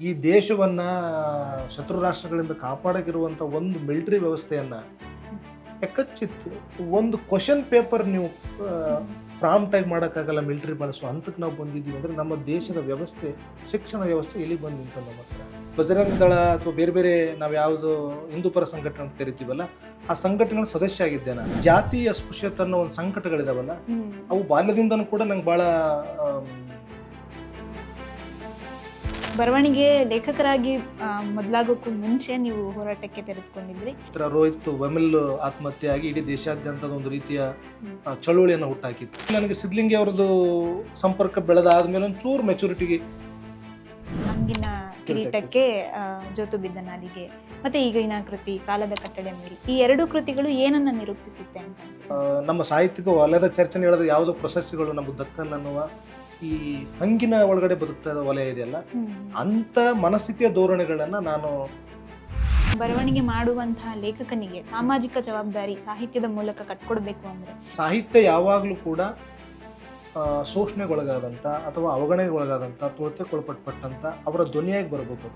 ಈ ದೇಶವನ್ನ ಶತ್ರು ರಾಷ್ಟ್ರಗಳಿಂದ ಕಾಪಾಡಕ್ಕಿರುವಂಥ ಒಂದು ಮಿಲಿಟರಿ ವ್ಯವಸ್ಥೆಯನ್ನ ಎಕ್ಕಚ್ಚಿತ್ತು ಒಂದು ಕ್ವಶನ್ ಪೇಪರ್ ನೀವು ಪ್ರಾಂಪ್ಟ್ ಆಗಿ ಮಾಡೋಕ್ಕಾಗಲ್ಲ. ಮಿಲಿಟರಿ ಬಳಸುವ ಹಂತಕ್ಕೆ ನಾವು ಬಂದಿದ್ದೀವಿ ಅಂದರೆ ನಮ್ಮ ದೇಶದ ವ್ಯವಸ್ಥೆ, ಶಿಕ್ಷಣ ವ್ಯವಸ್ಥೆ ಎಲ್ಲಿ ಬಂದು ನಿಂತ ನಮ್ಮ ಹತ್ರ. ಬಜರಂಗ ದಳ ಅಥವಾ ಬೇರೆ ಬೇರೆ ನಾವು ಯಾವುದು ಹಿಂದೂ ಪರ ಸಂಘಟನೆ ಅಂತ ಕರಿತೀವಲ್ಲ, ಆ ಸಂಘಟನೆಗಳ ಸದಸ್ಯ ಆಗಿದ್ದೆ ನಾನು. ಜಾತಿ ಅಸ್ಪೃಶ್ಯತೆ ಅನ್ನೋ ಒಂದು ಸಂಕಟಗಳಿದಾವಲ್ಲ, ಅವು ಬಾಲ್ಯದಿಂದನೂ ಕೂಡ ನಂಗೆ ಭಾಳ ಬರವಣಿಗೆ ಲೇಖಕರಾಗಿ ಮೊದಲಾಗೋಕ್ಕೂ ಮುಂಚೆ ನೀವು ಹೋರಾಟಕ್ಕೆ ತೆರೆದುಕೊಂಡಿದ್ರಿ. ರೋಹಿತ್ ವೆಮಿಲ್ ಆತ್ಮಹತ್ಯೆ ಆಗಿ ಇಡೀ ದೇಶಾದ್ಯಂತ ಒಂದು ರೀತಿಯ ಚಳುವಳಿಯನ್ನು ಹುಟ್ಟಾಕಿತ್ತು. ನನಗೆ ಸಿದ್ಲಿಂಗಿ ಅವರದ್ದು ಸಂಪರ್ಕ ಬೆಳೆದಾದ್ಮೇಲೆ ಒಂಚೂರು ಮೆಚುರಿಟಿಗೆ ಹಂಗಿನ ಕಿರೀಟಕ್ಕೆ ಜೋತು ಬಿದ್ದ ನಾಲಿಗೆ ಮತ್ತೆ ಈಗಿನ ಕೃತಿ ಕಾಲದ ಕಟ್ಟಳೆ ಮೀರಿ, ಈ ಎರಡು ಕೃತಿಗಳು ಏನನ್ನ ನಿರೂಪಿಸುತ್ತೆ ಅಂತ ಅನ್ಸುತ್ತೆ? ನಮ್ಮ ಸಾಹಿತ್ಯಿಕ ವಲಯದ ಚರ್ಚೆ ಹೇಳಿದ ಯಾವುದೋ ಪ್ರಶಸ್ತಿಗಳು ನಮಗೆ ದಕ್ಕಲ್ಲ ಅನ್ನುವ ಈ ಹಂಗಿನ ಒಳಗಡೆ ಬದುಕ್ತಾ ವಲಯ ಇದೆಯಲ್ಲ, ಅಂತ ಮನಸ್ಥಿತಿಯ ಧೋರಣೆಗಳನ್ನ ನಾನು ಬರವಣಿಗೆ ಮಾಡುವಂತಹ ಲೇಖಕನಿಗೆ ಸಾಮಾಜಿಕ ಜವಾಬ್ದಾರಿ ಸಾಹಿತ್ಯದ ಮೂಲಕ ಕಟ್ಕೊಡ್ಬೇಕು ಅಂದ್ರೆ, ಸಾಹಿತ್ಯ ಯಾವಾಗಲೂ ಕೂಡ ಶೋಷಣೆಗೊಳಗಾದಂಥ ಅಥವಾ ಅವಗಣನೆಗೊಳಗಾದಂಥ ತುಳಿತಕ್ಕೊಳಪಟ್ಟಂಥ ಅವರ ಧ್ವನಿಯಾಗಿ ಬರಬೇಕು.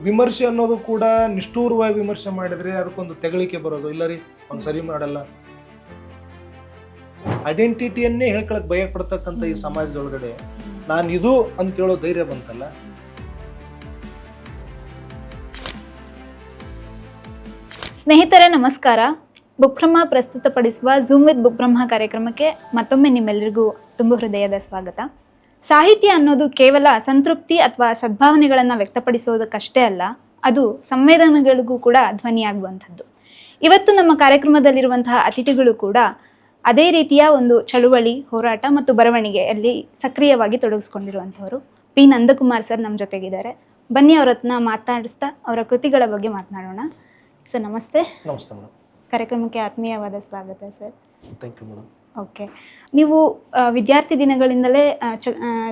ವಿಮರ್ಶೆ ಅನ್ನೋದು ಕೂಡ ನಿಷ್ಠೂರವಾಗಿ ವಿಮರ್ಶೆ ಮಾಡಿದ್ರೆ ಅದಕ್ಕೊಂದು ತೆಗಳಿಕೆ ಬರೋದು, ಇಲ್ಲ ರೀ ಅವ್ನು ಸರಿ ಮಾಡಲ್ಲ, ಐಡೆಂಟಿಟಿಯನ್ನೇ ಹೇಳ್ಕೊಳಕ್ ಭಯ ಪಡ್ತಕ್ಕಂಥ ಈ ಸಮಾಜದೊಳಗಡೆ ನಾನು ಇದು ಅಂತ ಹೇಳೋ ಧೈರ್ಯ ಬಂತಲ್ಲ. ಸ್ನೇಹಿತರೆ ನಮಸ್ಕಾರ. ಬುಕ್ಬ್ರಹ್ಮ ಪ್ರಸ್ತುತಪಡಿಸುವ ಝೂಮ್ ವಿತ್ ಬುಕ್ಬ್ರಹ್ಮ ಕಾರ್ಯಕ್ರಮಕ್ಕೆ ಮತ್ತೊಮ್ಮೆ ನಿಮ್ಮೆಲ್ಲರಿಗೂ ತುಂಬ ಹೃದಯದ ಸ್ವಾಗತ. ಸಾಹಿತ್ಯ ಅನ್ನೋದು ಕೇವಲ ಸಂತೃಪ್ತಿ ಅಥವಾ ಸದ್ಭಾವನೆಗಳನ್ನು ವ್ಯಕ್ತಪಡಿಸೋದಕ್ಕಷ್ಟೇ ಅಲ್ಲ, ಅದು ಸಂವೇದನೆಗಳಿಗೂ ಕೂಡ ಧ್ವನಿಯಾಗುವಂಥದ್ದು. ಇವತ್ತು ನಮ್ಮ ಕಾರ್ಯಕ್ರಮದಲ್ಲಿರುವಂತಹ ಅತಿಥಿಗಳು ಕೂಡ ಅದೇ ರೀತಿಯ ಒಂದು ಚಳುವಳಿ, ಹೋರಾಟ ಮತ್ತು ಬರವಣಿಗೆಯಲ್ಲಿ ಸಕ್ರಿಯವಾಗಿ ತೊಡಗಿಸ್ಕೊಂಡಿರುವಂಥವರು. ಪಿ ನಂದಕುಮಾರ್ ಸರ್ ನಮ್ಮ ಜೊತೆಗಿದ್ದಾರೆ. ಬನ್ನಿ ಅವರನ್ನ ಮಾತನಾಡಿಸ್ತಾ ಅವರ ಕೃತಿಗಳ ಬಗ್ಗೆ ಮಾತನಾಡೋಣ. ಸರ್ ನಮಸ್ತೆ. ನಮಸ್ತೆ ಮೇಡಮ್. ಕಾರ್ಯಕ್ರಮಕ್ಕೆ ಆತ್ಮೀಯವಾದ ಸ್ವಾಗತ sir. Thank you madam. Okay, ನೀವು ವಿದ್ಯಾರ್ಥಿ ದಿನಗಳಿಂದಲೇ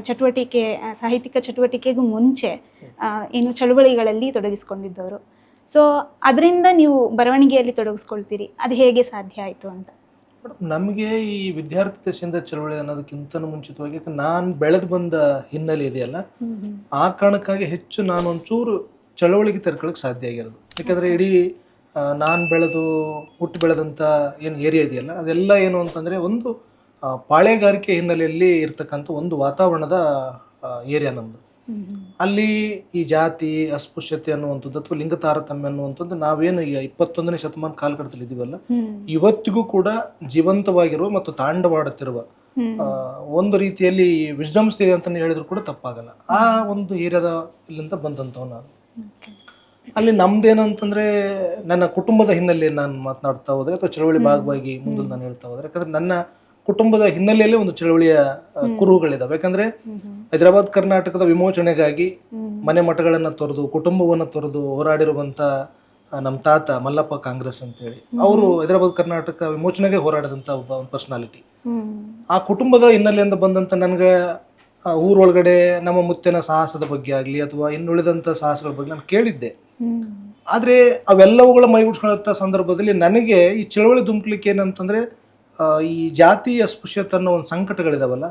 ಚಟುವಟಿಕೆ, ಸಾಹಿತ್ಯಿಕ ಚಟುವಟಿಕೆಗೂ ಮುಂಚೆ ಏನು ಚಳುವಳಿಗಳಲ್ಲಿ ತೊಡಗಿಸ್ಕೊಂಡಿದ್ದವರು. ಸೊ ಅದರಿಂದ ನೀವು ಬರವಣಿಗೆಯಲ್ಲಿ ತೊಡಗಿಸ್ಕೊಳ್ತೀರಿ, ಅದು ಹೇಗೆ ಸಾಧ್ಯ ಆಯಿತು ಅಂತ? ನಮಗೆ ಈ ವಿದ್ಯಾರ್ಥಿ ದಶೆಯಿಂದ ಚಳವಳಿ ಅನ್ನೋದಕ್ಕಿಂತ ಮುಂಚಿತವಾಗಿ, ಯಾಕಂದ್ರೆ ನಾನು ಬೆಳೆದು ಬಂದ ಹಿನ್ನೆಲೆ ಇದೆಯಲ್ಲ, ಆ ಕಾರಣಕ್ಕಾಗಿ ಹೆಚ್ಚು ನಾನು ಒಂಚೂರು ಚಳವಳಿಗೆ ತೆರ್ಕೊಳ್ಳೋಕೆ ಸಾಧ್ಯ ಆಗಿರೋದು. ಯಾಕಂದರೆ ಇಡೀ ನಾನು ಹುಟ್ಟು ಬೆಳೆದಂಥ ಏನು ಏರಿಯಾ ಇದೆಯಲ್ಲ, ಅದೆಲ್ಲ ಏನು ಅಂತಂದರೆ ಒಂದು ಪಾಳೆಗಾರಿಕೆ ಹಿನ್ನೆಲೆಯಲ್ಲಿ ಇರ್ತಕ್ಕಂಥ ಒಂದು ವಾತಾವರಣದ ಏರಿಯಾ ನಮ್ಮದು. ಅಲ್ಲಿ ಈ ಜಾತಿ ಅಸ್ಪೃಶ್ಯತೆ ಅನ್ನುವಂಥದ್ದು ಅಥವಾ ಲಿಂಗ ತಾರತಮ್ಯ ಅನ್ನುವಂಥದ್ದು ನಾವೇನು ಈಗ 21ನೇ ಶತಮಾನ ಕಾಲಘಟ್ಟದಲ್ಲಿ ಇದೀವಲ್ಲ, ಇವತ್ತಿಗೂ ಕೂಡ ಜೀವಂತವಾಗಿರುವ ಮತ್ತು ತಾಂಡವಾಡುತ್ತಿರುವ ಒಂದು ರೀತಿಯಲ್ಲಿ ವಿಸ್ಡಮ್ಸ್ ಇದೆ ಅಂತ ಹೇಳಿದ್ರು ಕೂಡ ತಪ್ಪಾಗಲ್ಲ. ಆ ಒಂದು ಏರಿಯಾದಿಂದ ಬಂದಂಥವು ನಾನು. ಅಲ್ಲಿ ನಮ್ದೇನಂತಂದ್ರೆ ನನ್ನ ಕುಟುಂಬದ ಹಿನ್ನೆಲೆ ನಾನು ಮಾತನಾಡ್ತಾ ಹೋದ್ರೆ ಅಥವಾ ಚಳವಳಿ ಭಾಗವಾಗಿ ಮುಂದೆ ನಾನು ಹೇಳ್ತಾ ಹೋದ್ರೆ, ಯಾಕಂದ್ರೆ ನನ್ನ ಕುಟುಂಬದ ಹಿನ್ನೆಲೆಯಲ್ಲಿ ಒಂದು ಚಳವಳಿಯ ಕುರುಹುಗಳಿದಾವೆ. ಯಾಕಂದ್ರೆ ಹೈದರಾಬಾದ್ ಕರ್ನಾಟಕದ ವಿಮೋಚನೆಗಾಗಿ ಮನೆ ಮಠಗಳನ್ನ ತೊರೆದು ಕುಟುಂಬವನ್ನ ತೊರೆದು ಹೋರಾಡಿರುವಂತ ನಮ್ಮ ತಾತ ಮಲ್ಲಪ್ಪ ಕಾಂಗ್ರೆಸ್ ಅಂತೇಳಿ, ಅವರು ಹೈದರಾಬಾದ್ ಕರ್ನಾಟಕ ವಿಮೋಚನೆಗೆ ಹೋರಾಡಿದಂತ ಒಬ್ಬ ಪರ್ಸನಾಲಿಟಿ. ಆ ಕುಟುಂಬದ ಹಿನ್ನೆಲೆಯಿಂದ ಬಂದಂತ ನನ್ಗೆ ಊರೊಳಗಡೆ ನಮ್ಮ ಮುತ್ತಿನ ಸಾಹಸದ ಬಗ್ಗೆ ಆಗ್ಲಿ ಅಥವಾ ಇನ್ನುಳಿದಂತ ಸಾಹಸಗಳ ಬಗ್ಗೆ ನಾನು ಕೇಳಿದ್ದೆ. ಆದ್ರೆ ಅವೆಲ್ಲವುಗಳ ಮೈಗೂಡಿಸ್ಕೊಳ್ಳೋ ಸಂದರ್ಭದಲ್ಲಿ ನನಗೆ ಈ ಚಳವಳಿ ದುಂಪ್ಲಿಕ್ಕೆ ಏನಂತಂದ್ರೆ, ಈ ಜಾತಿ ಅಸ್ಪೃಶ್ಯತೆ ಅನ್ನೋ ಒಂದು ಸಂಕಟಗಳಿದಾವಲ್ಲ,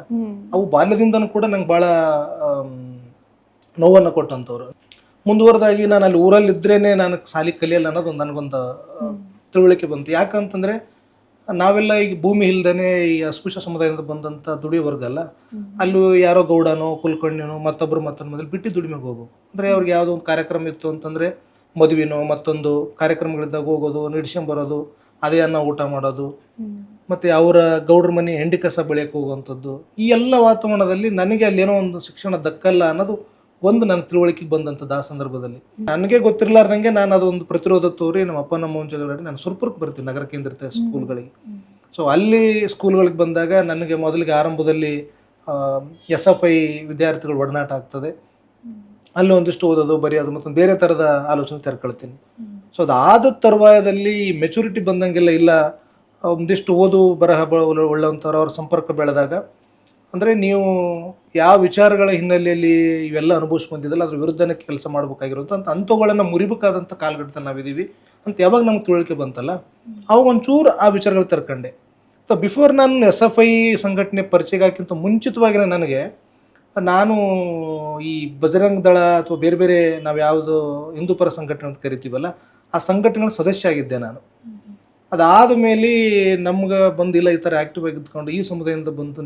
ಅವು ಬಾಲ್ಯದಿಂದನೂ ಕೂಡ ನಂಗೆ ಭಾಳ ನೋವನ್ನು ಕೊಟ್ಟಂಥವ್ರು. ಮುಂದುವರೆದಾಗಿ ನಾನು ಅಲ್ಲಿ ಊರಲ್ಲಿ ಇದ್ರೇನೆ ನಾನು ಸಾಲಿ ಕಲಿಯಲ್ಲ ಅನ್ನೋದು ನನಗೊಂದು ತಿಳುವಳಿಕೆ ಬಂತು. ಯಾಕಂತಂದ್ರೆ ನಾವೆಲ್ಲ ಈಗ ಭೂಮಿ ಇಲ್ದೇನೆ ಈ ಅಸ್ಪೃಶ್ಯ ಸಮುದಾಯದಿಂದ ಬಂದಂಥ ದುಡಿಯೋ ವರ್ಗ ಅಲ್ಲ. ಅಲ್ಲೂ ಯಾರೋ ಗೌಡನೋ ಕುಲ್ಕರ್ಣಿನೋ ಮತ್ತೊಬ್ಬರು ಮತ್ತೊಂದು ಮೊದಲು ಬಿಟ್ಟು ದುಡಿಮೆಗೆ ಹೋಗು ಅಂದರೆ, ಅವ್ರಿಗೆ ಯಾವುದೋ ಒಂದು ಕಾರ್ಯಕ್ರಮ ಇತ್ತು ಅಂತಂದರೆ ಮದುವೆನೋ ಮತ್ತೊಂದು ಕಾರ್ಯಕ್ರಮಗಳಿದ್ದಾಗ ಹೋಗೋದು, ನಿಡ್ಸ್ಕೊಂಬರೋದು, ಅದೇ ಅನ್ನ ಊಟ ಮಾಡೋದು, ಮತ್ತು ಅವರ ಗೌಡ್ರ ಮನೆ ಹೆಂಡಿ ಕಸ ಬೆಳೆಯಕ್ಕೆ ಹೋಗುವಂಥದ್ದು. ಈ ಎಲ್ಲ ವಾತಾವರಣದಲ್ಲಿ ನನಗೆ ಅಲ್ಲೇನೋ ಒಂದು ಶಿಕ್ಷಣ ದಕ್ಕಲ್ಲ ಅನ್ನೋದು ಒಂದು ನನ್ನ ತಿಳುವಳಿಕೆಗೆ ಬಂದಂಥದ್ದು. ಆ ಸಂದರ್ಭದಲ್ಲಿ ನನಗೆ ಗೊತ್ತಿರಲಾರ್ದಂಗೆ ನಾನು ಅದೊಂದು ಪ್ರತಿರೋಧ ತೋರಿ ನಮ್ಮ ಅಪ್ಪ ನಮ್ಮ ಮುಂಚೆಗಳಾಡಿ ನಾನು ಸುರ್ಪುರಕ್ಕೆ ಬರ್ತೀನಿ, ನಗರ ಕೇಂದ್ರಿತ ಸ್ಕೂಲ್ಗಳಿಗೆ. ಸೊ ಅಲ್ಲಿ ಸ್ಕೂಲ್ಗಳಿಗೆ ಬಂದಾಗ ನನಗೆ ಮೊದಲಿಗೆ ಆರಂಭದಲ್ಲಿ SFI ವಿದ್ಯಾರ್ಥಿಗಳು ಒಡನಾಟ ಆಗ್ತದೆ. ಅಲ್ಲಿ ಒಂದಿಷ್ಟು ಓದೋದು ಬರೆಯೋದು ಮತ್ತೊಂದು ಬೇರೆ ಥರದ ಆಲೋಚನೆ ತೆರ್ಕೊಳ್ತೀನಿ. ಸೊ ಅದಾದ ತರುವಾಯದಲ್ಲಿ ಮೆಚುರಿಟಿ ಬಂದಂಗೆಲ್ಲ ಇಲ್ಲ, ಒಂದಿಷ್ಟು ಓದು ಬರಹ ಒಳ್ಳೆವಂಥವ್ರು ಅವ್ರ ಸಂಪರ್ಕ ಬೆಳೆದಾಗ, ಅಂದರೆ ನೀವು ಯಾವ ವಿಚಾರಗಳ ಹಿನ್ನೆಲೆಯಲ್ಲಿ ಇವೆಲ್ಲ ಅನುಭವಿಸಿ ಬಂದಿದ್ದಲ್ಲ ಅದ್ರ ವಿರುದ್ಧನೇ ಕೆಲಸ ಮಾಡ್ಬೇಕಾಗಿರೋದು ಅಂತ ಅಂಥವುಗಳನ್ನು ಮುರಿಬೇಕಾದಂಥ ಕಾಲಘಟ್ಟದಲ್ಲಿ ನಾವಿದ್ದೀವಿ ಅಂತ ಯಾವಾಗ ನಮ್ಗೆ ತಿಳುವಳಿಕೆ ಬಂತಲ್ಲ, ಅವಾಗ ಒಂಚೂರು ಆ ವಿಚಾರಗಳು ತರ್ಕೊಂಡೆ. ಸೊ ಬಿಫೋರ್ ನಾನು SFI ಸಂಘಟನೆ ಪರಿಚಯಕ್ಕಿಂತ ಮುಂಚಿತವಾಗಿ ನಾನು ಈ ಬಜರಂಗ್ ದಳ ಅಥವಾ ಬೇರೆ ಬೇರೆ ನಾವು ಯಾವುದು ಹಿಂದೂ ಪರ ಸಂಘಟನೆ ಅಂತ ಕರಿತೀವಲ್ಲ, ಆ ಸಂಘಟನೆಗಳ ಸದಸ್ಯ ಆಗಿದ್ದೆ ನಾನು. ಅದಾದ ಮೇಲೆ ನಮ್ಗೆ ಬಂದಿಲ್ಲ ಈ ಥರ ಆ್ಯಕ್ಟಿವ್ ಆಗಿ ಇದ್ಕೊಂಡು ಈ ಸಮುದಾಯದಿಂದ ಬಂದು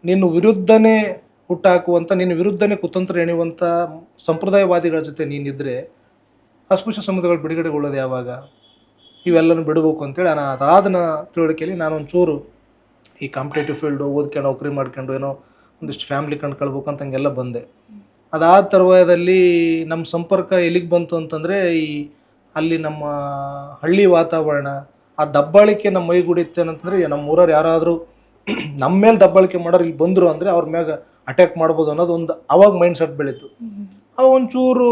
ನಿನ್ನ ವಿರುದ್ಧನೇ ಹುಟ್ಟಾಕುವಂಥ, ನಿನ್ನ ವಿರುದ್ಧನೇ ಕುತಂತ್ರ ಎಣೆಯುವಂಥ ಸಂಪ್ರದಾಯವಾದಿಗಳ ಜೊತೆ ನೀನಿದ್ರೆ ಅಸ್ಪೃಶ್ಯ ಸಮುದಾಯಗಳು ಬಿಡುಗಡೆಗೊಳ್ಳೋದು ಯಾವಾಗ? ಇವೆಲ್ಲನೂ ಬಿಡಬೇಕು ಅಂತೇಳಿ ನಾನು ಅದಾದ ತಿಳುವಳಿಕೆಯಲ್ಲಿ ನಾನು ಒಂಚೂರು ಈ ಕಾಂಪಿಟೇಟಿವ್ ಫೀಲ್ಡು ಓದ್ಕೊಂಡು ನೌಕರಿ ಮಾಡ್ಕೊಂಡು ಏನೋ ಒಂದಿಷ್ಟು ಫ್ಯಾಮ್ಲಿ ಕಂಡ್ಕೊಳ್ಬೇಕು ಅಂತ ಹಂಗೆಲ್ಲ ಬಂದೆ. ಅದಾದ ತರುವಾಯದಲ್ಲಿ ನಮ್ಮ ಸಂಪರ್ಕ ಎಲ್ಲಿಗೆ ಬಂತು ಅಂತಂದರೆ, ಅಲ್ಲಿ ನಮ್ಮ ಹಳ್ಳಿ ವಾತಾವರಣ, ಆ ದಬ್ಬಾಳಿಕೆ ನಮ್ಮ ಮೈಗೂಡಿತ್ತೇನಂತಂದರೆ, ನಮ್ಮ ಊರವ್ರು ಯಾರಾದರೂ ನಮ್ಮ ಮೇಲೆ ದಬ್ಬಾಳಿಕೆ ಮಾಡೋರು ಇಲ್ಲಿ ಬಂದರು ಅಂದರೆ ಅವ್ರ ಮ್ಯಾಗ ಅಟ್ಯಾಕ್ ಮಾಡ್ಬೋದು ಅನ್ನೋದು ಒಂದು ಅವಾಗ ಮೈಂಡ್ ಸೆಟ್ ಬೆಳೀತು. ಒಂಚೂರು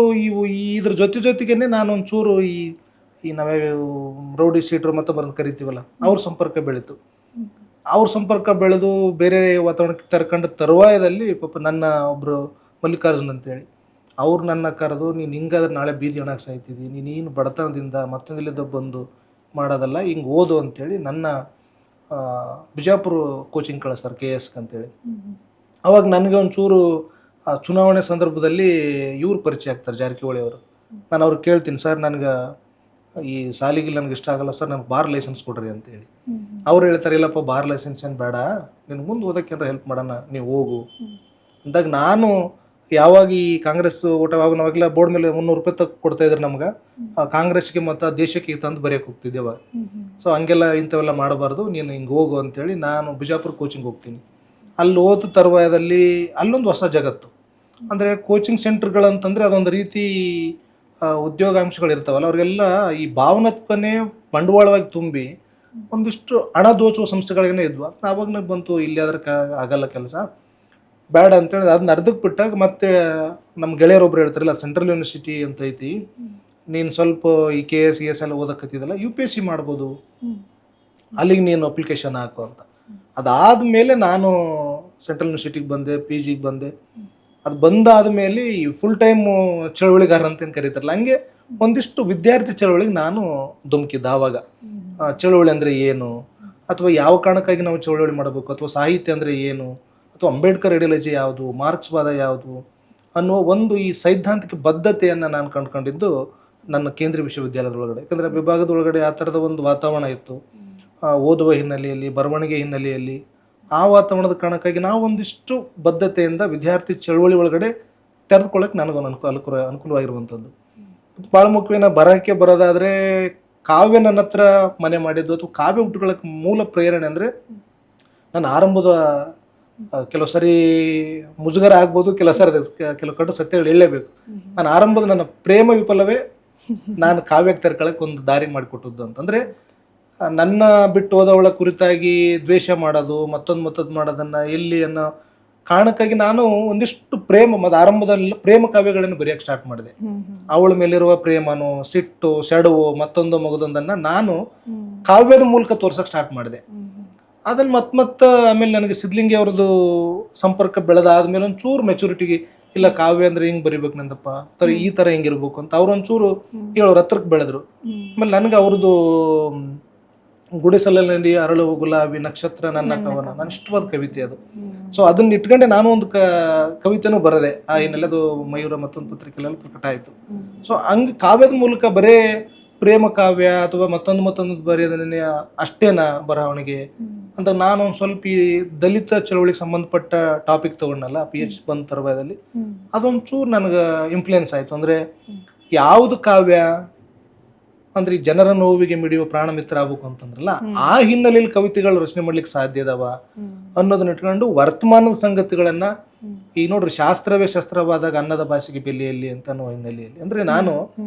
ಇದ್ರ ಜೊತೆಗೇನೆ ನಾನು ಒಂಚೂರು ಈ ನಾವ್ಯಾವ ರೌಡಿ ಶೀಟ್ರು ಮತ್ತು ಬರೋದು ಕರಿತೀವಲ್ಲ, ಅವ್ರ ಸಂಪರ್ಕ ಬೆಳೀತು. ಅವ್ರ ಸಂಪರ್ಕ ಬೆಳೆದು ಬೇರೆ ವಾತಾವರಣಕ್ಕೆ ತರ್ಕೊಂಡ ತರುವಾಯದಲ್ಲಿ ಪಾಪ ನನ್ನ ಒಬ್ಬರು ಮಲ್ಲಿಕಾರ್ಜುನ್ ಅಂತೇಳಿ ಅವ್ರು ನನ್ನ ಕರೆದು, ನೀನು ಹಿಂಗಾದ್ರೆ ನಾಳೆ ಬೀದಿ ಒಣಗಿ ಸಾಯ್ತಿದ್ದಿ, ನೀನು ಬಡತನದಿಂದ ಮತ್ತೊಂದಿಲ್ಲದ ಬಂದು ಮಾಡೋದಲ್ಲ, ಹಿಂಗೆ ಓದು ಅಂತೇಳಿ ನನ್ನ ಬಿಜಾಪುರ ಕೋಚಿಂಗ್ ಕಳಿಸ್ತಾರೆ KS ಅಂತೇಳಿ. ಅವಾಗ ನನಗೆ ಒಂಚೂರು ಆ ಚುನಾವಣೆ ಸಂದರ್ಭದಲ್ಲಿ ಇವ್ರು ಪರಿಚಯ ಆಗ್ತಾರೆ, ಜಾರಕಿಹೊಳಿ ಅವರು. ನಾನು ಅವ್ರಿಗೆ ಕೇಳ್ತೀನಿ, ಸರ್ ನನಗೆ ಈ ಸಾಲಿಗೆ ನನಗೆ ಇಷ್ಟ ಆಗಲ್ಲ ಸರ್, ನನಗೆ ಬಾರ್ ಲೈಸೆನ್ಸ್ ಕೊಡ್ರಿ ಅಂತೇಳಿ. ಅವ್ರು ಹೇಳ್ತಾರೆ, ಇಲ್ಲಪ್ಪ ಬಾರ್ ಲೈಸೆನ್ಸ್ ಏನು ಬೇಡ, ನಿನ್ಗೆ ಮುಂದೆ ಓದೋಕ್ಕೆ ಏನಾರ ಹೆಲ್ಪ್ ಮಾಡೋಣ, ನೀವು ಹೋಗು ಅಂದಾಗ ನಾನು ಯಾವಾಗ ಈ ಕಾಂಗ್ರೆಸ್ ಊಟ ನಾವಾಗೆಲ್ಲ ಬೋರ್ಡ್ ಮೇಲೆ 300 ರೂಪಾಯಿ ತಕ್ಕ ಕೊಡ್ತಾ ಇದ್ರು ನಮ್ಗೆ, ಕಾಂಗ್ರೆಸ್ಗೆ ಮತ್ತು ದೇಶಕ್ಕೆ ತಂದು ಬರೆಯೋಕೆ ಹೋಗ್ತಿದ್ದೆ ಅವಾಗ. ಸೊ ಹಂಗೆಲ್ಲ ಇಂಥವೆಲ್ಲ ಮಾಡಬಾರ್ದು, ನೀನು ಹಿಂಗೆ ಹೋಗು ಅಂತೇಳಿ ನಾನು ಬಿಜಾಪುರ ಕೋಚಿಂಗ್ ಹೋಗ್ತೀನಿ. ಅಲ್ಲಿ ಓದ ತರುವಾಯದಲ್ಲಿ ಅಲ್ಲೊಂದು ಹೊಸ ಜಗತ್ತು. ಅಂದರೆ ಕೋಚಿಂಗ್ ಸೆಂಟರ್ಗಳಂತಂದರೆ ಅದೊಂದು ರೀತಿ ಉದ್ಯೋಗಾಂಶಗಳು ಇರ್ತಾವಲ್ಲ, ಅವ್ರಿಗೆಲ್ಲ ಈ ಭಾವನಾತ್ಮಕನೇ ಬಂಡವಾಳವಾಗಿ ತುಂಬಿ ಒಂದಿಷ್ಟು ಹಣ ದೋಚುವ ಸಂಸ್ಥೆಗಳಿಗೇ ಇದ್ವು. ಆವಾಗ ಬಂತು, ಇಲ್ಲಿ ಅದಕ್ಕೆ ಆಗಲ್ಲ ಕೆಲಸ ಬೇಡ ಅಂತೇಳಿ ಅದನ್ನ ಅರ್ಧಕ್ಕೆ ಬಿಟ್ಟಾಗ ಮತ್ತೆ ನಮ್ಮ ಗೆಳೆಯರೊಬ್ರು ಹೇಳ್ತಾರಲ್ಲ, ಸೆಂಟ್ರಲ್ ಯೂನಿವರ್ಸಿಟಿ ಅಂತ ಐತಿ, ನೀನು ಸ್ವಲ್ಪ ಈ KS ಎಲ್ಲ ಓದಕತ್ತಿದಲ್ಲ, UPSC ಮಾಡ್ಬೋದು, ಅಲ್ಲಿಗೆ ನೀನು ಅಪ್ಲಿಕೇಶನ್ ಹಾಕು ಅಂತ. ಅದಾದಮೇಲೆ ನಾನು ಸೆಂಟ್ರಲ್ ಯೂನಿವರ್ಸಿಟಿಗೆ ಬಂದೆ, PGಗೆ ಬಂದೆ. ಅದು ಬಂದಾದ ಮೇಲೆ ಈ ಫುಲ್ ಟೈಮ್ ಚಳವಳಿಗಾರ ಅಂತೇನು ಕರೀತಾರಲ್ಲ, ಹಂಗೆ ಒಂದಿಷ್ಟು ವಿದ್ಯಾರ್ಥಿ ಚಳವಳಿಗೆ ನಾನು ಧುಮುಕಿದ್ದೆ. ಆವಾಗ ಚಳವಳಿ ಅಂದರೆ ಏನು, ಅಥವಾ ಯಾವ ಕಾರಣಕ್ಕಾಗಿ ನಾವು ಚಳವಳಿ ಮಾಡಬೇಕು, ಅಥವಾ ಸಾಹಿತ್ಯ ಅಂದರೆ ಏನು, ಅಥವಾ ಅಂಬೇಡ್ಕರ್ ಐಡಿಯಾಲಜಿ ಯಾವುದು, ಮಾರ್ಕ್ಸ್ವಾದ ಯಾವುದು ಅನ್ನೋ ಒಂದು ಈ ಸೈದ್ಧಾಂತಿಕ ಬದ್ಧತೆಯನ್ನು ನಾನು ಕಂಡುಕೊಂಡಿದ್ದು ನನ್ನ ಕೇಂದ್ರೀಯ ವಿಶ್ವವಿದ್ಯಾಲಯದೊಳಗಡೆ. ಯಾಕಂದರೆ ವಿಭಾಗದೊಳಗಡೆ ಆ ಥರದ ಒಂದು ವಾತಾವರಣ ಇತ್ತು, ಓದುವ ಹಿನ್ನೆಲೆಯಲ್ಲಿ, ಬರವಣಿಗೆ ಹಿನ್ನೆಲೆಯಲ್ಲಿ. ಆ ವಾತಾವರಣದ ಕಾರಣಕ್ಕಾಗಿ ನಾವು ಒಂದಿಷ್ಟು ಬದ್ಧತೆಯಿಂದ ವಿದ್ಯಾರ್ಥಿ ಚಳವಳಿ ಒಳಗಡೆ ತೆರೆದುಕೊಳ್ಳೋಕೆ ನನಗೊಂದು ಅನುಕೂಲವಾಗಿರುವಂಥದ್ದು. ಭಾಳ ಮುಖ್ಯವೇನ ಬರೋಕ್ಕೆ ಬರೋದಾದರೆ, ಕಾವ್ಯ ನನ್ನ ಹತ್ರ ಮನೆ ಮಾಡಿದ್ದು ಅಥವಾ ಕಾವ್ಯ ಹುಟ್ಟುಕೊಳ್ಳೋಕೆ ಮೂಲ ಪ್ರೇರಣೆ ಅಂದರೆ, ನನ್ನ ಆರಂಭದ ಕೆಲವು ಸರಿ ಮುಜುಗರ ಆಗ್ಬೋದು, ಕೆಲವು ಕಟ್ಟು ಸತ್ಯಗಳು ಹೇಳಲೇಬೇಕು. ನಾನು ಆರಂಭದ ನನ್ನ ಪ್ರೇಮ ವಿಫಲವೇ ನಾನು ಕಾವ್ಯಕ್ಕೆ ತೆರ್ಕೊಳ್ಳೋಕೆ ಒಂದು ದಾರಿ ಮಾಡಿಕೊಟ್ಟದ್ದು ಅಂತಂದರೆ, ನನ್ನ ಬಿಟ್ಟು ಹೋದವಳ ಕುರಿತಾಗಿ ದ್ವೇಷ ಮಾಡೋದು, ಮತ್ತೊಂದು ಮಾಡೋದನ್ನು ಎಲ್ಲಿ ಅನ್ನೋ ಕಾರಣಕ್ಕಾಗಿ ನಾನು ಒಂದಿಷ್ಟು ಆರಂಭದಲ್ಲಿ ಪ್ರೇಮ ಕಾವ್ಯಗಳನ್ನು ಬರೆಯೋಕ್ಕೆ ಸ್ಟಾರ್ಟ್ ಮಾಡಿದೆ. ಅವಳ ಮೇಲಿರುವ ಪ್ರೇಮನು, ಸಿಟ್ಟು, ಸೆಡವು, ಮತ್ತೊಂದು ಮಗದೊಂದನ್ನು ನಾನು ಕಾವ್ಯದ ಮೂಲಕ ತೋರ್ಸೋಕೆ ಸ್ಟಾರ್ಟ್ ಮಾಡಿದೆ. ಅದ್ರಲ್ಲಿ ಮತ್ತೆ ಆಮೇಲೆ ನನಗೆ ಸಿದ್ಲಿಂಗಿ ಅವ್ರದ್ದು ಸಂಪರ್ಕ ಬೆಳೆದಾದ್ಮೇಲೆ ಒಂಚೂರು ಮೆಚುರಿಟಿಗೆ, ಇಲ್ಲ ಕಾವ್ಯ ಅಂದ್ರೆ ಹಿಂಗೆ ಬರಿಬೇಕು ನಂದಪ್ಪ, ಈ ಥರ ಹಿಂಗಿರ್ಬೇಕು ಅಂತ ಅವ್ರೊಂಚೂರು ಹೇಳೋರು ಹತ್ರಕ್ಕೆ ಬೆಳೆದ್ರು. ಆಮೇಲೆ ನನಗೆ ಅವ್ರದ್ದು ಗುಡಿಸಲಲ್ಲಿ ಅರಳುವ ಗುಲಾಬಿ, ನಕ್ಷತ್ರ ನನ್ನ ಕವನ, ನನ್ನ ಇಷ್ಟವಾದ ಕವಿತೆ ಅದು. ಸೊ ಅದನ್ನ ಇಟ್ಕೊಂಡೆ ನಾನು ಒಂದು ಕವಿತೆನೂ ಬರದೆ, ಆ ಹಿನ್ನೆಲೆದು ಮಯೂರ ಮತ್ತೊಂದು ಪತ್ರಿಕೆಯಲ್ಲಿ ಪ್ರಕಟ ಆಯಿತು. ಸೊ ಹಂಗೆ ಕಾವ್ಯದ ಮೂಲಕ ಬರೇ ಪ್ರೇಮ ಕಾವ್ಯ ಅಥವಾ ಮತ್ತೊಂದು ಬರೆಯೋದನ್ನೇ ಅಷ್ಟೇನಾ ಬರವಣಿಗೆ ಅಂತ ನಾನು ಒಂದು ಸ್ವಲ್ಪ ಈ ದಲಿತ ಚಳವಳಿಗೆ ಸಂಬಂಧಪಟ್ಟ ಟಾಪಿಕ್ ತಗೊಂಡಲ್ಲ PH ಬಂದ ತರವಾಯದಲ್ಲಿ, ಅದೊಂಚೂರು ನನಗೆ ಇನ್ಫ್ಲುಯೆನ್ಸ್ ಆಯಿತು. ಅಂದರೆ ಯಾವುದು ಕಾವ್ಯ ಅಂದ್ರೆ ಈ ಜನರ ನೋವಿಗೆ ಮಿಡಿಯುವ ಪ್ರಾಣ ಮಿತ್ರ ಆಗ್ಬೇಕು ಅಂತಂದ್ರಲ್ಲ, ಆ ಹಿನ್ನೆಲೆಯಲ್ಲಿ ಕವಿತೆಗಳು ರಚನೆ ಮಾಡ್ಲಿಕ್ಕೆ ಸಾಧ್ಯ ಇದಾವ ಅನ್ನೋದನ್ನ ಇಟ್ಕೊಂಡು ವರ್ತಮಾನದ ಸಂಗತಿಗಳನ್ನ, ಈಗ ನೋಡ್ರಿ ಶಾಸ್ತ್ರವೇ ಶಸ್ತ್ರವಾದಾಗ ಅನ್ನದ ಭಾಷೆಗೆ ಬೆಲೆಯಲ್ಲಿ ಅಂತ ಅನ್ನೋ ಹಿನ್ನೆಲೆಯಲ್ಲಿ, ಅಂದ್ರೆ ನಾನು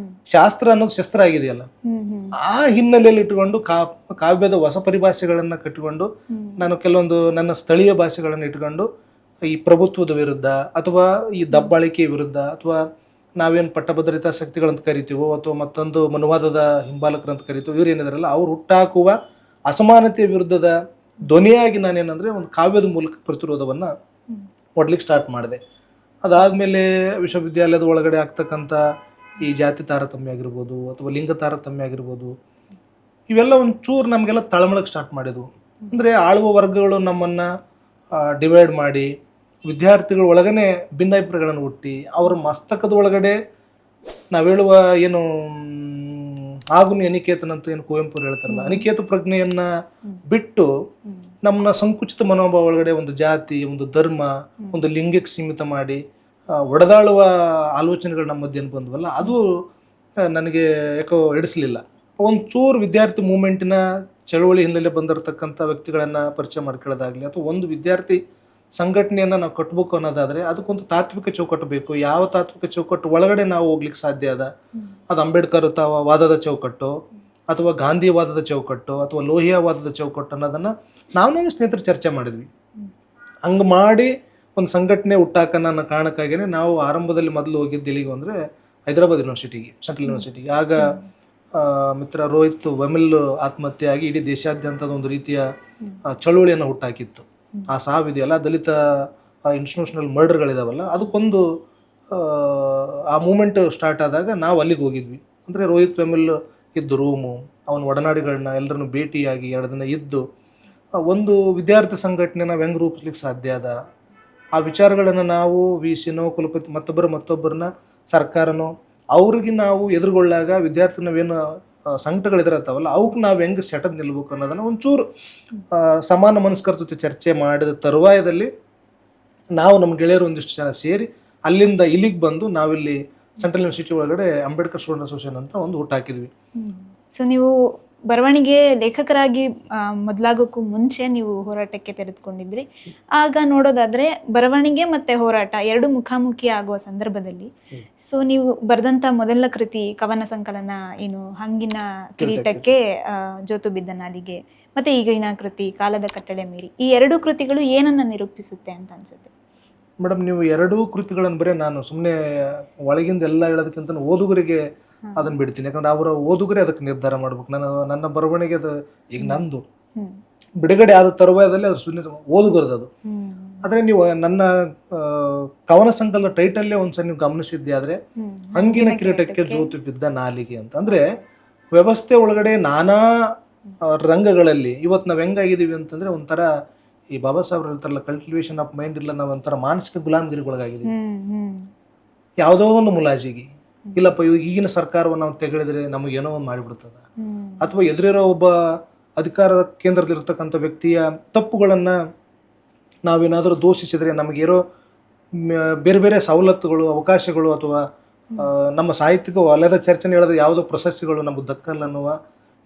ಶಾಸ್ತ್ರ ಅನ್ನೋದು ಶಸ್ತ್ರ ಆಗಿದೆಯಲ್ಲ, ಆ ಹಿನ್ನೆಲೆಯಲ್ಲಿ ಇಟ್ಕೊಂಡು ಕಾವ್ಯದ ಹೊಸ ಪರಿಭಾಷೆಗಳನ್ನ ಕಟ್ಟಿಕೊಂಡು ನಾನು ಕೆಲವೊಂದು ನನ್ನ ಸ್ಥಳೀಯ ಭಾಷೆಗಳನ್ನ ಇಟ್ಕೊಂಡು ಈ ಪ್ರಭುತ್ವದ ವಿರುದ್ಧ ಅಥವಾ ಈ ದಬ್ಬಾಳಿಕೆ ವಿರುದ್ಧ ಅಥವಾ ನಾವೇನು ಪಟ್ಟಭದ್ರತಾ ಶಕ್ತಿಗಳಂತ ಕರಿತೀವೋ ಅಥವಾ ಮತ್ತೊಂದು ಮನುವಾದದ ಹಿಂಬಾಲಕರಂತ ಕರಿತೀವೋ, ಇವ್ರು ಏನಿದಾರಲ್ಲ ಅವ್ರು ಹುಟ್ಟಾಕುವ ಅಸಮಾನತೆಯ ವಿರುದ್ಧದ ಧ್ವನಿಯಾಗಿ ನಾನೇನಂದ್ರೆ ಒಂದು ಕಾವ್ಯದ ಮೂಲಕ ಪ್ರತಿರೋಧವನ್ನ ಕೊಡ್ಲಿಕ್ಕೆ ಸ್ಟಾರ್ಟ್ ಮಾಡಿದೆ. ಅದಾದ್ಮೇಲೆ ವಿಶ್ವವಿದ್ಯಾಲಯದ ಒಳಗಡೆ ಆಗ್ತಕ್ಕಂಥ ಈ ಜಾತಿ ತಾರತಮ್ಯ ಆಗಿರ್ಬೋದು ಅಥವಾ ಲಿಂಗ ತಾರತಮ್ಯ ಆಗಿರ್ಬೋದು, ಇವೆಲ್ಲ ಒಂಚೂರು ನಮಗೆಲ್ಲ ತಳಮಳಕ್ಕೆ ಸ್ಟಾರ್ಟ್ ಮಾಡಿದ್ವು. ಅಂದರೆ ಆಳುವ ವರ್ಗಗಳು ನಮ್ಮನ್ನು ಡಿವೈಡ್ ಮಾಡಿ ವಿದ್ಯಾರ್ಥಿಗಳ ಒಳಗನೆ ಭಿನ್ನಾಭಿಪ್ರಾಯಗಳನ್ನು ಹುಟ್ಟಿ ಅವರ ಮಸ್ತಕದ ಒಳಗಡೆ ನಾವು ಹೇಳುವ ಏನು ಆಗುನು ಅನಿಕೇತನ ಅಂತ ಏನು ಕುವೆಂಪು ಅವ್ರು ಹೇಳ್ತಾರಲ್ಲ, ಅನಿಕೇತ ಪ್ರಜ್ಞೆಯನ್ನ ಬಿಟ್ಟು ನಮ್ಮನ್ನ ಸಂಕುಚಿತ ಮನೋಭಾವ ಒಳಗಡೆ ಒಂದು ಜಾತಿ, ಒಂದು ಧರ್ಮ, ಒಂದು ಲಿಂಗಕ್ಕೆ ಸೀಮಿತ ಮಾಡಿ ಒಡೆದಾಳುವ ಆಲೋಚನೆಗಳು ನಮ್ಮ ಮಧ್ಯೆ ಬಂದ್ವಲ್ಲ, ಅದು ನನಗೆ ಯಾಕೋ ಹಿಡಿಸ್ಲಿಲ್ಲ. ಒಂಚೂರು ವಿದ್ಯಾರ್ಥಿ ಮೂವ್ಮೆಂಟಿನ ಚಳವಳಿ ಹಿನ್ನೆಲೆ ಬಂದಿರತಕ್ಕಂಥ ವ್ಯಕ್ತಿಗಳನ್ನ ಪರಿಚಯ ಮಾಡ್ಕೊಳ್ಳೋದಾಗ್ಲಿ, ಅಥವಾ ಒಂದು ವಿದ್ಯಾರ್ಥಿ ಸಂಘಟನೆಯನ್ನ ನಾವು ಕಟ್ಟಬೇಕು ಅನ್ನೋದಾದ್ರೆ ಅದಕ್ಕೊಂದು ತಾತ್ವಿಕ ಚೌಕಟ್ಟು ಬೇಕು. ಯಾವ ತಾತ್ವಿಕ ಚೌಕಟ್ಟು ಒಳಗಡೆ ನಾವು ಹೋಗ್ಲಿಕ್ಕೆ ಸಾಧ್ಯ ಅದ? ಅದು ಅಂಬೇಡ್ಕರ್ ವಾದದ ಚೌಕಟ್ಟು, ಅಥವಾ ಗಾಂಧಿ ವಾದದ ಚೌಕಟ್ಟು, ಅಥವಾ ಲೋಹಿಯಾ ವಾದದ ಚೌಕಟ್ಟು ಅನ್ನೋದನ್ನ ನಾವು ಸ್ನೇಹಿತರು ಚರ್ಚೆ ಮಾಡಿದ್ವಿ. ಹಂಗೆ ಮಾಡಿ ಒಂದು ಸಂಘಟನೆ ಹುಟ್ಟಾಕನ್ನ ಅನ್ನೋ ಕಾರಣಕ್ಕಾಗಿಯೇ ನಾವು ಆರಂಭದಲ್ಲಿ ಮೊದಲು ಹೋಗಿದ್ದು ಎಲ್ಲಿಗೆ ಅಂದರೆ ಹೈದರಾಬಾದ್ ಯೂನಿವರ್ಸಿಟಿಗೆ, ಸೆಂಟ್ರಲ್ ಯೂನಿವರ್ಸಿಟಿಗೆ. ಆಗ ಮಿತ್ರ ರೋಹಿತ್ ವೆಮಿಲ್ ಆತ್ಮಹತ್ಯೆ ಆಗಿ ಇಡೀ ದೇಶಾದ್ಯಂತದ ಒಂದು ರೀತಿಯ ಚಳುವಳಿಯನ್ನು ಹುಟ್ಟಾಕಿತ್ತು. ಆ ಸಾವಿದೆಯಲ್ಲ, ದಲಿತ ಇನ್ಸ್ಟಿಟ್ಯೂಷನಲ್ ಮರ್ಡರ್ಗಳಿದಾವಲ್ಲ, ಅದಕ್ಕೊಂದು ಆ ಮೂಮೆಂಟ್ ಸ್ಟಾರ್ಟ್ ಆದಾಗ ನಾವು ಅಲ್ಲಿಗೆ ಹೋಗಿದ್ವಿ. ಅಂದರೆ ರೋಹಿತ್ ವೆಮಿಲ್ ಇದ್ದು ರೂಮು, ಅವನ ಒಡನಾಡಿಗಳನ್ನ ಎಲ್ಲರನ್ನು ಭೇಟಿಯಾಗಿ 2 ದಿನ ಇದ್ದು ಒಂದು ವಿದ್ಯಾರ್ಥಿ ಸಂಘಟನೆ ನಾವು ಹೆಂಗೆ ರೂಪಿಸ್ಲಿಕ್ಕೆ ಸಾಧ್ಯ ಅದ, ಆ ವಿಚಾರಗಳನ್ನು ನಾವು ವಿಸಿನೋ ಕುಲಪತಿ ಮತ್ತೊಬ್ಬರನ್ನ ಸರ್ಕಾರನೋ ಅವ್ರಿಗೆ ನಾವು ಎದುರುಗೊಳ್ಳಾಗ ವಿದ್ಯಾರ್ಥಿ ನಾವೇನು ಸಂಕಟಗಳಿದಿರತ್ತವಲ್ಲ ಅವಕ್ಕೆ ನಾವು ಹೆಂಗೆ ಸೆಟದ್ ನಿಲ್ಬೇಕು ಅನ್ನೋದನ್ನ ಒಂಚೂರು ಸಮಾನ ಮನಸ್ಕರ ಚರ್ಚೆ ಮಾಡಿದ ತರುವಾಯದಲ್ಲಿ ನಾವು ನಮ್ಮ ಗೆಳೆಯರು ಒಂದಿಷ್ಟು ಜನ ಸೇರಿ ಅಲ್ಲಿಂದ ಇಲ್ಲಿಗೆ ಬಂದು ನಾವಿಲ್ಲಿ ಸೆಂಟ್ರಲ್ ಯೂನಿವರ್ಸಿಟಿ ಒಳಗಡೆ ಅಂಬೇಡ್ಕರ್ ಸ್ಟೂಡೆಂಟ್ ಅಸೋಸಿಯೇಷನ್ ಅಂತ ಒಂದು ಹುಟ್ಟಾಕಿದ್ವಿ. ಸೊ ನೀವು ಬರವಣಿಗೆ ಲೇಖಕರಾಗಿ ಮೊದಲಾಗೋಕ್ಕೂ ಮುಂಚೆ ನೀವು ಹೋರಾಟಕ್ಕೆ ತೆರೆದುಕೊಂಡಿದ್ರಿ. ಆಗ ನೋಡೋದಾದ್ರೆ ಬರವಣಿಗೆ ಮತ್ತೆ ಹೋರಾಟ ಎರಡು ಮುಖಾಮುಖಿ ಆಗುವ ಸಂದರ್ಭದಲ್ಲಿ ಸೊ ನೀವು ಬರೆದಂತ ಮೊದಲ ಕೃತಿ ಕವನ ಸಂಕಲನ ಏನು ಹಂಗಿನ ಕಿರೀಟಕ್ಕೆ ಜೋತು ಬಿದ್ದ ನಾಲಿಗೆ, ಮತ್ತೆ ಈಗಿನ ಕೃತಿ ಕಾಲದ ಕಟ್ಟಳೆ ಮೀರಿ, ಈ 2 ಕೃತಿಗಳು ಏನನ್ನ ನಿರೂಪಿಸುತ್ತೆ ಅಂತ ಅನ್ಸುತ್ತೆ? ಮೇಡಮ್, ನೀವು 2 ಕೃತಿಗಳನ್ನು ಬರೀ ನಾನು ಸುಮ್ಮನೆ ಒಳಗಿಂದ ಎಲ್ಲ ಹೇಳೋದಕ್ಕಿಂತ ಓದುಗರಿಗೆ ಅದನ್ನ ಬಿಡ್ತೀನಿ. ಯಾಕಂದ್ರೆ ಅವರ ಓದುಗರೇ ಅದಕ್ಕೆ ನಿರ್ಧಾರ ಮಾಡ್ಬೇಕು. ನನ್ನ ಬರವಣಿಗೆ ಅದು ಈಗ ನಂದು ಬಿಡುಗಡೆ ಆದ ತರುವಾಯದಲ್ಲಿ ಅದು ಸುಮ್ಮನೆ ಓದುಗರದು ಅದು. ಆದ್ರೆ ನೀವು ನನ್ನ ಕವನ ಸಂಕಲನದ ಟೈಟಲ್ಲೇ ಒಂದ್ಸಲ ನೀವು ಗಮನಿಸಿದ್ದೆ ಆದ್ರೆ ಹಂಗಿನ ಕಿರೀಟಕ್ಕೆ ಜೋತು ಬಿದ್ದ ನಾಲಿಗೆ ಅಂತ. ಅಂದ್ರೆ ವ್ಯವಸ್ಥೆ ಒಳಗಡೆ ನಾನಾ ರಂಗಗಳಲ್ಲಿ ಇವತ್ತು ನಾವ್ ಹೆಂಗಾಗಿದೀವಿ ಅಂತಂದ್ರೆ ಒಂಥರ ಈ ಬಾಬಾ ಸಾಹೇಬ್ರು ಹೇಳ್ತಾರಲ್ಲ, ಕಲ್ಟಿವೇಶನ್ ಆಫ್ ಮೈಂಡ್ ಇಲ್ಲ, ನಾವು ಒಂಥರ ಮಾನಸಿಕ ಗುಲಾಮಗಿರಿಗೊಳಗಾಗಿದ್ದೀವಿ. ಯಾವುದೋ ಒಂದು ಮುಲಾಜಿಗೆ ಇಲ್ಲಪ್ಪ ಈಗಿನ ಸರ್ಕಾರವನ್ನು ನಾವು ತೆಗೆಳಿದ್ರೆ ನಮಗೆ ಏನೋ ಒಂದು ಮಾಡಿಬಿಡ್ತದ, ಅಥವಾ ಎದುರಿರೋ ಒಬ್ಬ ಅಧಿಕಾರ ಕೇಂದ್ರದಲ್ಲಿರ್ತಕ್ಕಂಥ ವ್ಯಕ್ತಿಯ ತಪ್ಪುಗಳನ್ನ ನಾವೇನಾದರೂ ದೂಷಿಸಿದ್ರೆ ನಮಗಿರೋ ಬೇರೆ ಬೇರೆ ಸವಲತ್ತುಗಳು, ಅವಕಾಶಗಳು, ಅಥವಾ ನಮ್ಮ ಸಾಹಿತ್ಯಿಕ ವಲಯದ ಚರ್ಚೆ ಹೇಳಿದ್ರೆ ಯಾವುದೋ ಪ್ರಶಸ್ತಿಗಳು ನಮಗೆ ದಕ್ಕಲ್ಲ ಅನ್ನುವ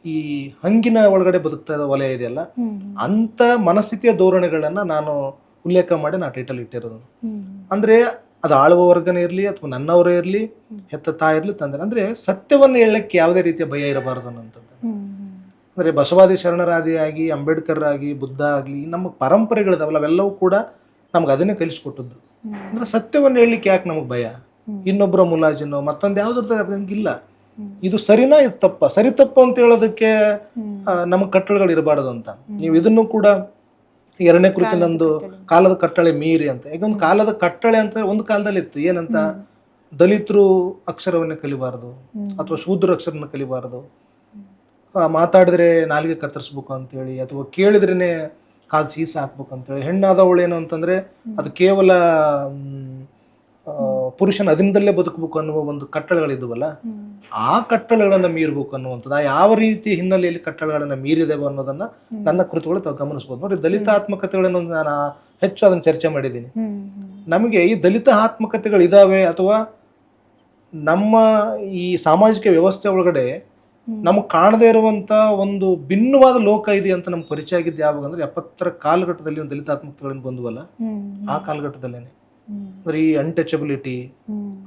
ಈ ಹಂಗಿನ ಒಳಗಡೆ ಬದುಕ್ತಾ ಇದ್ದ ವಲಯ ಇದೆಯಲ್ಲ, ಅಂತ ಮನಸ್ಥಿತಿಯ ಧೋರಣೆಗಳನ್ನ ನಾನು ಉಲ್ಲೇಖ ಮಾಡಿ ನಾ ಟೈಟಲ್ ಇಟ್ಟಿರೋದು. ಅಂದ್ರೆ ಅದು ಆಳುವ ವರ್ಗನೇ ಇರಲಿ ಅಥವಾ ನನ್ನವರೇ ಇರಲಿ, ಹೆತ್ತ ತಾಯಿ ಇರಲಿ, ತಂದೆ, ಅಂದ್ರೆ ಸತ್ಯವನ್ನು ಹೇಳಲಿಕ್ಕೆ ಯಾವುದೇ ರೀತಿಯ ಭಯ ಇರಬಾರದು ಅನ್ನೋಂಥದ್ದು. ಅಂದ್ರೆ ಬಸವಾದಿ ಶರಣರಾದಿಯಾಗಿ, ಅಂಬೇಡ್ಕರ್ ಆಗಿ, ಬುದ್ಧ ಆಗಲಿ, ನಮ್ಮ ಪರಂಪರೆಗಳಿದಾವಲ್ಲ ಅವೆಲ್ಲವೂ ಕೂಡ ನಮ್ಗೆ ಅದನ್ನೇ ಕಲಿಸ್ಕೊಟ್ಟದ್ದು. ಅಂದ್ರೆ ಸತ್ಯವನ್ನು ಹೇಳಲಿಕ್ಕೆ ಯಾಕೆ ನಮಗೆ ಭಯ? ಇನ್ನೊಬ್ಬರ ಮುಲಾಜಿನೋ ಮತ್ತೊಂದು ಯಾವ್ದಾದ್ರು ಹಂಗಿಲ್ಲ. ಇದು ಸರಿನಾ ಇದು ತಪ್ಪ, ಸರಿ ತಪ್ಪು ಅಂತ ಹೇಳೋದಕ್ಕೆ ನಮಗ್ ಕಟ್ಟಳೆಗಳು ಇರಬಾರದು ಅಂತ. ನೀವು ಇದನ್ನು ಕೂಡ 2ನೇ ಕೃತಿ ನಂದು ಕಾಲದ ಕಟ್ಟಳೆ ಮೀರಿ ಅಂತ. ಈಗ ಒಂದು ಕಾಲದ ಕಟ್ಟಳೆ ಅಂತ ಒಂದು ಕಾಲದಲ್ಲಿ ಇತ್ತು, ಏನಂತ, ದಲಿತರು ಅಕ್ಷರವನ್ನೇ ಕಲಿಬಾರದು, ಅಥವಾ ಶೂದ್ರ ಅಕ್ಷರನ ಕಲಿಬಾರದು, ಮಾತಾಡಿದ್ರೆ ನಾಲಿಗೆ ಕತ್ತರಿಸ್ಬೇಕು ಅಂತೇಳಿ, ಅಥವಾ ಕೇಳಿದ್ರೇನೆ ಕಾದು ಸೀಸ ಹಾಕ್ಬೇಕು ಅಂತೇಳಿ, ಹೆಣ್ಣಾದವಳು ಏನು ಅಂತಂದ್ರೆ ಅದು ಕೇವಲ ಪುರುಷನ ಅಧೀನದಲ್ಲೇ ಬದುಕಬೇಕು ಅನ್ನುವ ಒಂದು ಕಟ್ಟಳೆಗಳಿದ್ವಲ್ಲ, ಆ ಕಟ್ಟಳೆಗಳನ್ನ ಮೀರ್ಬೇಕು ಅನ್ನುವಂಥದ್ದು. ಯಾವ ರೀತಿ ಹಿನ್ನೆಲೆಯಲ್ಲಿ ಕಟ್ಟಳೆಗಳನ್ನ ಮೀರಿದೆವು ಅನ್ನೋದನ್ನ ನನ್ನ ಕೃತಿಗಳು ತಾವು ಗಮನಿಸಬಹುದು. ನೋಡಿ, ದಲಿತ ಆತ್ಮಕಥೆಗಳನ್ನು ನಾನು ಹೆಚ್ಚು ಅದನ್ನ ಚರ್ಚೆ ಮಾಡಿದ್ದೀನಿ. ನಮಗೆ ಈ ದಲಿತ ಆತ್ಮಕಥೆಗಳು ಇದಾವೆ, ಅಥವಾ ನಮ್ಮ ಈ ಸಾಮಾಜಿಕ ವ್ಯವಸ್ಥೆ ಒಳಗಡೆ ನಮ್ಗೆ ಕಾಣದೇ ಇರುವಂತ ಒಂದು ಭಿನ್ನವಾದ ಲೋಕ ಇದೆ ಅಂತ ನಮ್ಗೆ ಪರಿಚಯ ಆಗಿದ್ದು ಯಾವಾಗ ಅಂದ್ರೆ 70ರ ಕಾಲಘಟ್ಟದಲ್ಲಿ ಒಂದು ದಲಿತ ಆತ್ಮಕಥೆಗಳನ್ನು ಬಂದುವಲ್ಲ, ಆ ಕಾಲಘಟ್ಟದಲ್ಲೇನೆ. ಈ ಅನ್ಟಚಬಿಲಿಟಿ,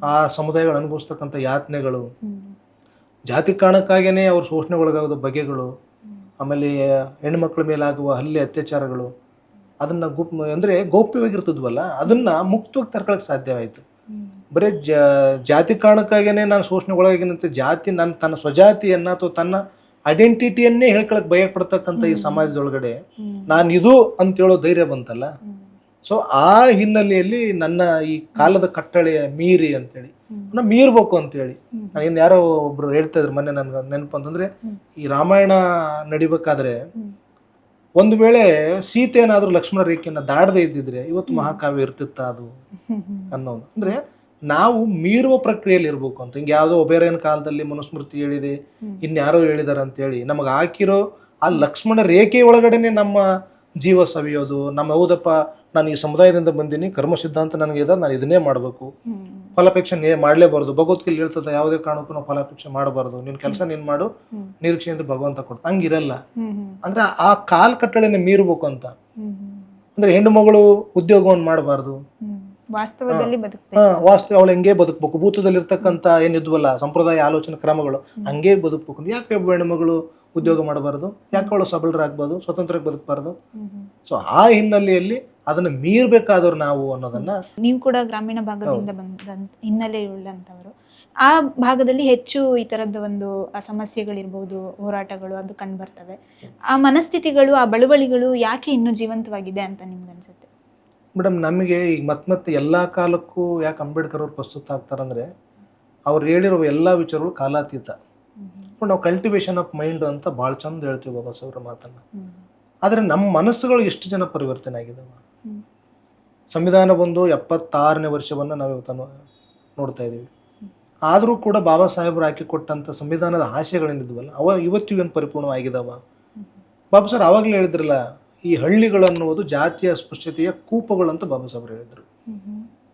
ಆ ಸಮುದಾಯಗಳು ಅನುಭವಿಸ್ತಕ್ಕಂಥ ಯಾತನೆಗಳು, ಜಾತಿ ಕಾರಣಕ್ಕಾಗೇನೆ ಅವ್ರ ಶೋಷಣೆ ಒಳಗಾಗೋದು ಬಗೆಗಳು, ಆಮೇಲೆ ಹೆಣ್ಮಕ್ಳ ಮೇಲಾಗುವ ಹಲ್ಲೆ ಅತ್ಯಾಚಾರಗಳು, ಅದನ್ನ ಅಂದ್ರೆ ಗೌಪ್ಯವಾಗಿರ್ತದ್ವಲ್ಲ, ಅದನ್ನ ಮುಕ್ತವಾಗಿ ತರ್ಕೊಳಕ್ ಸಾಧ್ಯವಾಯ್ತು. ಬರೀ ಜಾತಿ ಕಾರಣಕ್ಕಾಗೇನೆ ನಾನು ಶೋಷಣೆ ಒಳಗಾಗಿನಂತೆ ಜಾತಿ ತನ್ನ ಸ್ವಜಾತಿಯನ್ನ ಅಥವಾ ತನ್ನ ಐಡೆಂಟಿಟಿಯನ್ನೇ ಹೇಳ್ಕೊಳಕ್ ಭಯ ಪಡ್ತಕ್ಕಂಥ ಈ ಸಮಾಜದೊಳಗಡೆ ನಾನು ಇದು ಅಂತ ಹೇಳೋ ಧೈರ್ಯ ಬಂತಲ್ಲ. ಸೊ ಆ ಹಿನ್ನೆಲೆಯಲ್ಲಿ ನನ್ನ ಈ ಕಾಲದ ಕಟ್ಟಳೆಯ ಮೀರಿ ಅಂತೇಳಿ, ಮೀರ್ಬೇಕು ಅಂತೇಳಿ, ಇನ್ ಯಾರೋ ಒಬ್ರು ಹೇಳ್ತಾ ಇದ್ರು ಮೊನ್ನೆ ನನ್ಗೆ ನೆನಪು ಅಂತಂದ್ರೆ, ಈ ರಾಮಾಯಣ ನಡಿಬೇಕಾದ್ರೆ ಒಂದು ವೇಳೆ ಸೀತೆ ಏನಾದ್ರೂ ಲಕ್ಷ್ಮಣ ರೇಖೆಯನ್ನ ದಾಡದೇ ಇದ್ದಿದ್ರೆ ಇವತ್ತು ಮಹಾಕಾವ್ಯ ಇರ್ತಿತ್ತ ಅದು ಅನ್ನೋದು. ಅಂದ್ರೆ ನಾವು ಮೀರುವ ಪ್ರಕ್ರಿಯೆಯಲ್ಲಿ ಇರ್ಬೇಕು ಅಂತ. ಹಿಂಗೆ ಯಾವುದೋ ಒಬೇರನ ಕಾಲದಲ್ಲಿ ಮನುಸ್ಮೃತಿ ಹೇಳಿದೆ, ಇನ್ಯಾರೋ ಹೇಳಿದಾರೆ ಅಂತ ಹೇಳಿ ನಮಗೆ ಹಾಕಿರೋ ಆ ಲಕ್ಷ್ಮಣ ರೇಖೆ ಒಳಗಡೆನೆ ನಮ್ಮ ಜೀವ ಸವಿಯೋದು. ನಮ್ಮ ಹೌದಪ್ಪ, ನಾನು ಈ ಸಮುದಾಯದಿಂದ ಬಂದೀನಿ, ಕರ್ಮ ಸಿದ್ಧಾಂತ ನನಗೆ ಇದೆ, ನಾನು ಇದನ್ನೇ ಮಾಡಬೇಕು, ಫಲಾಪೇಕ್ಷೆ ಮಾಡಲೇಬಾರ್ದು. ಭಗವದ್ಗೀತೆ ಹೇಳ್ತದೆ ಯಾವುದೇ ಕಾರಣಕ್ಕೂ ನಾವು ಫಲಾಪೇಕ್ಷೆ ಮಾಡಬಾರ್ದು, ನಿನ್ ಕೆಲಸ ನೀನ್ ಮಾಡು, ನಿರೀಕ್ಷೆಯಿಂದ ಭಗವಂತ ಕೊಡ್ತ. ಹಂಗಿರಲ್ಲ. ಅಂದ್ರೆ ಆ ಕಾಲ್ ಕಟ್ಟಳೆನ ಮೀರ್ಬೇಕು ಅಂತ. ಅಂದ್ರೆ ಹೆಣ್ಣು ಮಗಳು ಉದ್ಯೋಗವನ್ನು ಮಾಡಬಾರ್ದು, ವಾಸ್ತವದಲ್ಲಿ ವಾಸ್ತು ಅವಳು ಹೆಂಗೆ ಬದುಕ್ಬೇಕು, ಭೂತದಲ್ಲಿರ್ತಕ್ಕಂಥ ಏನಿದ್ವಲ್ಲ ಸಂಪ್ರದಾಯ ಆಲೋಚನೆ ಕ್ರಮಗಳು ಹಂಗೆ ಬದುಕ್ಬೇಕು. ಯಾಕೆ ಹೆಣ್ಣು ಮಗಳು ಉದ್ಯೋಗ ಮಾಡಬಾರ್ದು, ಯಾಕೆ ಅವಳು ಸಬಲರಾಗಬಾರ್ದು, ಸ್ವತಂತ್ರಕ್ಕೆ ಬದುಕಬಾರ್ದು? ಸೊ ಆ ಹಿನ್ನೆಲೆಯಲ್ಲಿ ಅದನ್ನ ಮೀರ್ಬೇಕಾದವ್ರು ನಾವು ಅನ್ನೋದನ್ನ. ನೀವು ಕೂಡ ಗ್ರಾಮೀಣ ಭಾಗದಿಂದ ಬಂದ ಹಿನ್ನೆಲೆ ಉಳ್ಳಂತವರು. ಆ ಭಾಗದಲ್ಲಿ ಹೆಚ್ಚು ಈ ತರದ ಒಂದು ಸಮಸ್ಯೆಗಳಿರ್ಬೋದು, ಹೋರಾಟಗಳು ಅದು ಕಂಡು ಬರ್ತವೆ. ಆ ಮನಸ್ಥಿತಿಗಳು, ಆ ಬಳುವಳಿಗಳು ಯಾಕೆ ಇನ್ನೂ ಜೀವಂತವಾಗಿದೆ ಅಂತ ನಿಮ್ಗೆ ಅನ್ಸುತ್ತೆ? ಮೇಡಮ್, ನಮಗೆ ಈಗ ಮತ್ತೆ ಎಲ್ಲಾ ಕಾಲಕ್ಕೂ ಯಾಕೆ ಅಂಬೇಡ್ಕರ್ ಅವ್ರು ಪ್ರಸ್ತುತ ಆಗ್ತಾರಂದ್ರೆ ಅವ್ರು ಹೇಳಿರೋ ಎಲ್ಲಾ ವಿಚಾರಗಳು ಕಾಲಾತೀತ. ನಾವು ಕಲ್ಟಿವೇಶನ್ ಆಫ್ ಮೈಂಡ್ ಅಂತ ಭಾಳ ಚಂದ ಹೇಳ್ತೀವಿ ಬಾಬಾ ಸಾಹೇಬ್ರ ಮಾತನ್ನ. ಆದ್ರೆ ನಮ್ಮ ಮನಸ್ಸುಗಳು ಎಷ್ಟು ಜನ ಪರಿವರ್ತನೆ ಆಗಿದಾವ. ಸಂವಿಧಾನ ಬಂದು 76ನೇ ವರ್ಷವನ್ನ ನಾವು ಇವತ್ತು ನೋಡ್ತಾ ಇದೀವಿ. ಆದ್ರೂ ಕೂಡ ಬಾಬಾ ಸಾಹೇಬ್ರು ಹಾಕಿಕೊಟ್ಟಂತ ಸಂವಿಧಾನದ ಆಶಯಗಳೇನಿದ್ವಲ್ಲ ಅವ ಇವತ್ತಿಗೂ ಏನು ಪರಿಪೂರ್ಣವಾಗಿದಾವ? ಬಾಬಾ ಸಾಹೇಬ್ ಅವಾಗ್ಲೇ ಹೇಳಿದ್ರಲ್ಲ, ಈ ಹಳ್ಳಿಗಳನ್ನುವುದು ಜಾತಿಯ ಅಸ್ಪೃಶ್ಯತೆಯ ಕೂಪಗಳು ಅಂತ ಬಾಬಾ ಸಾಹೇಬ್ರು ಹೇಳಿದ್ರು.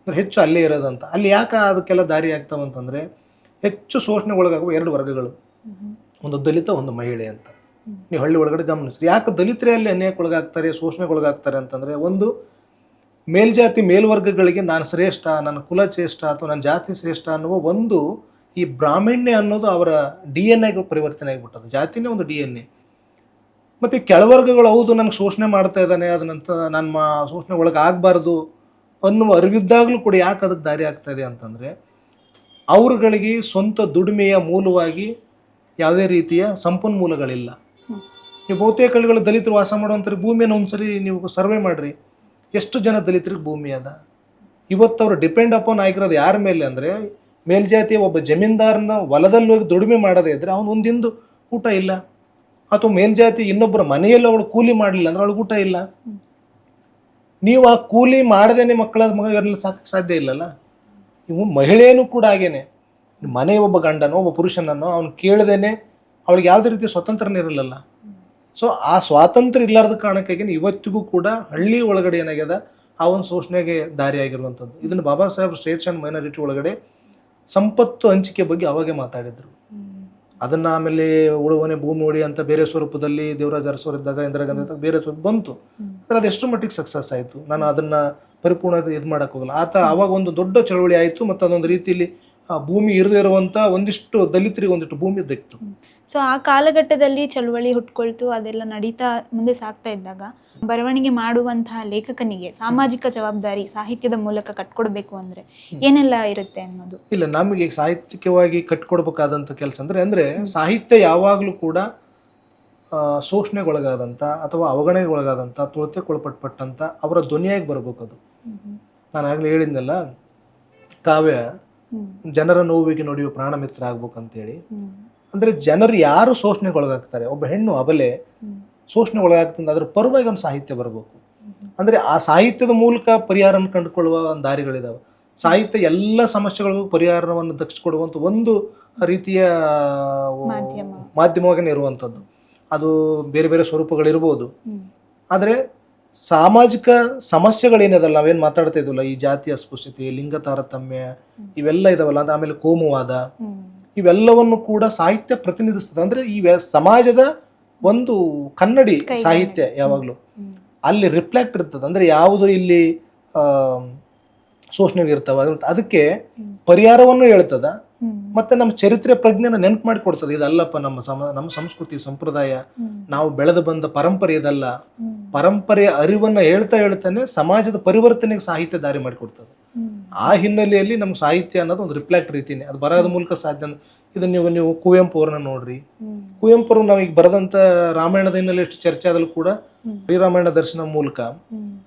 ಹೆಚ್ಚು ಅಲ್ಲೇ ಇರೋದಂತ. ಅಲ್ಲಿ ಯಾಕೆ ಅದಕ್ಕೆಲ್ಲ ದಾರಿ ಆಗ್ತಾವಂತಂದ್ರೆ ಹೆಚ್ಚು ಶೋಷಣೆಗೊಳಗಾಗುವ 2 ವರ್ಗಗಳು, ಒಂದು ದಲಿತ, ಒಂದು ಮಹಿಳೆ ಅಂತ. ನೀವು ಹಳ್ಳಿ ಒಳಗಡೆ ಗಮನಿಸ್ರಿ. ಯಾಕೆ ದಲಿತರೇ ಅಲ್ಲಿ ಅನ್ಯಾಯಕ್ಕೊಳಗಾಗ್ತಾರೆ, ಶೋಷಣೆಗೊಳಗಾಗ್ತಾರೆ ಅಂತಂದ್ರೆ, ಒಂದು ಮೇಲ್ಜಾತಿ ಮೇಲ್ವರ್ಗಗಳಿಗೆ ನಾನು ಶ್ರೇಷ್ಠ, ನನ್ನ ಕುಲ ಶ್ರೇಷ್ಠ ಅಥವಾ ನನ್ನ ಜಾತಿ ಶ್ರೇಷ್ಠ ಅನ್ನುವ ಒಂದು ಈ ಬ್ರಾಹ್ಮಣ್ಯ ಅನ್ನೋದು ಅವರ DNA ಪರಿವರ್ತನೆ ಆಗಿಬಿಟ್ಟದು. ಜಾತಿನೇ ಒಂದು DNA. ಮತ್ತೆ ಕೆಳವರ್ಗಗಳು ಹೌದು ನನಗೆ ಶೋಷಣೆ ಮಾಡ್ತಾ ಇದ್ದಾನೆ, ಅದನ್ನಂತ ನಾನು ಶೋಷಣೆ ಒಳಗೆ ಆಗಬಾರ್ದು ಅನ್ನುವ ಅರಿವಿದ್ದಾಗಲೂ ಕೂಡ ಯಾಕೆ ಅದಕ್ಕೆ ದಾರಿ ಆಗ್ತಾ ಇದೆ ಅಂತಂದ್ರೆ, ಅವ್ರುಗಳಿಗೆ ಸ್ವಂತ ದುಡಿಮೆಯ ಮೂಲವಾಗಿ ಯಾವುದೇ ರೀತಿಯ ಸಂಪನ್ಮೂಲಗಳಿಲ್ಲ. ನೀವು ಬಹುತೇಕ ಹಳ್ಳಿಗಳು ದಲಿತರು ವಾಸ ಮಾಡುವಂಥವ್ರು ಭೂಮಿಯನ್ನು ಒಂದ್ಸರಿ ನೀವು ಸರ್ವೆ ಮಾಡ್ರಿ, ಎಷ್ಟು ಜನ ದಲಿತರಿಗೆ ಭೂಮಿ ಅದ. ಇವತ್ತು ಅವ್ರು ಡಿಪೆಂಡ್ ಅಪಾನ್ ಆಗಿರೋದು ಯಾರ ಮೇಲೆ ಅಂದ್ರೆ, ಮೇಲ್ಜಾತಿಯ ಒಬ್ಬ ಜಮೀನ್ದಾರನ ಹೊಲದಲ್ಲಿ ಹೋಗಿ ದುಡಿಮೆ ಮಾಡದೇ ಇದ್ರೆ ಅವನು ಒಂದಿಂದು ಊಟ ಇಲ್ಲ, ಅಥವಾ ಮೇಲ್ಜಾತಿ ಇನ್ನೊಬ್ಬರ ಮನೆಯಲ್ಲಿ ಅವಳು ಕೂಲಿ ಮಾಡಲಿಲ್ಲ ಅಂದ್ರೆ ಅವಳಿಗೆ ಊಟ ಇಲ್ಲ. ನೀವು ಆ ಕೂಲಿ ಮಾಡದೇನೆ ಮಕ್ಕಳ ಮಗನೆಲ್ಲ ಸಾಕಕ್ಕೆ ಸಾಧ್ಯ ಇಲ್ಲಲ್ಲ. ಇವು ಮಹಿಳೆಯೂ ಕೂಡ ಹಾಗೇನೆ. ಮನೆ ಒಬ್ಬ ಗಂಡನೋ ಒಬ್ಬ ಪುರುಷನನ್ನೋ ಅವ್ನು ಕೇಳದೇನೆ ಅವಳಿಗೆ ಯಾವುದೇ ರೀತಿಯ ಸ್ವತಂತ್ರನೇ ಇರಲಿಲ್ಲ. ಸೊ ಆ ಸ್ವಾತಂತ್ರ್ಯ ಇಲ್ಲಾರ್ದ ಕಾರಣಕ್ಕಾಗಿ ಇವತ್ತಿಗೂ ಕೂಡ ಹಳ್ಳಿ ಒಳಗಡೆ ಏನಾಗ್ಯದ ಆ ಒಂದು ಶೋಷಣೆಗೆ ದಾರಿ ಆಗಿರುವಂಥದ್ದು. ಇದನ್ನು Baba Saheb States and minority ಒಳಗಡೆ ಸಂಪತ್ತು ಹಂಚಿಕೆ ಬಗ್ಗೆ ಅವಾಗೇ ಮಾತಾಡಿದ್ರು. ಅದನ್ನ ಆಮೇಲೆ ಉಳುವನೆ ಭೂಮಿ ಉಳಿ ಅಂತ ಬೇರೆ ಸ್ವರೂಪದಲ್ಲಿ ದೇವರಾಜ ಅರಸೋರ್ ಇದ್ದಾಗ, ಇಂದಿರಾ ಗಾಂಧಿ ಇದ್ದಾಗ ಬೇರೆ ಸ್ವರೂಪ ಬಂತು. ಆದರೆ ಅದೆಷ್ಟು ಮಟ್ಟಿಗೆ ಸಕ್ಸಸ್ ಆಯಿತು, ನಾನು ಅದನ್ನ ಪರಿಪೂರ್ಣ ಇದು ಮಾಡಕ್ ಹೋಗಲ್ಲ. ಅವಾಗ ಒಂದು ದೊಡ್ಡ ಚಳವಳಿ ಆಯಿತು. ಮತ್ತು ಅದೊಂದು ರೀತಿಯಲ್ಲಿ ಭೂಮಿ ಇರದೇ ಇರುವಂತ ಒಂದಿಷ್ಟು ದಲಿತರಿಗೆ ಒಂದಿಷ್ಟು ಭೂಮಿ ದಕ್ಕಿತು. ಸೊ ಆ ಕಾಲಘಟ್ಟದಲ್ಲಿ ಚಳವಳಿ ಹುಟ್ಕೊಳ್ತು, ಅದೆಲ್ಲ ನಡೀತಾ ಮುಂದೆ ಸಾಗ್ತಾ ಇದ್ದಾಗ ಬರವಣಿಗೆ ಮಾಡುವಂತಹ ಲೇಖಕನಿಗೆ ಸಾಮಾಜಿಕ ಜವಾಬ್ದಾರಿ ಸಾಹಿತ್ಯದ ಮೂಲಕ ಕಟ್ಕೊಡ್ಬೇಕು ಅಂದ್ರೆ ಏನೆಲ್ಲ ಇರುತ್ತೆ ಅನ್ನೋದು? ಇಲ್ಲ, ನಮಗೆ ಸಾಹಿತ್ಯಿಕವಾಗಿ ಕಟ್ಕೊಡ್ಬೇಕಾದಂತ ಕೆಲಸ ಅಂದ್ರೆ ಸಾಹಿತ್ಯ ಯಾವಾಗ್ಲೂ ಕೂಡ ಶೋಷಣೆಗೊಳಗಾದಂತ ಅಥವಾ ಅವಗಣನೆಗೊಳಗಾದಂತ, ತುಳಿತಕ್ಕೊಳಪಟ್ಟಂತ ಅವರ ಧ್ವನಿಯಾಗಿ ಬರ್ಬೇಕು. ಅದು ನಾನು ಆಗ್ಲೇ ಹೇಳಿದ್ನಲ್ಲ, ಕಾವ್ಯ ಜನರ ನೋವಿಗೆ ನುಡಿಯುವ ಪ್ರಾಣ ಮಿತ್ರ ಆಗ್ಬೇಕಂತೇಳಿ. ಅಂದ್ರೆ ಜನರು ಯಾರು ಶೋಷಣೆಗೊಳಗಾಗ್ತಾರೆ, ಒಬ್ಬ ಹೆಣ್ಣು ಅಬಲೆ ಶೋಷಣೆಗೊಳಗಾಗ್ತಂದ್ರೆ ಅದ್ರ ಪರವಾಗಿ ಒಂದು ಸಾಹಿತ್ಯ ಬರಬೇಕು. ಅಂದ್ರೆ ಆ ಸಾಹಿತ್ಯದ ಮೂಲಕ ಪರಿಹಾರವನ್ನು ಕಂಡುಕೊಳ್ಳುವ ಒಂದು ದಾರಿಗಳಿದಾವೆ. ಸಾಹಿತ್ಯ ಎಲ್ಲ ಸಮಸ್ಯೆಗಳಿಗೂ ಪರಿಹಾರವನ್ನು ದಕ್ಷಿಸಿಕೊಡುವಂತ ಒಂದು ರೀತಿಯ ಮಾಧ್ಯಮವಾಗಿ ಇರುವಂಥದ್ದು. ಅದು ಬೇರೆ ಬೇರೆ ಸ್ವರೂಪಗಳಿರ್ಬೋದು. ಆದರೆ ಸಾಮಾಜಿಕ ಸಮಸ್ಯೆಗಳೇನದಲ್ಲ, ನಾವೇನು ಮಾತಾಡ್ತಾ ಇದ್ವಲ್ಲ, ಈ ಜಾತಿ ಅಸ್ಪೃಶ್ಯತೆ, ಲಿಂಗ ತಾರತಮ್ಯ, ಇವೆಲ್ಲ ಇದಾವಲ್ಲ, ಆಮೇಲೆ ಕೋಮುವಾದ, ಇವೆಲ್ಲವನ್ನು ಕೂಡ ಸಾಹಿತ್ಯ ಪ್ರತಿನಿಧಿಸ್ತದೆ. ಅಂದ್ರೆ ಈ ಸಮಾಜದ ಒಂದು ಕನ್ನಡಿ ಸಾಹಿತ್ಯ ಯಾವಾಗ್ಲೂ ಅಲ್ಲಿ ರಿಫ್ಲೆಕ್ಟ್ ಇರ್ತದೆ. ಅಂದ್ರೆ ಯಾವುದು ಇಲ್ಲಿ ಶೋಷಣೆ ಇರ್ತಾವ ಅದಕ್ಕೆ ಪರಿಹಾರವನ್ನು ಹೇಳ್ತದ, ಮತ್ತೆ ನಮ್ಮ ಚರಿತ್ರೆ ಪ್ರಜ್ಞೆನ ನೆನಪು ಮಾಡಿ ಕೊಡ್ತದೆ. ಇದಲ್ಲಪ್ಪ ನಮ್ಮ ಸಂಸ್ಕೃತಿ ಸಂಪ್ರದಾಯ, ನಾವು ಬೆಳೆದು ಬಂದ ಪರಂಪರೆ ಇದಲ್ಲ. ಪರಂಪರೆಯ ಅರಿವನ್ನ ಹೇಳ್ತಾನೆ ಸಮಾಜದ ಪರಿವರ್ತನೆಗೆ ಸಾಹಿತ್ಯ ದಾರಿ ಮಾಡಿಕೊಡ್ತದೆ. ಆ ಹಿನ್ನೆಲೆಯಲ್ಲಿ ನಮ್ಗೆ ಸಾಹಿತ್ಯ ಅನ್ನೋದು ಒಂದು ರಿಫ್ಲೆಕ್ಟ್ ರೀತಿನೇ, ಅದು ಬರೋದ ಮೂಲಕ ಸಾಧ್ಯ. ಇದನ್ನ ನೀವು ಕುವೆಂಪು ಅವ್ರನ್ನ ನೋಡ್ರಿ. ಕುವೆಂಪು ಅವರು ನಾವೀಗ ಬರೆದಂತ ರಾಮಾಯಣದ ಹಿನ್ನೆಲೆ ಎಷ್ಟು ಚರ್ಚೆ ಆದಲ್ಲೂ ಕೂಡ ಶ್ರೀರಾಮಾಯಣ ದರ್ಶನ ಮೂಲಕ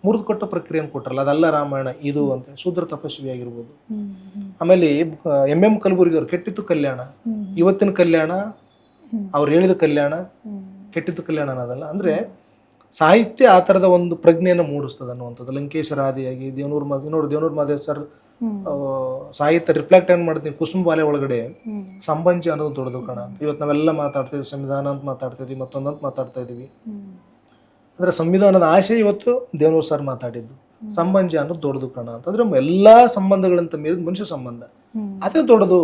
ಮುರಿದು ಕೊಟ್ಟ ಪ್ರಕ್ರಿಯೆಯನ್ನು ಕೊಟ್ರಲ್ಲ, ಅದಲ್ಲ ರಾಮಾಯಣ ಇದು ಅಂತ. ಶೂದ್ರ ತಪಸ್ವಿ ಆಗಿರ್ಬೋದು. ಆಮೇಲೆ MM ಕಲಬುರ್ಗಿ ಅವ್ರು ಕೆಟ್ಟಿತ್ತು ಕಲ್ಯಾಣ, ಇವತ್ತಿನ ಕಲ್ಯಾಣ, ಅವ್ರು ಹೇಳಿದ ಕಲ್ಯಾಣ, ಕೆಟ್ಟಿತ್ತು ಕಲ್ಯಾಣ ಅನ್ನೋದಲ್ಲ. ಅಂದ್ರೆ ಸಾಹಿತ್ಯ ಆ ಥರದ ಒಂದು ಪ್ರಜ್ಞೆಯನ್ನು ಮೂಡಿಸ್ತದೆ ಅನ್ನುವಂಥದ್ದು. ಲಂಕೇಶ್ವರ ಆದಿಯಾಗಿ ದೇವನೂರು ಮಹದೇವ್ ಸರ್ ಸಾಹಿತ್ಯ ರಿಫ್ಲೆಕ್ಟ್ ಏನ್ ಮಾಡ್ತೀನಿ ಕುಸುಮ ಬಾಲೆ ಒಳಗಡೆ ಸಂಬಂಧಿ ಅನ್ನೋದು ದೊಡ್ಡದು ಕಣ. ಇವತ್ತು ನಾವೆಲ್ಲ ಮಾತಾಡ್ತೀವಿ ಸಂವಿಧಾನ ಅಂತ ಮಾತಾಡ್ತಿದ್ವಿ, ಮತ್ತೊಂದಂತ ಮಾತಾಡ್ತಾ ಇದೀವಿ. ಅಂದ್ರೆ ಸಂವಿಧಾನದ ಆಶಯ ಇವತ್ತು ದೇವನೂರು ಸರ್ ಮಾತಾಡಿದ್ದು. ಸಂಬಂಧಿ ಅನ್ನೋದು ದೊಡ್ಡದು ಕಣ ಅಂತಂದ್ರೆ ಎಲ್ಲಾ ಸಂಬಂಧಗಳಂತ ಮೀರಿದ ಮನುಷ್ಯ ಸಂಬಂಧ ಅದೇ ದೊಡ್ಡದು.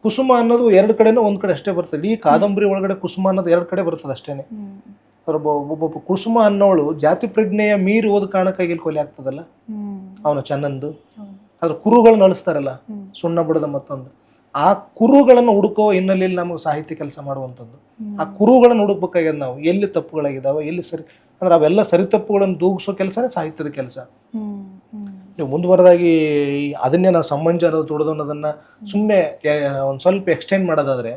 ಕುಸುಮ ಅನ್ನೋದು ಎರಡು ಕಡೆನೂ ಒಂದ್ ಕಡೆ ಅಷ್ಟೇ ಬರ್ತದೆ. ಈ ಕಾದಂಬರಿ ಒಳಗಡೆ ಕುಸುಮ ಅನ್ನೋದು ಎರಡು ಕಡೆ ಬರ್ತದೆ ಅಷ್ಟೇನೆ. ಒಬ್ಬೊಬ್ಬ ಕುಸುಮ ಅನ್ನೋಳು ಜಾತಿ ಪ್ರಜ್ಞೆಯ ಮೀರಿ ಓದ್ ಕಾರಣಕ್ಕಾಗಿ ಇಲ್ಲಿ ಕೊಲೆ ಆಗ್ತದಲ್ಲ ಅವನು ಚೆನ್ನಂದು. ಅದ್ರ ಕುರುಗಳನ್ನ ಅಳಿಸ್ತಾರಲ್ಲ ಸುಣ್ಣ ಬಿಡದ ಮತ್ತೊಂದು, ಆ ಕುರುಗಳನ್ನು ಹುಡುಕೋ ಹಿನ್ನೆಲೆಯಲ್ಲಿ ನಮಗೆ ಸಾಹಿತ್ಯ ಕೆಲಸ ಮಾಡುವಂಥದ್ದು. ಆ ಕುರುಗಳನ್ನು ಹುಡುಕ್ಬೇಕಾಗ್ಯದ ನಾವು, ಎಲ್ಲಿ ತಪ್ಪುಗಳಾಗಿದಾವ, ಎಲ್ಲಿ ಸರಿ ಅಂದ್ರೆ ಅವೆಲ್ಲ ಸರಿ ತಪ್ಪುಗಳನ್ನು ದೂಗಿಸೋ ಕೆಲಸನೇ ಸಾಹಿತ್ಯದ ಕೆಲಸ. ನೀವು ಮುಂದುವರೆದಾಗಿ ಅದನ್ನೇ ನಾವು ಸಂಬಂಧ ಅನ್ನೋದು ದೊಡ್ಡದು ಅನ್ನೋದನ್ನ ಸುಮ್ಮನೆ ಒಂದ್ ಸ್ವಲ್ಪ ಎಕ್ಸ್ಟೆಂಡ್ ಮಾಡೋದಾದ್ರೆ,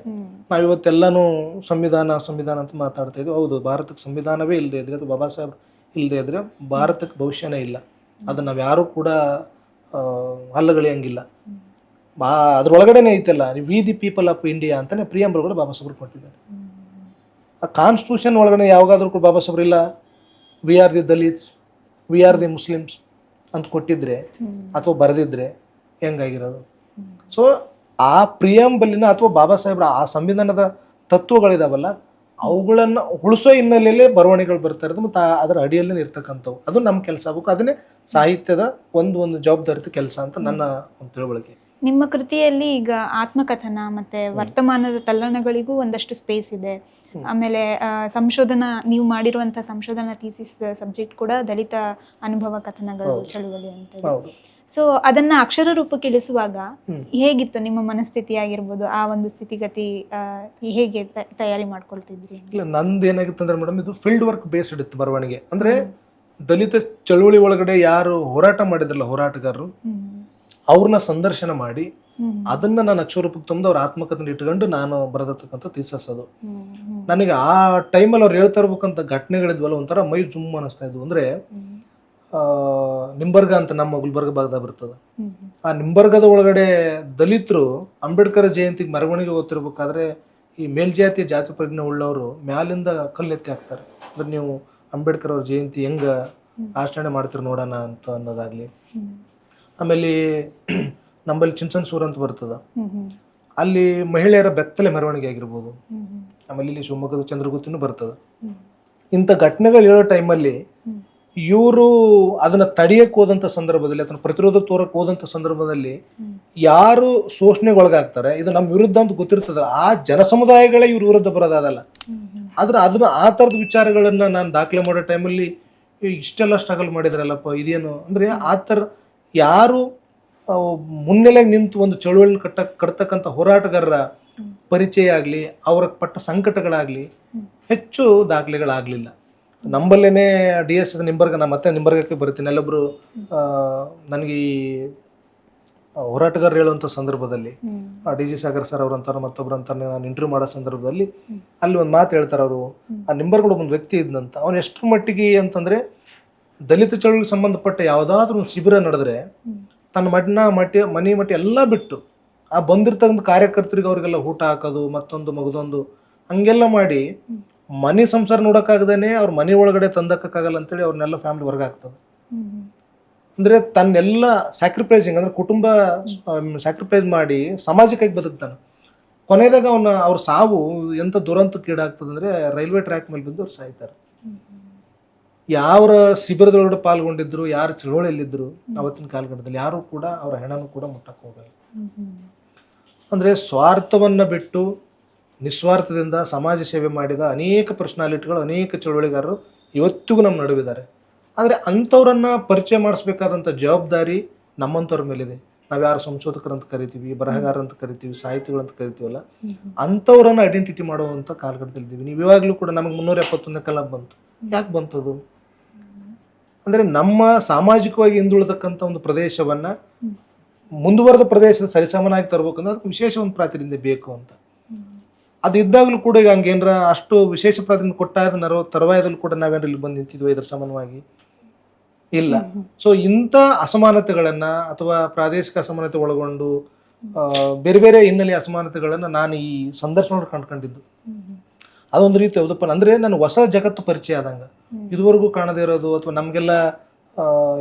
ನಾವ್ ಇವತ್ತೆಲ್ಲಾನು ಸಂವಿಧಾನ ಅಂತ ಮಾತಾಡ್ತಾ ಇದ್ವಿ. ಹೌದು, ಭಾರತಕ್ಕೆ ಸಂವಿಧಾನವೇ ಇಲ್ಲದೆ ಇದ್ರೆ, ಅದು ಬಾಬಾ ಸಾಹೇಬ್ ಇಲ್ಲದೆ ಇದ್ರೆ ಭಾರತಕ್ಕೆ ಭವಿಷ್ಯನೇ ಇಲ್ಲ. ಅದನ್ನ ನಾವ್ ಯಾರು ಕೂಡ ಹಲ್ಲಗಳಿಯಂಗಿಲ್ಲ. ಅದ್ರೊಳಗಡೆನೆ ಐತಲ್ಲ, V the people of India ಅಂತಾನೆ ಪ್ರಿಯಂಬಲ್ ಕೂಡ ಬಾಬಾ ಸಾಹೇಬ್ರು ಕೊಟ್ಟಿದ್ದಾರೆ. ಆ ಕಾನ್ಸ್ಟಿಟ್ಯೂಷನ್ ಒಳಗಡೆ ಯಾವಾಗಾದ್ರೂ ಕೂಡ ಬಾಬಾ ಸಾಹೇಬ್ರು ಇಲ್ಲ we are the Dalits, we are the Muslims ಅಂತ ಕೊಟ್ಟಿದ್ರೆ ಅಥವಾ ಬರೆದಿದ್ರೆ ಹೆಂಗಾಗಿರೋದು? ಸೊ ಆ ಪ್ರಿಯಂಬಲಿನ ಅಥವಾ ಬಾಬಾ ಸಾಹೇಬ್ರ ಆ ಸಂವಿಧಾನದ ತತ್ವಗಳಿದಾವಲ್ಲ ಅವುಗಳನ್ನ ಉಳಿಸೋ ಹಿನ್ನೆಲೆಯಲ್ಲೇ ಬರವಣಿಗೆಗಳು ಬರ್ತಾ ಇರೋದು. ಮತ್ತು ಅದರ ಅಡಿಯಲ್ಲೇ ಇರ್ತಕ್ಕಂಥವು. ಅದು ನಮ್ಮ ಕೆಲಸ ಆಗಬೇಕು. ಅದನ್ನೇ ಸಾಹಿತ್ಯದ ಒಂದು ಜವಾಬ್ದಾರಿತ ಕೆಲಸ ಅಂತ ನನ್ನ ಒಂದು ತಿಳುವಳಿಕೆ. ನಿಮ್ಮ ಕೃತಿಯಲ್ಲಿ ಈಗ ಆತ್ಮಕಥನ ಮತ್ತೆ ವರ್ತಮಾನದ ತಲ್ಲಣಗಳಿಗೂ ಒಂದಷ್ಟು ಸ್ಪೇಸ್ ಇದೆ. ಆಮೇಲೆ ನೀವು ಮಾಡಿರುವಂತಹ ಸಂಶೋಧನಾ ಥೀಸಿಸ್ ಸಬ್ಜೆಕ್ಟ್ ಕೂಡ ದಲಿತ ಅನುಭವ ಕಥನಗಳು ಚಳುವಳಿ ಅಂತ ಹೇಳಿ. ಸೊ ಅದನ್ನ ಅಕ್ಷರ ರೂಪಕ್ಕೆ ಇಳಿಸುವಾಗ ಹೇಗಿತ್ತು ನಿಮ್ಮ ಮನಸ್ಥಿತಿ ಆಗಿರ್ಬೋದು, ಆ ಒಂದು ಸ್ಥಿತಿಗತಿ ಹೇಗೆ ತಯಾರಿ ಮಾಡ್ಕೊಳ್ತಿದ್ರಿ? ಇಲ್ಲ, ನಂದು ಏನಾಗಿತ್ತು ಅಂದ್ರೆ ಮೇಡಮ್, ಇದು ಫೀಲ್ಡ್ ವರ್ಕ್ ಬೇಸ್ಡ್ ಇತ್ತು ಬರವಣಿಗೆ. ಅಂದ್ರೆ ದಲಿತ ಚಳುವಳಿ ಒಳಗಡೆ ಯಾರು ಹೋರಾಟ ಮಾಡಿದ್ರಲ್ಲ ಹೋರಾಟಗಾರರು, ಅವ್ರನ್ನ ಸಂದರ್ಶನ ಮಾಡಿ ಅದನ್ನ ನಾನು ಅಕ್ಷರ ರೂಪಕ್ಕೆ ತಂದು ಅವ್ರ ಆತ್ಮಕಥನ ಇಟ್ಕೊಂಡು ನಾನು ಬರೆದತಕ್ಕಂಥ ಥೀಸಸ್ ಅದು. ನನಗೆ ಆ ಟೈಮಲ್ಲಿ ಅವ್ರು ಹೇಳ್ತಾ ಇರ್ಬೇಕಂತ ಘಟನೆಗಳಿದ್ವಲ್ಲ, ಒಂಥರ ಮೈ ಜುಮ್ ಅನಿಸ್ತಾ ಇದ್ವು. ಅಂದ್ರೆ ನಿಂಬರ್ಗ ಅಂತ ನಮ್ಮ ಗುಲ್ಬರ್ಗ ಭಾಗದಾಗ ಬರ್ತದ. ಆ ನಿಂಬರ್ಗದ ಒಳಗಡೆ ದಲಿತರು ಅಂಬೇಡ್ಕರ್ ಜಯಂತಿಗೆ ಮೆರವಣಿಗೆ ಓದ್ತಿರ್ಬೇಕಾದ್ರೆ ಈ ಮೇಲ್ಜಾತಿಯ ಜಾತಿ ಪ್ರಜ್ಞೆ ಉಳ್ಳವರು ಮ್ಯಾಲಿಂದ ಕಲ್ಲೆತ್ತಿ ಹಾಕ್ತಾರೆ. ಅಂದ್ರೆ ನೀವು ಅಂಬೇಡ್ಕರ್ ಅವ್ರ ಜಯಂತಿ ಹೆಂಗ ಆಚರಣೆ ಮಾಡ್ತೀರಿ ನೋಡೋಣ ಅಂತ ಅನ್ನೋದಾಗ್ಲಿ. ಆಮೇಲೆ ನಮ್ಮಲ್ಲಿ ಚಿಂಚನ್ಸೂರ್ ಅಂತ ಬರ್ತದ, ಅಲ್ಲಿ ಮಹಿಳೆಯರ ಬೆತ್ತಲೆ ಮೆರವಣಿಗೆ ಆಗಿರ್ಬೋದು. ಆಮೇಲೆ ಇಲ್ಲಿ ಶಿವಮೊಗ್ಗದ ಚಂದ್ರಗುತ್ತಿನೂ ಬರ್ತದ. ಇಂಥ ಘಟನೆಗಳು ಹೇಳೋ ಟೈಮಲ್ಲಿ ಇವರು ಅದನ್ನ ತಡೆಯಕ್ಕೆ ಹೋದಂಥ ಸಂದರ್ಭದಲ್ಲಿ ಅಥವಾ ಪ್ರತಿರೋಧ ತೋರಕ್ಕೆ ಹೋದಂಥ ಸಂದರ್ಭದಲ್ಲಿ ಯಾರು ಶೋಷಣೆಗೊಳಗಾಗ್ತಾರೆ, ಇದು ನಮ್ಮ ವಿರುದ್ಧ ಅಂತ ಗೊತ್ತಿರ್ತದ, ಆ ಜನಸಮುದಾಯಗಳೇ ಇವ್ರ ವಿರುದ್ಧ ಬರೋದಾದಲ್ಲ. ಆದ್ರೆ ಅದನ್ನ ಆ ಥರದ ವಿಚಾರಗಳನ್ನ ನಾನು ದಾಖಲೆ ಮಾಡೋ ಟೈಮಲ್ಲಿ ಇಷ್ಟೆಲ್ಲ ಸ್ಟ್ರಗಲ್ ಮಾಡಿದ್ರಲ್ಲಪ್ಪ ಇದೇನು ಅಂದ್ರೆ, ಆ ಥರ ಯಾರು ಮುನ್ನೆಲೆಗೆ ನಿಂತು ಒಂದು ಚಳುವಳಿ ಕಟ್ತಕ್ಕಂಥ ಹೋರಾಟಗಾರರ ಪರಿಚಯ ಆಗಲಿ, ಅವರ ಪಟ್ಟ ಸಂಕಟಗಳಾಗ್ಲಿ ಹೆಚ್ಚು ದಾಖಲೆಗಳಾಗ್ಲಿಲ್ಲ. ನಂಬಲ್ಲೇನೆ DS ನಿಂಬರ್ಗ, ನಾ ಮತ್ತೆ ನಿಂಬರ್ಗಕ್ಕೆ ಬರ್ತೀನಿ. ಅಲ್ಲೊಬ್ರು ನನಗೆ ಈ ಹೋರಾಟಗಾರರು ಹೇಳುವಂಥ ಸಂದರ್ಭದಲ್ಲಿ DG ಸಾಗರ್ ಸರ್ ಅವ್ರಂತಾರೆ ಮತ್ತೊಬ್ರು ಅಂತಾರೆ, ನಾನು ಇಂಟರ್ವ್ಯೂ ಮಾಡೋ ಸಂದರ್ಭದಲ್ಲಿ ಅಲ್ಲಿ ಒಂದು ಮಾತು ಹೇಳ್ತಾರೆ ಅವರು. ಆ ನಿಂಬರ್ಗಡ ಒಂದು ವ್ಯಕ್ತಿ ಇದ್ದಂತ, ಅವನು ಎಷ್ಟರ ಮಟ್ಟಿಗೆ ಅಂತಂದ್ರೆ ದಲಿತ ಚಳುವಳಿಗೆ ಸಂಬಂಧಪಟ್ಟ ಯಾವುದಾದ್ರೂ ಒಂದು ಶಿಬಿರ ನಡೆದ್ರೆ ತನ್ನ ಮನೆ ಮಟ್ಟಿ ಎಲ್ಲ ಬಿಟ್ಟು ಆ ಬಂದಿರ್ತಕ್ಕಂಥ ಕಾರ್ಯಕರ್ತರಿಗೆ ಅವ್ರಿಗೆಲ್ಲ ಊಟ ಹಾಕೋದು, ಮತ್ತೊಂದು ಮಗದೊಂದು ಹಂಗೆಲ್ಲ ಮಾಡಿ ಮನೆ ಸಂಸಾರ ನೋಡೋಕ್ಕಾಗದೇನೆ ಅವ್ರ ಮನೆ ಒಳಗಡೆ ತಂದಕ್ಕಾಗಲ್ಲ ಅಂತೇಳಿ ಅವ್ರನ್ನೆಲ್ಲ ಫ್ಯಾಮಿಲಿ ಹೊರಗೆ ಆಗ್ತದೆ. ಅಂದ್ರೆ ತನ್ನೆಲ್ಲ ಸ್ಯಾಕ್ರಿಫೈಸಿಂಗ್ ಅಂದ್ರೆ ಕುಟುಂಬ ಸ್ಯಾಕ್ರಿಫೈಸ್ ಮಾಡಿ ಸಮಾಜಕ್ಕಾಗಿ ಬದುಕ್ತಾನೆ. ಕೊನೆದಾಗ ಅವ್ರ ಸಾವು ಎಂತ ದುರಂತಕ್ಕೀಡಾಗ್ತದೆ ಅಂದ್ರೆ ರೈಲ್ವೆ ಟ್ರ್ಯಾಕ್ ಮೇಲೆ ಬಿದ್ದು ಅವ್ರು ಸಾಯ್ತಾರೆ. ಯಾರ ಶಿಬಿರದೊಳಗಡೆ ಪಾಲ್ಗೊಂಡಿದ್ರು, ಯಾರು ಚಳುವಳಿಯಲ್ಲಿದ್ರು ಅವತ್ತಿನ ಕಾಲಘಟ್ಟದಲ್ಲಿ ಯಾರು ಕೂಡ ಅವರ ಹೆಣನು ಕೂಡ ಮುಟ್ಟಕ್ಕೆ ಹೋಗಲ್ಲ. ಅಂದ್ರೆ ಸ್ವಾರ್ಥವನ್ನ ಬಿಟ್ಟು ನಿಸ್ವಾರ್ಥದಿಂದ ಸಮಾಜ ಸೇವೆ ಮಾಡಿದ ಅನೇಕ ಪರ್ಸನಾಲಿಟಿಗಳು, ಅನೇಕ ಚಳುವಳಿಗಾರರು ಇವತ್ತಿಗೂ ನಮ್ಮ ನಡುವಿದ್ದಾರೆ. ಆದರೆ ಅಂಥವ್ರನ್ನ ಪರಿಚಯ ಮಾಡಿಸ್ಬೇಕಾದಂಥ ಜವಾಬ್ದಾರಿ ನಮ್ಮಂಥವ್ರ ಮೇಲಿದೆ. ನಾವ್ಯಾರು ಸಂಶೋಧಕರಂತ ಕರಿತೀವಿ, ಬರಹಗಾರ ಅಂತ ಕರಿತೀವಿ, ಸಾಹಿತಿಗಳಂತ ಕರಿತೀವಲ್ಲ, ಅಂಥವ್ರನ್ನ ಐಡೆಂಟಿಟಿ ಮಾಡುವಂಥ ಕಾಲಘಟ್ಟದಲ್ಲಿದ್ದೀವಿ. ನೀವು ಇವಾಗಲೂ ಕೂಡ ನಮಗೆ 371ನೇ ಕಲಂ ಬಂತು. ಯಾಕೆ ಬಂತದು ಅಂದ್ರೆ, ನಮ್ಮ ಸಾಮಾಜಿಕವಾಗಿ ಹಿಂದುಳಿದಕ್ಕಂಥ ಒಂದು ಪ್ರದೇಶವನ್ನ ಮುಂದುವರೆದ ಪ್ರದೇಶದ ಸರಿಸಮನಾಗಿ ತರಬೇಕಂದ್ರೆ ಅದಕ್ಕೆ ವಿಶೇಷ ಒಂದು ಪ್ರಾತಿನಿಧ್ಯ ಬೇಕು ಅಂತ. ಅದು ಇದ್ದಾಗಲೂ ಕೂಡ ಈಗ ಹಂಗೇನ್ರ ಅಷ್ಟು ವಿಶೇಷ ಪ್ರಾತಿನಿಧ್ಯ ಕೊಟ್ಟಾದ ತರುವಾಯದಲ್ಲೂ ಕೂಡ ನಾವೇನ್ರ ಇಲ್ಲಿ ಬಂದು ನಿಂತಿದ್ವಿ ಇದ್ರ ಸಮಾನವಾಗಿ ಇಲ್ಲ. ಸೊ ಇಂಥ ಅಸಮಾನತೆಗಳನ್ನ ಅಥವಾ ಪ್ರಾದೇಶಿಕ ಅಸಮಾನತೆ ಒಳಗೊಂಡು ಬೇರೆ ಬೇರೆ ಹಿನ್ನೆಲೆಯ ಅಸಮಾನತೆಗಳನ್ನ ನಾನು ಈ ಸಂದರ್ಶನ ಕಂಡುಕೊಂಡಿದ್ದು. ಅದೊಂದು ರೀತಿ ಹೌದಪ್ಪ ಅಂದ್ರೆ ನಾನು ಹೊಸ ಜಗತ್ತು ಪರಿಚಯ ಆದಂಗ, ಇದುವರೆಗೂ ಕಾಣದೇ ಇರೋದು ಅಥವಾ ನಮ್ಗೆಲ್ಲ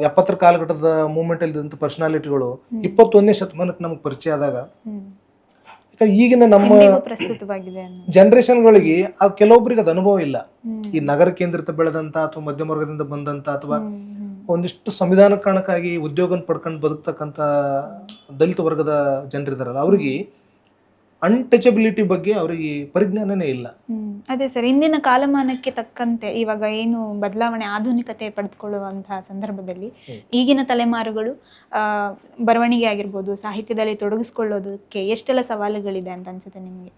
70ರ ಕಾಲಘಟ್ಟದ ಮೂವ್ಮೆಂಟ್ ಇದ್ದಂಥ ಪರ್ಸನಾಲಿಟಿಗಳು 21ನೇ ಶತಮಾನಕ್ಕೆ ನಮ್ಗೆ ಪರಿಚಯ ಆದಾಗ, ಈಗಿನ ನಮ್ಮ ಪ್ರಸ್ತುತವಾಗಿದೆ ಜನರೇಷನ್ಗಳಿಗೆ ಕೆಲವೊಬ್ಬರಿಗೆ ಅದು ಅನುಭವ ಇಲ್ಲ. ಈ ನಗರ ಕೇಂದ್ರಿತ ಬೆಳೆದಂತ ಅಥವಾ ಮಧ್ಯಮ ವರ್ಗದಿಂದ ಬಂದಂತ ಅಥವಾ ಒಂದಿಷ್ಟು ಸಂವಿಧಾನ ಕಾರಣಕ್ಕಾಗಿ ಉದ್ಯೋಗ ಪಡ್ಕೊಂಡು ಬದುಕ್ತಕ್ಕಂತ ದಲಿತ ವರ್ಗದ ಜನರಿದಾರಲ್ಲ, ಅವ್ರಿಗೆ ಅನ್ಟಚಬಿಲಿಟಿ ಬಗ್ಗೆ ಅವರಿಗೆ ಪರಿಜ್ಞಾನನೇ ಇಲ್ಲ. ಅದೇ ಸರ್, ಇಂದಿನ ಕಾಲಮಾನಕ್ಕೆ ತಕ್ಕಂತೆ ಇವಾಗ ಏನು ಬದಲಾವಣೆ ಆಧುನಿಕತೆ ಪಡೆದುಕೊಳ್ಳುವಂತಹ ಸಂದರ್ಭದಲ್ಲಿ ಈಗಿನ ತಲೆಮಾರುಗಳು ಬರವಣಿಗೆ ಆಗಿರ್ಬೋದು, ಸಾಹಿತ್ಯದಲ್ಲಿ ತೊಡಗಿಸ್ಕೊಳ್ಳೋದಕ್ಕೆ ಎಷ್ಟೆಲ್ಲ ಸವಾಲುಗಳಿದೆ ಅಂತ ಅನ್ಸುತ್ತೆ ನಿಮಗೆ?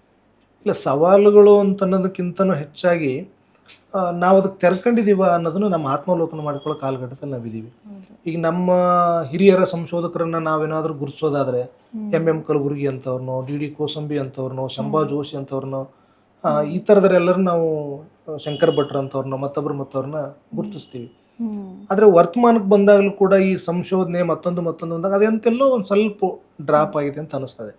ಇಲ್ಲ, ಸವಾಲುಗಳು ಅಂತ ಅನ್ನೋದಕ್ಕಿಂತನೂ ಹೆಚ್ಚಾಗಿ ನಾವು ಅದಕ್ಕೆ ತೆರ್ಕೊಂಡಿದೀವ ಅನ್ನೋದನ್ನು ನಮ್ಮ ಆತ್ಮಾವಲೋಕನ ಮಾಡ್ಕೊಳ್ಳೋ ಕಾಲಘಟ್ಟದಲ್ಲಿ ನಾವಿದ್ದೀವಿ. ಈಗ ನಮ್ಮ ಹಿರಿಯರ ಸಂಶೋಧಕರನ್ನ ನಾವೇನಾದ್ರೂ ಗುರುತಿಸೋದಾದ್ರೆ ಎಂ ಕಲಬುರ್ಗಿ ಅಂತವ್ರನ್ನೋ, ಡಿ ಕೋಸಂಬಿ ಅಂತವ್ರನ್ನೋ, ಶಂಭಾ ಜೋಶಿ ಅಂತವ್ರನ್ನೋ, ಈ ಥರದರೆಲ್ಲರೂ ನಾವು ಶಂಕರ್ ಭಟ್ರ ಅಂತವ್ರನ್ನ ಮತ್ತೊಬ್ಬರನ್ನ ಗುರುತಿಸ್ತೀವಿ. ಆದ್ರೆ ವರ್ತಮಾನಕ್ಕೆ ಬಂದಾಗಲೂ ಕೂಡ ಈ ಸಂಶೋಧನೆ ಮತ್ತೊಂದು ಅಂದಾಗ ಅದೆಂತೆಲ್ಲೋ ಒಂದು ಸ್ವಲ್ಪ ಡ್ರಾಪ್ ಆಗಿದೆ ಅಂತ ಅನಿಸ್ತದೆ.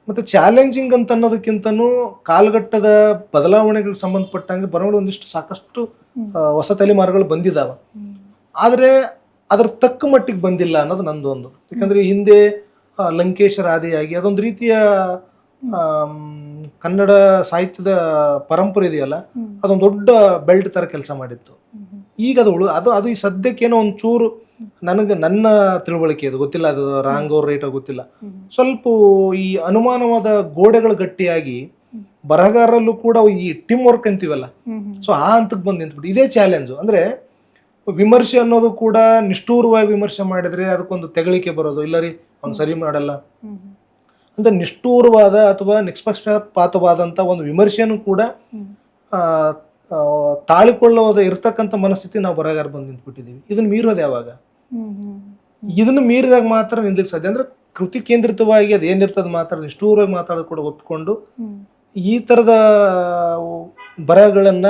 ಮತ್ತೆ ಚಾಲೆಂಜಿಂಗ್ ಅಂತ ಅನ್ನೋದಕ್ಕಿಂತನೂ ಕಾಲಘಟ್ಟದ ಬದಲಾವಣೆಗಳಿಗೆ ಸಂಬಂಧಪಟ್ಟಂಗೆ ಬರವಣಿಗೆ ಒಂದಿಷ್ಟು ಸಾಕಷ್ಟು ಹೊಸ ತಲೆಮಾರುಗಳು ಬಂದಿದಾವ, ಆದ್ರೆ ಅದ್ರ ತಕ್ಕ ಮಟ್ಟಿಗೆ ಬಂದಿಲ್ಲ ಅನ್ನೋದು ನಂದೊಂದು. ಯಾಕಂದ್ರೆ ಹಿಂದೆ ಲಂಕೇಶರ ಆದಿಯಾಗಿ ಅದೊಂದು ರೀತಿಯ ಕನ್ನಡ ಸಾಹಿತ್ಯದ ಪರಂಪರೆ ಇದೆಯಲ್ಲ, ಅದೊಂದು ದೊಡ್ಡ ಬೆಲ್ಟ್ ತರ ಕೆಲಸ ಮಾಡಿತ್ತು. ಈಗ ಅದು ಈ ಸದ್ಯಕ್ಕೇನೋ ಒಂಚೂರು ನನ್ನ ತಿಳುವಳಿಕೆ ಇದು ಗೊತ್ತಿಲ್ಲ, ಅದು ರಾಂಗ್ ಅವ್ರ ರೈಟ್ ಗೊತ್ತಿಲ್ಲ, ಸ್ವಲ್ಪ ಈ ಅನುಮಾನವಾದ ಗೋಡೆಗಳು ಗಟ್ಟಿಯಾಗಿ ಬರಹಗಾರರಲ್ಲೂ ಕೂಡ ಈ ಟೀಮ್ ವರ್ಕ್ ಅಂತೀವಲ್ಲ, ಸೊ ಆ ಹಂತಕ್ಕೆ ಬಂದು ನಿಂತ್ಬಿಟ್ಟು ಇದೇ ಚಾಲೆಂಜ್. ಅಂದ್ರೆ ವಿಮರ್ಶೆ ಅನ್ನೋದು ಕೂಡ ನಿಷ್ಠೂರವಾಗಿ ವಿಮರ್ಶೆ ಮಾಡಿದ್ರೆ ಅದಕ್ಕೊಂದು ತೆಗಳಿಕೆ ಬರೋದು, ಇಲ್ಲ ರೀ ಅವ್ನು ಸರಿ ಮಾಡಲ್ಲ ಅಂತ ನಿಷ್ಠೂರವಾದ ಅಥವಾ ನಿಷ್ಪಕ್ಷಪಾತವಾದಂತ ಒಂದು ವಿಮರ್ಶೆನೂ ಕೂಡ ತಾಳಿಕೊಳ್ಳೋದ ಇರ್ತಕ್ಕಂಥ ಮನಸ್ಥಿತಿ ನಾವು ಬರಹಗಾರ ಬಂದು ನಿಂತ್ಬಿಟ್ಟಿದೀವಿ. ಇದನ್ನ ಮೀರೋದು ಯಾವಾಗ? ಇದನ್ನು ಮೀರಿದಾಗ ಮಾತ್ರ ನಿಂದಲಿಕ್ಕೆ ಸಾಧ್ಯ. ಅಂದ್ರೆ ಕೃತಿ ಕೇಂದ್ರಿತವಾಗಿ ಅದು ಏನಿರ್ತದ ಮಾತ್ರ ನಿಷ್ಠೂರವಾಗಿ ಮಾತಾಡೋದು ಕೂಡ ಒಪ್ಪಿಕೊಂಡು ಈ ತರದ ಬರಹಗಳನ್ನ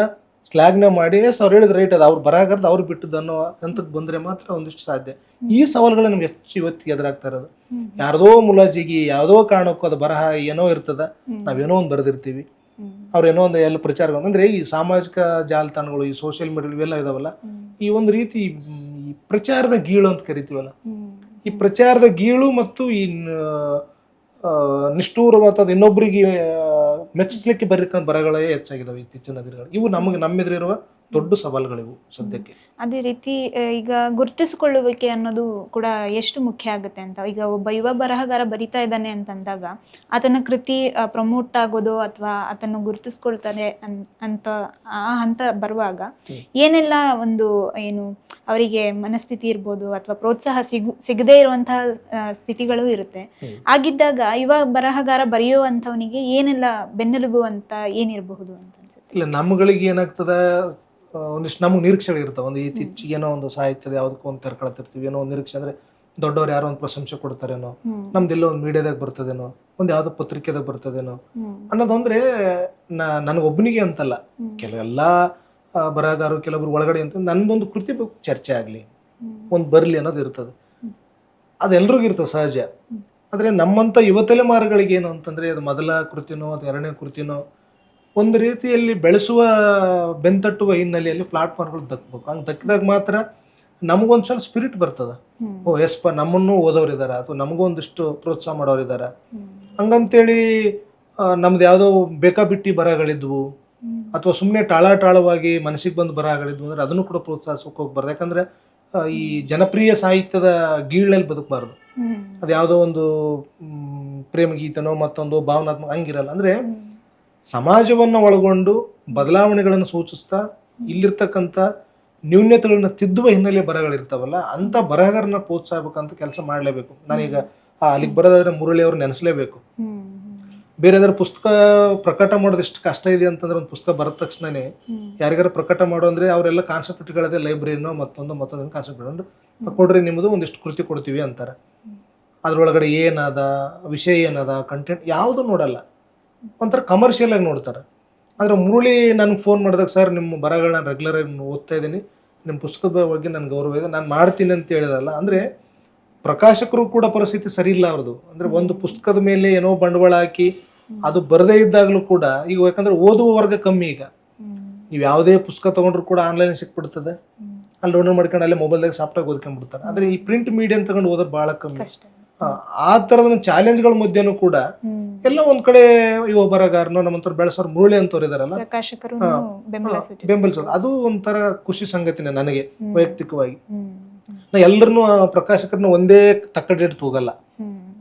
ಶ್ಲಾಘನೆ ಮಾಡಿ ಅವ್ರು ಹೇಳಿದ ರೈಟ್ ಅದು ಅವ್ರ ಬರಹಗಾರ್ದು ಅವ್ರು ಬಿಟ್ಟದ್ದು ಅನ್ನೋ ಹಂತಕ್ಕೆ ಬಂದ್ರೆ ಮಾತ್ರ ಒಂದಿಷ್ಟು ಸಾಧ್ಯ. ಈ ಸವಾಲುಗಳು ನಮ್ಗೆ ಹೆಚ್ಚು ಇವತ್ತಿಗೆ ಎದುರಾಗ್ತಾ ಇರೋದು. ಯಾರ್ದೋ ಮುಲಾಜಿಗಿ ಯಾವ್ದೋ ಕಾರಣಕ್ಕೂ ಅದು ಬರಹ ಏನೋ ಇರ್ತದ, ನಾವೇನೋ ಒಂದು ಬರೆದಿರ್ತೀವಿ, ಅವ್ರೇನೋ ಒಂದು ಎಲ್ಲ ಪ್ರಚಾರ ಅಂದ್ರೆ ಈ ಸಾಮಾಜಿಕ ಜಾಲತಾಣಗಳು, ಈ ಸೋಷಿಯಲ್ ಮೀಡಿಯಾ ಇವೆಲ್ಲ ಇದಾವಲ್ಲ, ಈ ಒಂದು ರೀತಿ ಈ ಪ್ರಚಾರದ ಗೀಳು ಅಂತ ಕರಿತೀವಲ್ಲ, ಈ ಪ್ರಚಾರದ ಗೀಳು ಮತ್ತು ಈ ನಿಷ್ಠೂರವಾದ ಇನ್ನೊಬ್ಬರಿಗೆ ಮೆಚ್ಚಿಸ್ಲಿಕ್ಕೆ ಬರಗಳೇ ಹೆಚ್ಚಾಗಿದಾವೆ ಇತ್ತೀಚಿನ ದಿನಗಳು. ಇವು ನಮ್ಮೆದುರಿರುವ ದೊಡ್ಡ ಸವಾಲುಗಳಿವು ಸದ್ಯಕ್ಕೆ. ಅದೇ ರೀತಿ ಈಗ ಗುರುತಿಸಿಕೊಳ್ಳುವಿಕೆ ಅನ್ನೋದು ಕೂಡ ಎಷ್ಟು ಮುಖ್ಯ ಆಗುತ್ತೆ ಅಂತ. ಈಗ ಒಬ್ಬ ಯುವ ಬರಹಗಾರ ಬರಿತಾ ಇದ್ದಾನೆ ಅಂತಂದಾಗ ಆತನ ಕೃತಿ ಪ್ರಮೋಟ್ ಆಗೋದು ಅಥವಾ ಆತನ್ನು ಗುರುತಿಸ್ಕೊಳ್ತಾರೆ ಅಂತ ಆ ಹಂತ ಬರುವಾಗ ಏನೆಲ್ಲ ಒಂದು ಏನು ಅವರಿಗೆ ಮನಸ್ಥಿತಿ ಇರ್ಬೋದು ಅಥವಾ ಪ್ರೋತ್ಸಾಹ ಸಿಗದೇ ಇರುವಂತಹ ಸ್ಥಿತಿಗಳು ಇರುತ್ತೆ. ಆಗಿದ್ದಾಗ ಯುವ ಬರಹಗಾರ ಬರೆಯುವಂಥವನಿಗೆ ಏನೆಲ್ಲ ಬೆನ್ನೆಲುಬು ಅಂತ ಏನಿರಬಹುದು ಅಂತ ಅನ್ಸುತ್ತೆ? ಇಲ್ಲ, ನಮ್ಗಳಿಗೆ ಏನಾಗ್ತದ, ಒಂದಿಷ್ಟು ನಮ್ಗೆ ನಿರೀಕ್ಷೆಗಳು ಇರ್ತಾವೆ. ಒಂದು ಇತ್ತೀಚೆಗೆ ಏನೋ ಒಂದು ಸಾಹಿತ್ಯದ ಯಾವುದಕ್ಕೂ ಒಂದು ತೆರ್ಕೊಳತಿರ್ತೀವಿ, ಏನೋ ಒಂದು ನಿರೀಕ್ಷೆ ಅಂದ್ರೆ ದೊಡ್ಡವ್ರು ಯಾರೋ ಒಂದು ಪ್ರಶಂಸೆ ಕೊಡ್ತಾರೇನೋ, ನಮ್ದೆಲ್ಲೋ ಒಂದು ಮೀಡಿಯಾದಾಗ ಬರ್ತದೇನೋ, ಒಂದು ಯಾವ್ದೋ ಪತ್ರಿಕೆದಾಗ ಬರ್ತದೇನೋ ಅನ್ನೋದಂದ್ರೆ ನನಗೊಬ್ಬನಿಗೆ ಅಂತಲ್ಲ, ಕೆಲವೆಲ್ಲ ಬರಹಗಾರರು ಕೆಲವೊಬ್ರು ಒಳಗಡೆ ಅಂತ ನಂದೊಂದು ಕೃತಿ ಚರ್ಚೆ ಆಗ್ಲಿ, ಒಂದು ಬರ್ಲಿ ಅನ್ನೋದು ಇರ್ತದೆ. ಅದೆಲ್ರಿಗೂ ಇರ್ತದೆ ಸಹಜ. ಆದ್ರೆ ನಮ್ಮಂತ ಯುವ ತಲೆಮಾರುಗಳಿಗೆ ಏನು ಅಂತಂದ್ರೆ ಅದು ಮೊದಲ ಕೃತಿನೋ ಅಥವಾ ಎರಡನೇ ಕೃತಿನೋ ಒಂದು ರೀತಿಯಲ್ಲಿ ಬೆಳೆಸುವ ಬೆಂತಟ್ಟುವ ಹಿನ್ನೆಲೆಯಲ್ಲಿ ಪ್ಲಾಟ್ಫಾರ್ಮ್ಗಳು ದಕ್ಕಬೇಕು. ಹಂಗೆ ದಕ್ಕಿದಾಗ ಮಾತ್ರ ನಮಗೊಂದು ಸ್ವಲ್ಪ ಸ್ಪಿರಿಟ್ ಬರ್ತದ. ಓ ಎಸ್ಪ ನಮ್ಮನ್ನು ಓದೋರಿದಾರ ಅಥವಾ ನಮಗೂ ಒಂದಿಷ್ಟು ಪ್ರೋತ್ಸಾಹ ಮಾಡೋರಿದಾರ ಹಂಗಂತೇಳಿ ನಮ್ದು ಯಾವುದೋ ಬೇಕಾಬಿಟ್ಟಿ ಬರಹಗಳಿದ್ವು ಅಥವಾ ಸುಮ್ಮನೆ ಟಾಳವಾಗಿ ಮನಸ್ಸಿಗೆ ಬಂದು ಬರಹಗಳಿದ್ವು ಅಂದ್ರೆ ಅದನ್ನು ಕೂಡ ಪ್ರೋತ್ಸಾಹಿಸೋಕೆ ಹೋಗ್ಬಾರ್ದು. ಯಾಕಂದ್ರೆ ಈ ಜನಪ್ರಿಯ ಸಾಹಿತ್ಯದ ಗೀಳ್ನಲ್ಲಿ ಬದುಕಬಾರ್ದು. ಅದು ಯಾವುದೋ ಒಂದು ಪ್ರೇಮ ಗೀತನೋ ಮತ್ತೊಂದು ಭಾವನಾತ್ಮಕ ಹಂಗಿರಲ್ಲ. ಅಂದ್ರೆ ಸಮಾಜವನ್ನು ಒಳಗೊಂಡು ಬದಲಾವಣೆಗಳನ್ನು ಸೂಚಿಸ್ತಾ ಇಲ್ಲಿರ್ತಕ್ಕಂಥ ನ್ಯೂನ್ಯತೆಗಳನ್ನ ತಿದ್ದುವ ಹಿನ್ನೆಲೆ ಬರಹಗಳಿರ್ತಾವಲ್ಲ, ಅಂತ ಬರಹಗಾರನ ಪ್ರೋತ್ಸಾಹಬೇಕಂತ ಕೆಲಸ ಮಾಡಲೇಬೇಕು. ನಾನೀಗ ಅಲ್ಲಿಗೆ ಬರೋದಾದ್ರೆ ಮುರಳಿ ಅವ್ರು ನೆನೆಸಲೇಬೇಕು. ಬೇರೆ ಯಾವ್ದಾರು ಪುಸ್ತಕ ಪ್ರಕಟ ಮಾಡೋದು ಎಷ್ಟು ಕಷ್ಟ ಇದೆ ಅಂತಂದ್ರೆ ಒಂದು ಪುಸ್ತಕ ಬರದ ತಕ್ಷಣನೇ ಯಾರಿಗಾರ ಪ್ರಕಟ ಮಾಡೋ ಅಂದ್ರೆ ಅವರೆಲ್ಲ ಕಾನ್ಸೆಪ್ಟ್ಗಳದೇ ಲೈಬ್ರರಿನೋ ಮತ್ತೊಂದು ಕಾನ್ಸೆಪ್ಟ್ ಕೊಡ್ರಿ ನಿಮ್ಮದು ಒಂದಿಷ್ಟು ಕೃತಿ ಕೊಡ್ತೀವಿ ಅಂತಾರೆ. ಅದ್ರೊಳಗಡೆ ಏನದ ವಿಷಯ ಏನದ ಕಂಟೆಂಟ್ ಯಾವುದು ನೋಡಲ್ಲ, ಒಂಥರ ಕಮರ್ಷಿಯಲ್ ಆಗಿ ನೋಡ್ತಾರೆ. ಆದರೆ ಮುರಳಿ ನನಗೆ ಫೋನ್ ಮಾಡಿದಾಗ ಸರ್ ನಿಮ್ಮ ಬರಹಗಳನ್ನ ರೆಗ್ಯುಲರ್ ಆಗಿ ಓದ್ತಾ ಇದ್ದೀನಿ, ನಿಮ್ಮ ಪುಸ್ತಕದ ಬಗ್ಗೆ ನನಗೆ ಗೌರವ ಇದೆ, ನಾನು ಮಾಡ್ತೀನಿ ಅಂತ ಹೇಳಿದಲ್ಲ. ಅಂದರೆ ಪ್ರಕಾಶಕರು ಕೂಡ ಪರಿಸ್ಥಿತಿ ಸರಿ ಇಲ್ಲ ಅವ್ರದ್ದು. ಅಂದರೆ ಒಂದು ಪುಸ್ತಕದ ಮೇಲೆ ಏನೋ ಬಂಡವಾಳ ಹಾಕಿ ಅದು ಬರದೇ ಇದ್ದಾಗಲೂ ಕೂಡ ಈಗ ಯಾಕಂದ್ರೆ ಓದುವ ವರ್ಗ ಕಮ್ಮಿ. ಈಗ ನೀವು ಯಾವುದೇ ಪುಸ್ತಕ ತಗೊಂಡ್ರು ಕೂಡ ಆನ್ಲೈನ್ ಸಿಕ್ಬಿಡ್ತದೆ, ಅಲ್ಲಿ ಡೌನ್ಲೋಡ್ ಮಾಡ್ಕೊಂಡು ಅಲ್ಲೇ ಮೊಬೈಲ್ದಾಗ ಸಾಫ್ಟಾಗಿ ಓದ್ಕೊಂಡ್ಬಿಡ್ತಾರೆ. ಆದ್ರೆ ಈ ಪ್ರಿಂಟ್ ಮೀಡಿಯಂ ತಗೊಂಡು ಓದೋದು ಬಹಳ ಕಮ್ಮಿ. ಆ ತರದ ಚಾಲೆಂಜ್ಗಳ ಮಧ್ಯನೂ ಕೂಡ ಎಲ್ಲ ಒಂದ್ ಕಡೆ ಯುವ ಬರಗಾರನು ನಮ್ಮಂತರ ಬೆಳೆಸೋರು ಮುರುಳಿ ಅಂತವ್ರು ಇದಾರಲ್ಲ, ಬೆಂಬಲಿಸೋದು ಅದು ಒಂಥರ ಖುಷಿ ಸಂಗತಿನೇ ನನಗೆ ವೈಯಕ್ತಿಕವಾಗಿ. ನಾ ಎಲ್ಲರನ್ನು ಪ್ರಕಾಶಕರನ್ನ ಒಂದೇ ತಕ್ಕಡಿಟ್ಟು ಹೋಗಲ್ಲ,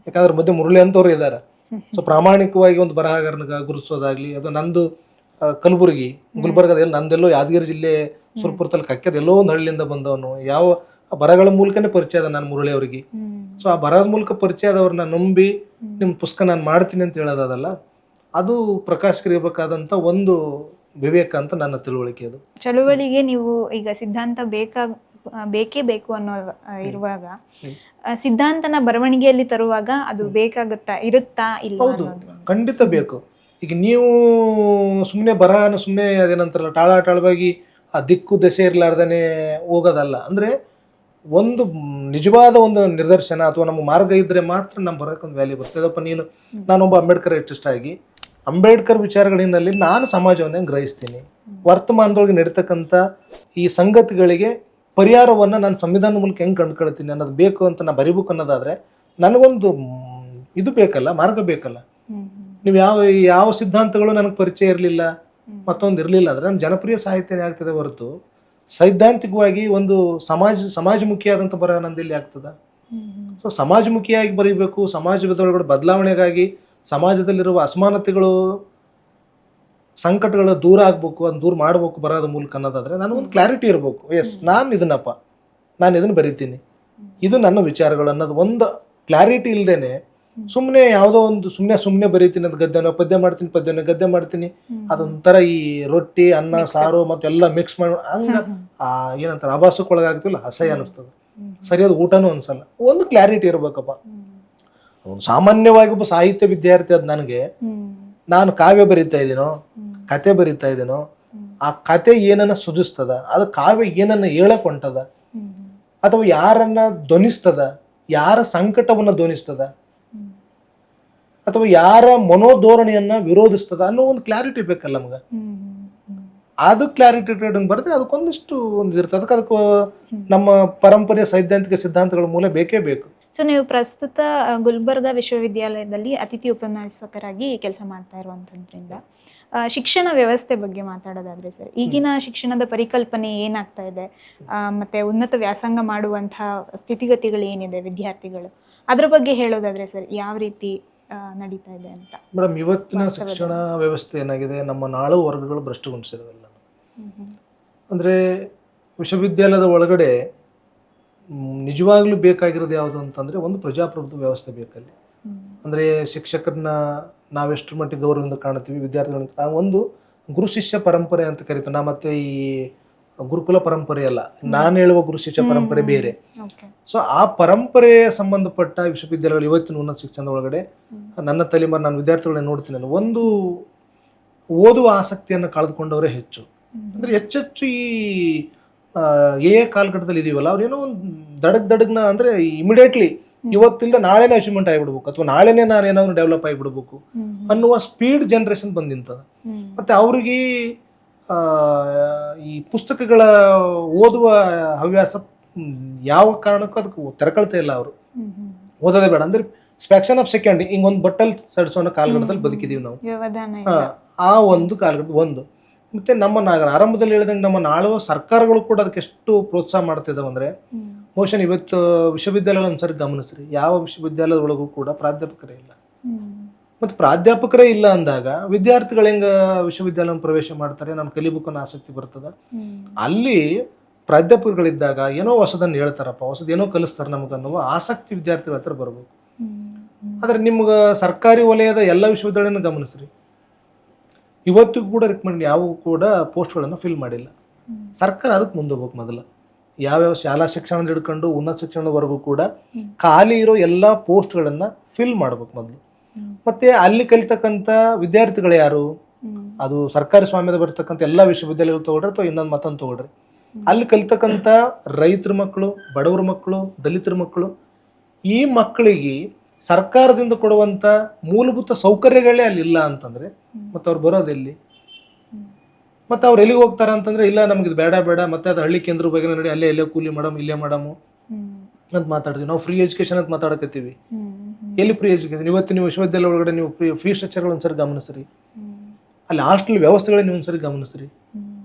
ಯಾಕಂದ್ರೆ ಮಧ್ಯೆ ಮುರುಳಿ ಅಂತವ್ರು ಇದಾರೆ. ಸೊ ಪ್ರಾಮಾಣಿಕವಾಗಿ ಒಂದು ಬರಹಗಾರನಿಗೆ ಗುರುತಿಸೋದಾಗ್ಲಿ, ಅದು ನಂದು ಕಲಬುರಗಿ ಗುಲ್ಬರ್ಗದಲ್ಲಿ, ನಂದೆಲ್ಲೋ ಯಾದಗಿರಿ ಜಿಲ್ಲೆ ಸುರ್ಪುರದಲ್ಲಿ ಕಕ್ಕೆದೆಲ್ಲೋ ಒಂದು ಹಳ್ಳಿಯಿಂದ ಬಂದವನು, ಯಾವ ಬರಹಗಳ ಮೂಲಕನೇ ಪರಿಚಯ ಅದ ನಾನು ಮುರುಳಿ ಅವರಿಗೆ. ಸೊ ಆ ಬರಹದ ಮೂಲಕ ಪರಿಚಯ ಆದವ್ರನ್ನ ನಂಬಿ ನಿಮ್ ಪುಸ್ತಕ ನಾನು ಮಾಡ್ತೀನಿ ಅಂತ ಹೇಳೋದಲ್ಲ, ಅದು ಪ್ರಕಾಶಕರಿಗೆ ಇರಬೇಕಾದಂತ ಒಂದು ವಿವೇಕ ಅಂತ ನನ್ನ ತಿಳುವಳಿಕೆ. ಅದು ಚಳುವಳಿಗೆ ನೀವು ಈಗ ಸಿದ್ಧಾಂತ ಬೇಕೇ ಬೇಕು ಅನ್ನೋ ಇರುವಾಗ ಸಿದ್ಧಾಂತನ ಬರವಣಿಗೆಯಲ್ಲಿ ತರುವಾಗ ಅದು ಇರುತ್ತಾ ಇಲ್ಲ? ಹೌದು, ಖಂಡಿತ ಬೇಕು. ಈಗ ನೀವು ಸುಮ್ಮನೆ ಬರಹನ ಸುಮ್ಮನೆ ಅದೇನಂತಾರಲ್ಲ ಟಾಳವಾಗಿ ಆ ದಿಕ್ಕು ದೆಸೆ ಇರ್ಲಾರ್ದೇನೆ ಹೋಗೋದಲ್ಲ. ಅಂದ್ರೆ ಒಂದು ನಿಜವಾದ ಒಂದು ನಿದರ್ಶನ ಅಥವಾ ನಮ್ಮ ಮಾರ್ಗ ಇದ್ರೆ ಮಾತ್ರ ನಮ್ಮ ಬರೋಕೆ ಒಂದು ವ್ಯಾಲ್ಯೂ ಬರ್ತದೆ. ಅದಪ್ಪ ನಾನೊಬ್ಬ ಅಂಬೇಡ್ಕರ್ ಆರ್ಟಿಸ್ಟ್ ಆಗಿ ಅಂಬೇಡ್ಕರ್ ವಿಚಾರಗಳ ಹಿನ್ನೆಲೆಯಲ್ಲಿ ನಾನು ಸಮಾಜವನ್ನೇ ಗ್ರಹಿಸ್ತೀನಿ. ವರ್ತಮಾನದೊಳಗೆ ನಡೀತಕ್ಕಂಥ ಈ ಸಂಗತಿಗಳಿಗೆ ಪರಿಹಾರವನ್ನ ನಾನು ಸಂವಿಧಾನದ ಮೂಲಕ ಹೆಂಗೆ ಕಂಡುಕೊಳ್ತೀನಿ ಅನ್ನೋದು ಬೇಕು ಅಂತ ನಾ ಬರಿಬೇಕು ಅನ್ನೋದಾದ್ರೆ ನನಗೊಂದು ಇದು ಬೇಕಲ್ಲ, ಮಾರ್ಗ ಬೇಕಲ್ಲ. ನೀವು ಯಾವ ಸಿದ್ಧಾಂತಗಳು ನನಗೆ ಪರಿಚಯ ಇರಲಿಲ್ಲ, ಮತ್ತೊಂದು ಇರಲಿಲ್ಲ ಅಂದ್ರೆ ನನ್ನ ಜನಪ್ರಿಯ ಸಾಹಿತ್ಯನೇ ಆಗ್ತದೆ ಹೊರತು ಸೈದ್ಧಾಂತಿಕವಾಗಿ ಒಂದು ಸಮಾಜಮುಖಿಯಾದಂಥ ಬರಹ ನಂದಿಲ್ಲಿ ಆಗ್ತದ. ಸೊ ಸಮಾಜಮುಖಿಯಾಗಿ ಬರೀಬೇಕು, ಸಮಾಜದೊಳಗಡೆ ಬದಲಾವಣೆಗಾಗಿ, ಸಮಾಜದಲ್ಲಿರುವ ಅಸಮಾನತೆಗಳು ಸಂಕಟಗಳು ದೂರ ಆಗ್ಬೇಕು, ಅದನ್ನ ದೂರ ಮಾಡ್ಬೇಕು ಬರೋದ ಮೂಲಕ ಅನ್ನೋದಾದ್ರೆ ನನಗೊಂದು ಕ್ಲಾರಿಟಿ ಇರಬೇಕು. ಎಸ್, ನಾನು ಇದನ್ನ ಬರಿತೀನಿ, ಇದು ನನ್ನ ವಿಚಾರಗಳು ಅನ್ನೋದು ಒಂದು ಕ್ಲಾರಿಟಿ ಇಲ್ದೇನೆ ಸುಮ್ಮನೆ ಯಾವುದೋ ಒಂದು ಸುಮ್ಮನೆ ಬರೀತೀನಿ, ಅದು ಪದ್ಯ ಮಾಡ್ತೀನಿ, ಅದೊಂಥರ ಈ ರೊಟ್ಟಿ ಅನ್ನ ಸಾರು ಮತ್ತೆಲ್ಲ ಮಿಕ್ಸ್ ಮಾಡಿ ಹಂಗ ಏನಂತಾರೆ ಆಭಾಸಕ್ಕೊಳಗಾಗ್ತಿಲ್ಲ, ಅಸಹ್ಯ ಅನಿಸ್ತದೆ, ಸರಿಯಾದ ಊಟನೂ ಅನ್ಸಲ್ಲ. ಒಂದು ಕ್ಲಾರಿಟಿ ಇರ್ಬೇಕಪ್ಪ. ಸಾಮಾನ್ಯವಾಗಿ ಒಬ್ಬ ಸಾಹಿತ್ಯ ವಿದ್ಯಾರ್ಥಿ ಅದ್ ನನಗೆ, ನಾನು ಕಾವ್ಯ ಬರೀತಾ ಇದ್ದೀನೋ, ಕತೆ ಬರೀತಾ ಇದ್ದೀನೋ, ಆ ಕತೆ ಏನನ್ನ ಸೃಜಿಸ್ತದ, ಅದು ಕಾವ್ಯ ಏನನ್ನ ಹೇಳಕ್ ಹೊಂಟದ, ಅಥವಾ ಯಾರನ್ನ ಧ್ವನಿಸ್ತದ, ಯಾರ ಸಂಕಟವನ್ನ ಧ್ವನಿಸ್ತದ, ಅಥವಾ ಯಾರ ಮನೋಧೋರಣೆಯನ್ನ ವಿರೋಧಿಸ್ತದ ಅನ್ನೋ ಒಂದು ಕ್ಲಾರಿಟಿ ಬೇಕಲ್ಲ ನಮ್ಗ. ಅದು ಕ್ಲಾರಿಟಿ ಬರುತ್ತೆ, ಅದಕ್ಕೊಂದಿಷ್ಟು ಒಂದು ಇರುತ್ತೆ. ಅದಕ್ಕೆ ನಮ್ಮ ಪರಂಪರೆಯ ಸೈದ್ಧಾಂತಿಕ ಸಿದ್ಧಾಂತಗಳ ಮೂಲ ಬೇಕೇ ಬೇಕು. ಸೊ ನೀವು ಪ್ರಸ್ತುತ ಗುಲ್ಬರ್ಗ ವಿಶ್ವವಿದ್ಯಾಲಯದಲ್ಲಿ ಅತಿಥಿ ಉಪನ್ಯಾಸಕರಾಗಿ ಕೆಲಸ ಮಾಡ್ತಾ ಇರುವಂತದ್ರಿಂದ ಶಿಕ್ಷಣ ವ್ಯವಸ್ಥೆ ಬಗ್ಗೆ ಮಾತಾಡೋದಾದ್ರೆ ಸರ್, ಈಗಿನ ಶಿಕ್ಷಣದ ಪರಿಕಲ್ಪನೆ ಏನಾಗ್ತಾ ಇದೆ, ಮತ್ತೆ ಉನ್ನತ ವ್ಯಾಸಂಗ ಮಾಡುವಂತಹ ಸ್ಥಿತಿಗತಿಗಳು ಏನಿದೆ ವಿದ್ಯಾರ್ಥಿಗಳು, ಅದ್ರ ಬಗ್ಗೆ ಹೇಳೋದಾದ್ರೆ ಸರ್ ಯಾವ ರೀತಿ ನಡೀತಾ ಇದೆ ಅಂತ? ಮೇಡಮ್, ಇವತ್ತಿನ ಶಿಕ್ಷಣ ವ್ಯವಸ್ಥೆ ಏನಾಗಿದೆ, ನಮ್ಮ ನಾಳು ವರ್ಗಗಳು ಭ್ರಷ್ಟಗೊಳಿಸಿದವೆಲ್ಲ. ಅಂದ್ರೆ ವಿಶ್ವವಿದ್ಯಾಲಯದ ಒಳಗಡೆ ನಿಜವಾಗ್ಲೂ ಬೇಕಾಗಿರೋದು ಯಾವುದು ಅಂತಂದ್ರೆ ಒಂದು ಪ್ರಜಾಪ್ರಭುತ್ವ ವ್ಯವಸ್ಥೆ ಬೇಕಲ್ಲಿ. ಅಂದ್ರೆ ಶಿಕ್ಷಕರನ್ನ ನಾವೆಷ್ಟರ ಮಟ್ಟಿಗೆ ಗೌರವದಿಂದ ಕಾಣ್ತೀವಿ, ವಿದ್ಯಾರ್ಥಿಗಳ ಒಂದು ಗುರು ಶಿಷ್ಯ ಪರಂಪರೆ ಅಂತ ಕರಿತೀವಿ ನಾ. ಮತ್ತೆ ಈ ಗುರುಕುಲ ಪರಂಪರೆ ಅಲ್ಲ, ನಾನು ಹೇಳುವ ಗುರು ಶಿಷ್ಯ ಪರಂಪರೆ ಬೇರೆ. ಸೊ ಆ ಪರಂಪರೆಯ ಸಂಬಂಧಪಟ್ಟ ವಿಶ್ವವಿದ್ಯಾಲಯಗಳು ಇವತ್ತಿನ ಉನ್ನತ ಶಿಕ್ಷಣದ ಒಳಗಡೆ ನನ್ನ ತಲೆಮಾರು ನಾನು ವಿದ್ಯಾರ್ಥಿಗಳನ್ನ ನೋಡ್ತೀನಿ, ಒಂದು ಓದುವ ಆಸಕ್ತಿಯನ್ನು ಕಳೆದುಕೊಂಡವರೇ ಹೆಚ್ಚು. ಅಂದ್ರೆ ಹೆಚ್ಚೆಚ್ಚು ಈ ಕಾಲಘಟ್ಟದಲ್ಲಿ ಇದೀವಲ್ಲ, ಅವ್ರೇನೋ ಒಂದು ದಡಗ್ನ ಅಂದ್ರೆ ಇಮಿಡಿಯೇಟ್ಲಿ ಇವತ್ತಿಂದ ನಾಳೆನೇ ಅಚೀವ್ಮೆಂಟ್ ಆಗಿಬಿಡ್ಬೇಕು, ಅಥವಾ ನಾಳೆನೇ ನಾನು ಏನಾದ್ರು ಡೆವಲಪ್ ಆಗಿಬಿಡ್ಬೇಕು ಅನ್ನುವ ಸ್ಪೀಡ್ ಜನರೇಷನ್ ಬಂದ್ ನಿಂತದ. ಮತ್ತೆ ಅವ್ರಿಗೆ ಈ ಪುಸ್ತಕಗಳ ಓದುವ ಹವ್ಯಾಸ ಯಾವ ಕಾರಣಕ್ಕೂ ಅದಕ್ಕೆ ತೆರಕಳ್ತಾ ಇಲ್ಲ. ಅವರು ಓದೋದೇ ಬೇಡ ಅಂದ್ರೆ ಫ್ಯಾಕ್ಷನ್ ಆಫ್ ಸೆಕೆಂಡ್ ಹಿಂಗೊಂದು ಬಟ್ಟಲ್ ಸಡಿಸೋ ಕಾಲಘಟ್ಟದಲ್ಲಿ ಬದುಕಿದೀವಿ ನಾವು. ಆ ಒಂದು ಕಾಲಘಟ್ಟ ಒಂದು. ಮತ್ತೆ ನಮ್ಮ ಆರಂಭದಲ್ಲಿ ಹೇಳಿದಂಗೆ ನಮ್ಮ ನಾಳುವ ಸರ್ಕಾರಗಳು ಕೂಡ ಅದಕ್ಕೆ ಎಷ್ಟು ಪ್ರೋತ್ಸಾಹ ಮಾಡ್ತಿದ್ದಾವೆ ಅಂದ್ರೆ, ಬಹುಶಃ ಇವತ್ತು ವಿಶ್ವವಿದ್ಯಾಲಯ ಒಂದ್ಸರಿ ಗಮನಿಸ್ರಿ, ಯಾವ ವಿಶ್ವವಿದ್ಯಾಲಯದ ಒಳಗೂ ಕೂಡ ಪ್ರಾಧ್ಯಾಪಕರೇ ಇಲ್ಲ. ಮತ್ತೆ ಪ್ರಾಧ್ಯಾಪಕರೇ ಇಲ್ಲ ಅಂದಾಗ ವಿದ್ಯಾರ್ಥಿಗಳು ಹೆಂಗ ವಿಶ್ವವಿದ್ಯಾಲಯ ಪ್ರವೇಶ ಮಾಡ್ತಾರೆ, ನಾನು ಕಲಿಬೇಕು ಅನ್ನೋ ಆಸಕ್ತಿ ಬರ್ತದ. ಅಲ್ಲಿ ಪ್ರಾಧ್ಯಾಪಕರುಗಳಿದ್ದಾಗ ಏನೋ ಹೊಸದನ್ನು ಹೇಳ್ತಾರಪ್ಪ, ಹೊಸದೇನೋ ಕಲಿಸ್ತಾರೆ ನಮಗನ್ನುವ ಆಸಕ್ತಿ ವಿದ್ಯಾರ್ಥಿಗಳ ಹತ್ರ ಬರ್ಬೇಕು. ಆದ್ರೆ ನಿಮ್ಗ ಸರ್ಕಾರಿ ವಲಯದ ಎಲ್ಲ ವಿಶ್ವವಿದ್ಯಾಲಯನ ಗಮನಿಸ್ರಿ, ಇವತ್ತಿಗೂ ಕೂಡ ರೆಕಮೆಂಡ್ ಯಾವ ಕೂಡ ಪೋಸ್ಟ್ಗಳನ್ನು ಫಿಲ್ ಮಾಡಿಲ್ಲ. ಸರ್ಕಾರ ಅದಕ್ಕೆ ಮುಂದೆ ಹೋಗ್ಬೇಕು. ಮೊದಲು ಯಾವ್ಯಾವ ಶಾಲಾ ಶಿಕ್ಷಣ ಹಿಡ್ಕೊಂಡು ಉನ್ನತ ಶಿಕ್ಷಣದವರೆಗೂ ಕೂಡ ಖಾಲಿ ಇರೋ ಎಲ್ಲ ಪೋಸ್ಟ್ಗಳನ್ನ ಫಿಲ್ ಮಾಡ್ಬೇಕು ಮೊದಲು. ಮತ್ತೆ ಅಲ್ಲಿ ಕಲಿತಕ್ಕಂಥ ವಿದ್ಯಾರ್ಥಿಗಳು ಯಾರು, ಅದು ಸರ್ಕಾರಿ ಸ್ವಾಮ್ಯದ ಬರ್ತಕ್ಕಂಥ ಎಲ್ಲ ವಿಶ್ವವಿದ್ಯಾಲಯಗಳು ತಗೊಳ್ರಿ ಅಥವಾ ಇನ್ನೊಂದು ಮತ್ತೊಂದು ತಗೊಳ್ರಿ, ಅಲ್ಲಿ ಕಲಿತಕ್ಕಂಥ ರೈತರ ಮಕ್ಕಳು, ಬಡವರ ಮಕ್ಕಳು, ದಲಿತರ ಮಕ್ಕಳು, ಈ ಮಕ್ಕಳಿಗೆ ಸರ್ಕಾರದಿಂದ ಕೊಡುವಂತ ಮೂಲಭೂತ ಸೌಕರ್ಯಗಳೇ ಅಲ್ಲಿ ಇಲ್ಲ ಅಂತಂದ್ರೆ ಮತ್ತೆ ಅವ್ರು ಬರೋದೆಲ್ಲಿ? ಮತ್ತೆ ಅವ್ರು ಎಲ್ಲಿಗೆ ಹೋಗ್ತಾರ ಅಂತಂದ್ರೆ, ಇಲ್ಲ ನಮ್ಗೆ ಇದು ಬೇಡ ಬೇಡ, ಮತ್ತೆ ಅದು ಹಳ್ಳಿ ಕೇಂದ್ರ ಬಗ್ಗೆ ನೋಡಿ, ಅಲ್ಲೇ ಕೂಲಿ ಮಾಡಮ್, ಇಲ್ಲೇ ಮಾಡಮು ಅಂತ ಮಾತಾಡ್ತೀವಿ. ನಾವು ಫ್ರೀ ಎಜುಕೇಶನ್ ಅಂತ ಮಾತಾಡಕತ್ತೀವಿ. ಎಲ್ಲಿ ಫ್ರೀ ಎಜುಕೇಶನ್? ಇವತ್ತು ನೀವು ವಿಶ್ವವಿದ್ಯಾಲಯ ಒಳಗಡೆ ನೀವು ಫ್ರೀ ಸ್ಟ್ರಕ್ಚರ್ಗಳು ಒಂದ್ಸರಿ ಗಮನಿಸ್ರಿ, ಅಲ್ಲಿ ಹಾಸ್ಟೆಲ್ ವ್ಯವಸ್ಥೆಗಳನ್ನ ನೀವು ಒಂದ್ಸರಿ ಗಮನಿಸ್ರಿ.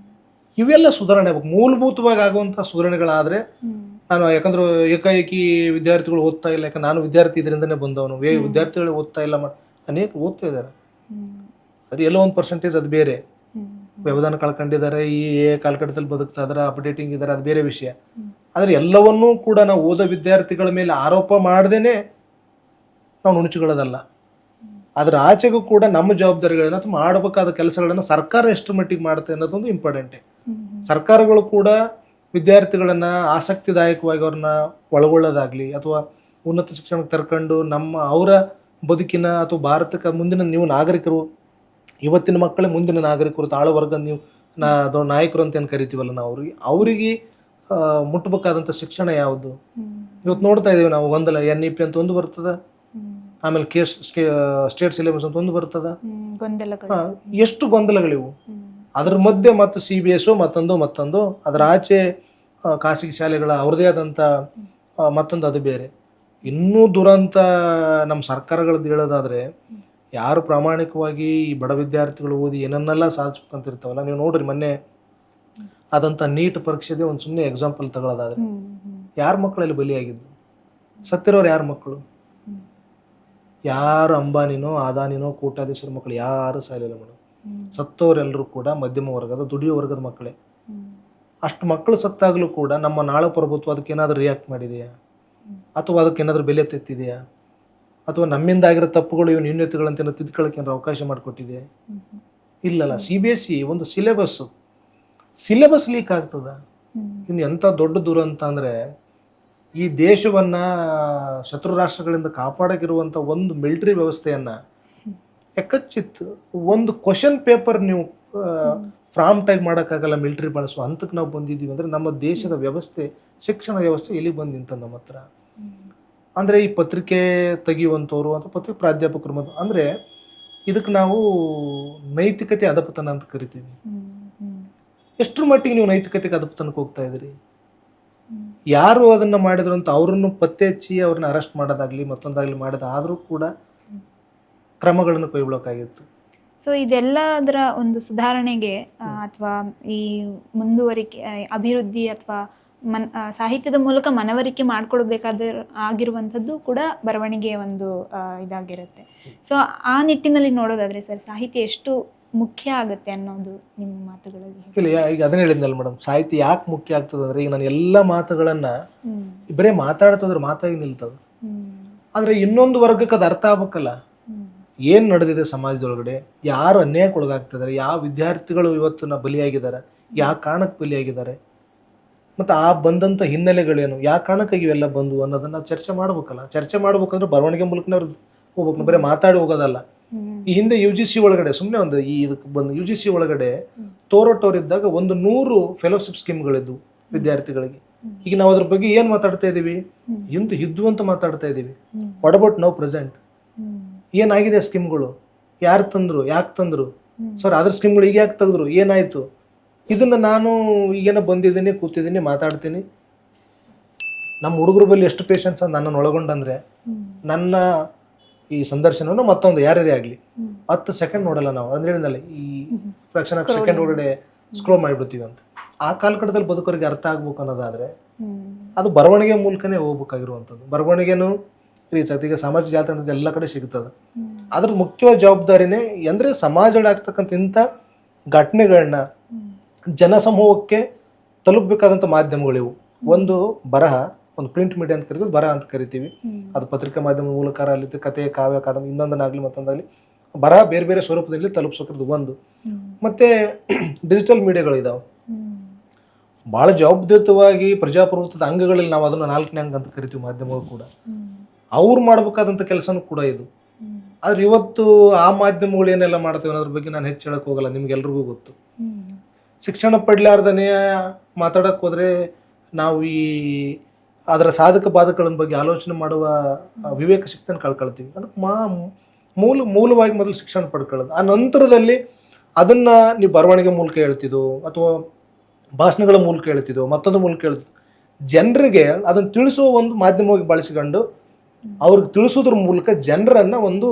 ಇವೆಲ್ಲ ಸುಧಾರಣೆ ಆಗ್ಬೇಕು. ಮೂಲಭೂತವಾಗಿ ಆಗುವಂತಹ ಸುಧಾರಣೆಗಳಾದ್ರೆ ಯಾಕಂದ್ರೆ ಏಕಾಏಕಿ ವಿದ್ಯಾರ್ಥಿಗಳು ಓದ್ತಾ ಇಲ್ಲ, ಯಾಕಂದ್ರೆ ನಾನು ವಿದ್ಯಾರ್ಥಿ ಇದರಿಂದನೇ ಬಂದವನು, ವಿದ್ಯಾರ್ಥಿಗಳು ಓದ್ತಾ ಇಲ್ಲ, ಅನೇಕ ಓದ್ತಾ ಇದ್ದಾರೆ. ಅದು ಎಲ್ಲೋ ಒಂದು ಪರ್ಸೆಂಟೇಜ್ ಅದು ಬೇರೆ, ವ್ಯವಧಾನ ಕಳ್ಕೊಂಡಿದ್ದಾರೆ, ಈ ಕಾಲಘಟ್ಟದಲ್ಲಿ ಬದುಕ್ತಾ ಇದಾರೆ, ಅಪ್ಡೇಟಿಂಗ್ ಇದ್ದಾರೆ, ಅದು ಬೇರೆ ವಿಷಯ. ಆದ್ರೆ ಎಲ್ಲವನ್ನೂ ಕೂಡ ನಾವು ಓದೋ ವಿದ್ಯಾರ್ಥಿಗಳ ಮೇಲೆ ಆರೋಪ ಮಾಡದೇನೆ ನಾವು ನುಣುಚುಗಳದಲ್ಲ. ಅದ್ರ ಆಚೆಗೂ ಕೂಡ ನಮ್ಮ ಜವಾಬ್ದಾರಿಗಳನ್ನ ಅಥವಾ ಮಾಡಬೇಕಾದ ಕೆಲಸಗಳನ್ನ ಸರ್ಕಾರ ಎಷ್ಟು ಮಟ್ಟಿಗೆ ಮಾಡುತ್ತೆ ಅನ್ನೋದೊಂದು ಇಂಪಾರ್ಟೆಂಟೇ. ಸರ್ಕಾರಗಳು ಕೂಡ ವಿದ್ಯಾರ್ಥಿಗಳನ್ನ ಆಸಕ್ತಿದಾಯಕವಾಗಿ ಅವ್ರನ್ನ ಒಳಗೊಳ್ಳೋದಾಗ್ಲಿ ಅಥವಾ ಉನ್ನತ ಶಿಕ್ಷಣಕ್ಕೆ ತರ್ಕೊಂಡು ಅವರ ಬದುಕಿನ ಅಥವಾ ಭಾರತಕ್ಕೆ ಮುಂದಿನ ನೀವು ನಾಗರಿಕರು, ಇವತ್ತಿನ ಮಕ್ಕಳೇ ಮುಂದಿನ ನಾಗರಿಕರು, ತಾಳವರ್ಗ ನೀವು ನಾಯಕರು ಅಂತ ಏನು ಕರಿತೀವಲ್ಲ ನಾವು, ಅವರಿಗೆ ಮುಟ್ಟಬೇಕಾದಂಥ ಶಿಕ್ಷಣ ಯಾವುದು? ಇವತ್ತು ನೋಡ್ತಾ ಇದೀವಿ ನಾವು, ಗೊಂದಲ NEP ಅಂತ ಒಂದು ಬರ್ತದ, ಆಮೇಲೆ ಸ್ಟೇಟ್ ಸಿಲೆಬಸ್ ಅಂತ ಒಂದು ಬರ್ತದ, ಎಷ್ಟು ಗೊಂದಲಗಳಿವು. ಅದ್ರ ಮಧ್ಯೆ ಮತ್ತು CBSE ಮತ್ತೊಂದು, ಅದರ ಆಚೆ ಖಾಸಗಿ ಶಾಲೆಗಳ ಅವ್ರದೇ ಆದಂಥ ಮತ್ತೊಂದು, ಅದು ಬೇರೆ. ಇನ್ನೂ ದುರಂತ ನಮ್ಮ ಸರ್ಕಾರಗಳದ್ದು ಹೇಳೋದಾದ್ರೆ, ಯಾರು ಪ್ರಾಮಾಣಿಕವಾಗಿ ಈ ಬಡ ವಿದ್ಯಾರ್ಥಿಗಳು ಓದಿ ಏನನ್ನೆಲ್ಲ ಸಾಧಿಸ್ಬೇಕಂತಿರ್ತಾವಲ್ಲ, ನೀವು ನೋಡ್ರಿ ಮೊನ್ನೆ ಆದಂಥ ನೀಟ್ ಪರೀಕ್ಷೆದೇ ಒಂದು ಸುಮ್ಮನೆ ಎಕ್ಸಾಂಪಲ್ ತಗೊಳ್ಳೋದಾದ್ರೆ, ಯಾರ ಮಕ್ಕಳಲ್ಲಿ ಬಲಿಯಾಗಿದ್ದು? ಸತ್ತಿರೋರು ಯಾರ ಮಕ್ಕಳು? ಯಾರು ಅಂಬಾನಿನೋ ಅದಾನಿನೋ ಕೋಟ್ಯಾಧೀಶರ ಮಕ್ಕಳು ಯಾರು ಸಾಲಿಲ್ಲ ಮೇಡಮ್. ಸತ್ತವರೆಲ್ಲರೂ ಕೂಡ ಮಧ್ಯಮ ವರ್ಗದ ದುಡಿಯೋ ವರ್ಗದ ಮಕ್ಕಳೇ. ಅಷ್ಟು ಮಕ್ಕಳು ಸತ್ತಾಗಲೂ ಕೂಡ ನಮ್ಮ ನಾಳೆ ಪ್ರಭುತ್ವ ಅದಕ್ಕೆ ಏನಾದರೂ ರಿಯಾಕ್ಟ್ ಮಾಡಿದೆಯಾ, ಅಥವಾ ಅದಕ್ಕೆ ಏನಾದರೂ ಬೆಲೆ ತೆತ್ತಿದೆಯಾ, ಅಥವಾ ನಮ್ಮಿಂದ ಆಗಿರೋ ತಪ್ಪುಗಳು ಇವು ನ್ಯೂನ್ಯತೆಗಳಂತ ತಿದ್ಕೊಳ್ಳೋಕೆ ಏನಾದ್ರು ಅವಕಾಶ ಮಾಡಿಕೊಟ್ಟಿದೆ? ಇಲ್ಲಲ್ಲ. CBSE ಒಂದು ಸಿಲೆಬಸ್ ಲೀಕ್ ಆಗ್ತದ. ಇನ್ನು ಎಂಥ ದೊಡ್ಡ ದುರಂತ ಅಂದ್ರೆ, ಈ ದೇಶವನ್ನ ಶತ್ರು ರಾಷ್ಟ್ರಗಳಿಂದ ಕಾಪಾಡಕ್ಕಿರುವಂತ ಒಂದು ಮಿಲಿಟರಿ ವ್ಯವಸ್ಥೆಯನ್ನ ಎಕ್ಕಚ್ಚಿತ್ತು ಒಂದು ಕ್ವಶನ್ ಪೇಪರ್ ನೀವು ಪ್ರಾಂಪ್ಟ್ ಆಗಿ ಮಾಡೋಕ್ಕಾಗಲ್ಲ ಮಿಲಿಟರಿ ಬಳಸುವ ಹಂತಕ್ಕೆ ನಾವು ಬಂದಿದ್ದೀವಿ ಅಂದ್ರೆ, ನಮ್ಮ ದೇಶದ ವ್ಯವಸ್ಥೆ, ಶಿಕ್ಷಣ ವ್ಯವಸ್ಥೆ ಎಲ್ಲಿ ಬಂದು ನಿಂತ ನಮ್ಮ ಹತ್ರ. ಅಂದ್ರೆ ಈ ಪತ್ರಿಕೆ ತೆಗೆಯುವಂಥವ್ರು ಅಥವಾ ಪತ್ರಿಕೆ ಪ್ರಾಧ್ಯಾಪಕರು ಅಂದ್ರೆ ಇದಕ್ಕೆ ನಾವು ನೈತಿಕತೆ ಅಧಪತನ ಅಂತ ಕರಿತೀವಿ. ಎಷ್ಟರ ಮಟ್ಟಿಗೆ ನೀವು ನೈತಿಕತೆಗೆ ಅಧಪತನಕ್ಕೆ ಹೋಗ್ತಾ ಇದ್ದೀರಿ? ಯಾರು ಅದನ್ನ ಮಾಡಿದ್ರು ಅಂತ ಅವ್ರನ್ನು ಪತ್ತೆ ಹಚ್ಚಿ ಅವ್ರನ್ನ ಅರೆಸ್ಟ್ ಮಾಡೋದಾಗ್ಲಿ ಮತ್ತೊಂದಾಗ್ಲಿ ಆದ್ರೂ ಕೂಡ ಕ್ರಮಗಳನ್ನು ಕೈಗೊಳ್ಳೋಕ್ಕಾಗಿತ್ತು. ಸೊ ಇದೆಲ್ಲದರ ಒಂದು ಸುಧಾರಣೆಗೆ ಅಥವಾ ಈ ಮುಂದುವರಿಕೆ, ಅಭಿವೃದ್ಧಿ ಅಥವಾ ಸಾಹಿತ್ಯದ ಮೂಲಕ ಮನವರಿಕೆ ಆಗಿರುವಂಥದ್ದು ಕೂಡ ಬರವಣಿಗೆಯ ಒಂದು ಇದಾಗಿರುತ್ತೆ. ಸೊ ಆ ನಿಟ್ಟಿನಲ್ಲಿ ನೋಡೋದಾದ್ರೆ ಸರ್, ಸಾಹಿತ್ಯ ಎಷ್ಟು ಮುಖ್ಯ ಆಗುತ್ತೆ ಅನ್ನೋದು ನಿಮ್ಮ ಮಾತುಗಳಲ್ಲಿ? ಇಲ್ಲ, ಈಗ ಅದನ್ನ ಹೇಳಿದ್ನಲ್ಲ ಮೇಡಮ್, ಸಾಹಿತ್ಯ ಯಾಕೆ ಮುಖ್ಯ ಆಗ್ತದೆ ಅಂದ್ರೆ, ಈಗ ನಾನು ಎಲ್ಲ ಮಾತುಗಳನ್ನ ಬರೇ ಮಾತಾಡ್ತದ್ರೆ ಮಾತಾಗಿ ನಿಲ್ತದ, ಆದ್ರೆ ಇನ್ನೊಂದು ವರ್ಗಕ್ಕೆ ಅದು ಅರ್ಥ ಆಗ್ಬೇಕಲ್ಲ. ಏನ್ ನಡೆದಿದೆ ಸಮಾಜದೊಳಗಡೆ, ಯಾರು ಅನ್ಯಾಯಕ್ಕೆ ಒಳಗಾಗ್ತಿದ್ದಾರೆ, ಯಾವ ವಿದ್ಯಾರ್ಥಿಗಳು ಇವತ್ತು ಬಲಿಯಾಗಿದ್ದಾರೆ, ಯಾವ ಕಾರಣಕ್ಕೆ ಬಲಿಯಾಗಿದ್ದಾರೆ, ಮತ್ತೆ ಆ ಬಂದಂತ ಹಿನ್ನೆಲೆಗಳೇನು, ಯಾವ ಕಾರಣಕ್ಕಾಗಿ ಇವೆಲ್ಲ ಬಂದು ಅನ್ನೋದನ್ನ ನಾವು ಚರ್ಚೆ ಮಾಡ್ಬೇಕಲ್ಲ. ಚರ್ಚೆ ಮಾಡ್ಬೇಕಂದ್ರೆ ಬರವಣಿಗೆ ಮೂಲಕನೇ ಅವ್ರು ಹೋಗ್ಬೇಕು, ಬರೀ ಮಾತಾಡಿ ಹೋಗೋದಲ್ಲ. ಈ ಹಿಂದೆ UGC ಒಳಗಡೆ ಸುಮ್ಮನೆ ಒಂದು ಇದಕ್ಕೆ ಬಂದು UGC ಒಳಗಡೆ ತೋರಟೋರಿದ್ದಾಗ 100 ಫೆಲೋಶಿಪ್ ಸ್ಕೀಮ್ಗಳಿದ್ವು ವಿದ್ಯಾರ್ಥಿಗಳಿಗೆ. ಈಗ ನಾವು ಅದ್ರ ಬಗ್ಗೆ ಏನ್ ಮಾತಾಡ್ತಾ ಇದೀವಿ? ಇದ್ದು ಅಂತ ಮಾತಾಡ್ತಾ ಇದೀವಿ. What about now present? ಏನಾಗಿದೆ ಸ್ಕೀಮ್ಗಳು? ಯಾರು ತಂದ್ರು, ಯಾಕೆ ತಂದ್ರು ಸರ್? ಅದ್ರ ಸ್ಕೀಮ್ಗಳು ಈಗ ಯಾಕೆ ತೆಗೆದ್ರು, ಏನಾಯ್ತು? ಇದನ್ನ ನಾನು ಈಗೇನೋ ಬಂದಿದ್ದೀನಿ, ಕೂತಿದ್ದೀನಿ, ಮಾತಾಡ್ತೀನಿ. ನಮ್ಮ ಹುಡುಗರ ಬಳಿ ಎಷ್ಟು ಪೇಷನ್ಸ್ ಅಂತ ನನ್ನನ್ನು ಒಳಗೊಂಡಂದ್ರೆ, ನನ್ನ ಈ ಸಂದರ್ಶನವನ್ನು ಮತ್ತೊಂದು ಯಾರದೇ ಆಗ್ಲಿ 10 ಸೆಕೆಂಡ್ ನೋಡಲ್ಲ ನಾವು. ಅಂದ್ರೆ ಈ ಫ್ರಾಕ್ಷನ್ ಆಫ್ ಸೆಕೆಂಡ್ ಒಳಗಡೆ ಸ್ಕ್ರೋಲ್ ಮಾಡಿಬಿಡ್ತೀವಿ ಅಂತ. ಆ ಕಾಲಘಟ್ಟದಲ್ಲಿ ಬದುಕೋರಿಗೆ ಅರ್ಥ ಆಗ್ಬೇಕು ಅನ್ನೋದಾದ್ರೆ ಅದು ಬರವಣಿಗೆ ಮೂಲಕನೇ ಹೋಗ್ಬೇಕಾಗಿರುವಂಥದ್ದು. ಬರವಣಿಗೆನು ಈಗ ಸಾಮಾಜಿಕ ಜಾಲತಾಣದಲ್ಲಿ ಎಲ್ಲ ಕಡೆ ಸಿಗ್ತದೆ. ಅದ್ರ ಮುಖ್ಯವಾದ ಜವಾಬ್ದಾರಿನೇ ಅಂದ್ರೆ ಸಮಾಜದಲ್ಲಿ ಆಗ್ತಕ್ಕಂಥ ಇಂಥ ಘಟನೆಗಳನ್ನ ಜನಸಮೂಹಕ್ಕೆ ತಲುಪಬೇಕಾದಂಥ ಮಾಧ್ಯಮಗಳಿವು. ಒಂದು ಬರಹ, ಒಂದು ಪ್ರಿಂಟ್ ಮೀಡಿಯಾ ಅಂತ ಕರಿತೀವಿ, ಬರಹ ಅಂತ ಕರಿತೀವಿ. ಅದು ಪತ್ರಿಕಾ ಮಾಧ್ಯಮ ಮೂಲಕ ಅಲ್ಲಿ ಕತೆ, ಕಾವ್ಯ, ಕಾದಂಬರಿ, ಇನ್ನೊಂದನ್ನಾಗ್ಲಿ ಮತ್ತೊಂದಾಗ್ಲಿ ಬರಹ ಬೇರೆ ಬೇರೆ ಸ್ವರೂಪದಲ್ಲಿ ತಲುಪಿಸೋದ್ರದ್ದು ಒಂದು. ಮತ್ತೆ ಡಿಜಿಟಲ್ ಮೀಡಿಯಾಗಳು ಇದಾವೆ. ಬಹಳ ಜವಾಬ್ದಾರಿತವಾಗಿ ಪ್ರಜಾಪ್ರಭುತ್ವದ ಅಂಗಗಳಲ್ಲಿ ನಾವು ಅದನ್ನ 4ನೇ ಅಂಗ ಅಂತ ಕರಿತೀವಿ ಮಾಧ್ಯಮಗಳು ಕೂಡ. ಅವ್ರು ಮಾಡ್ಬೇಕಾದಂಥ ಕೆಲಸನೂ ಕೂಡ ಇದು. ಆದ್ರೆ ಇವತ್ತು ಆ ಮಾಧ್ಯಮಗಳು ಏನೆಲ್ಲ ಮಾಡ್ತೇವೆ ಅನ್ನೋದ್ರ ಬಗ್ಗೆ ನಾನು ಹೆಚ್ಚು ಹೇಳಕ್ ಹೋಗಲ್ಲ, ನಿಮ್ಗೆಲ್ರಿಗೂ ಗೊತ್ತು. ಶಿಕ್ಷಣ ಪಡ್ಲಾರ್ದನೆ ಮಾತಾಡಕ್ ಹೋದ್ರೆ ನಾವು ಈ ಅದರ ಸಾಧಕ ಬಾಧಕಗಳ ಬಗ್ಗೆ ಆಲೋಚನೆ ಮಾಡುವ ವಿವೇಕ ಶಕ್ತಿಯನ್ನು ಕಳ್ಕೊಳ್ತೀವಿ. ಅದಕ್ಕೆ ಮೂಲವಾಗಿ ಮೊದಲು ಶಿಕ್ಷಣ ಪಡ್ಕೊಳ್ಳೋದು. ಆ ನಂತರದಲ್ಲಿ ಅದನ್ನ ನೀವು ಬರವಣಿಗೆ ಮೂಲಕ ಹೇಳ್ತಿದ್ದೋ ಅಥವಾ ಭಾಷಣಗಳ ಮೂಲಕ ಹೇಳ್ತಿದ್ದೋ ಮತ್ತೊಂದು ಮೂಲಕ ಹೇಳ್ತಿದ್ದೋ ಜನರಿಗೆ ಅದನ್ನು ತಿಳಿಸುವ ಒಂದು ಮಾಧ್ಯಮವಾಗಿ ಬಳಸಿಕೊಂಡು ಅವ್ರಿಗೆ ತಿಳಿಸೋದ್ರ ಮೂಲಕ ಜನರನ್ನ ಒಂದು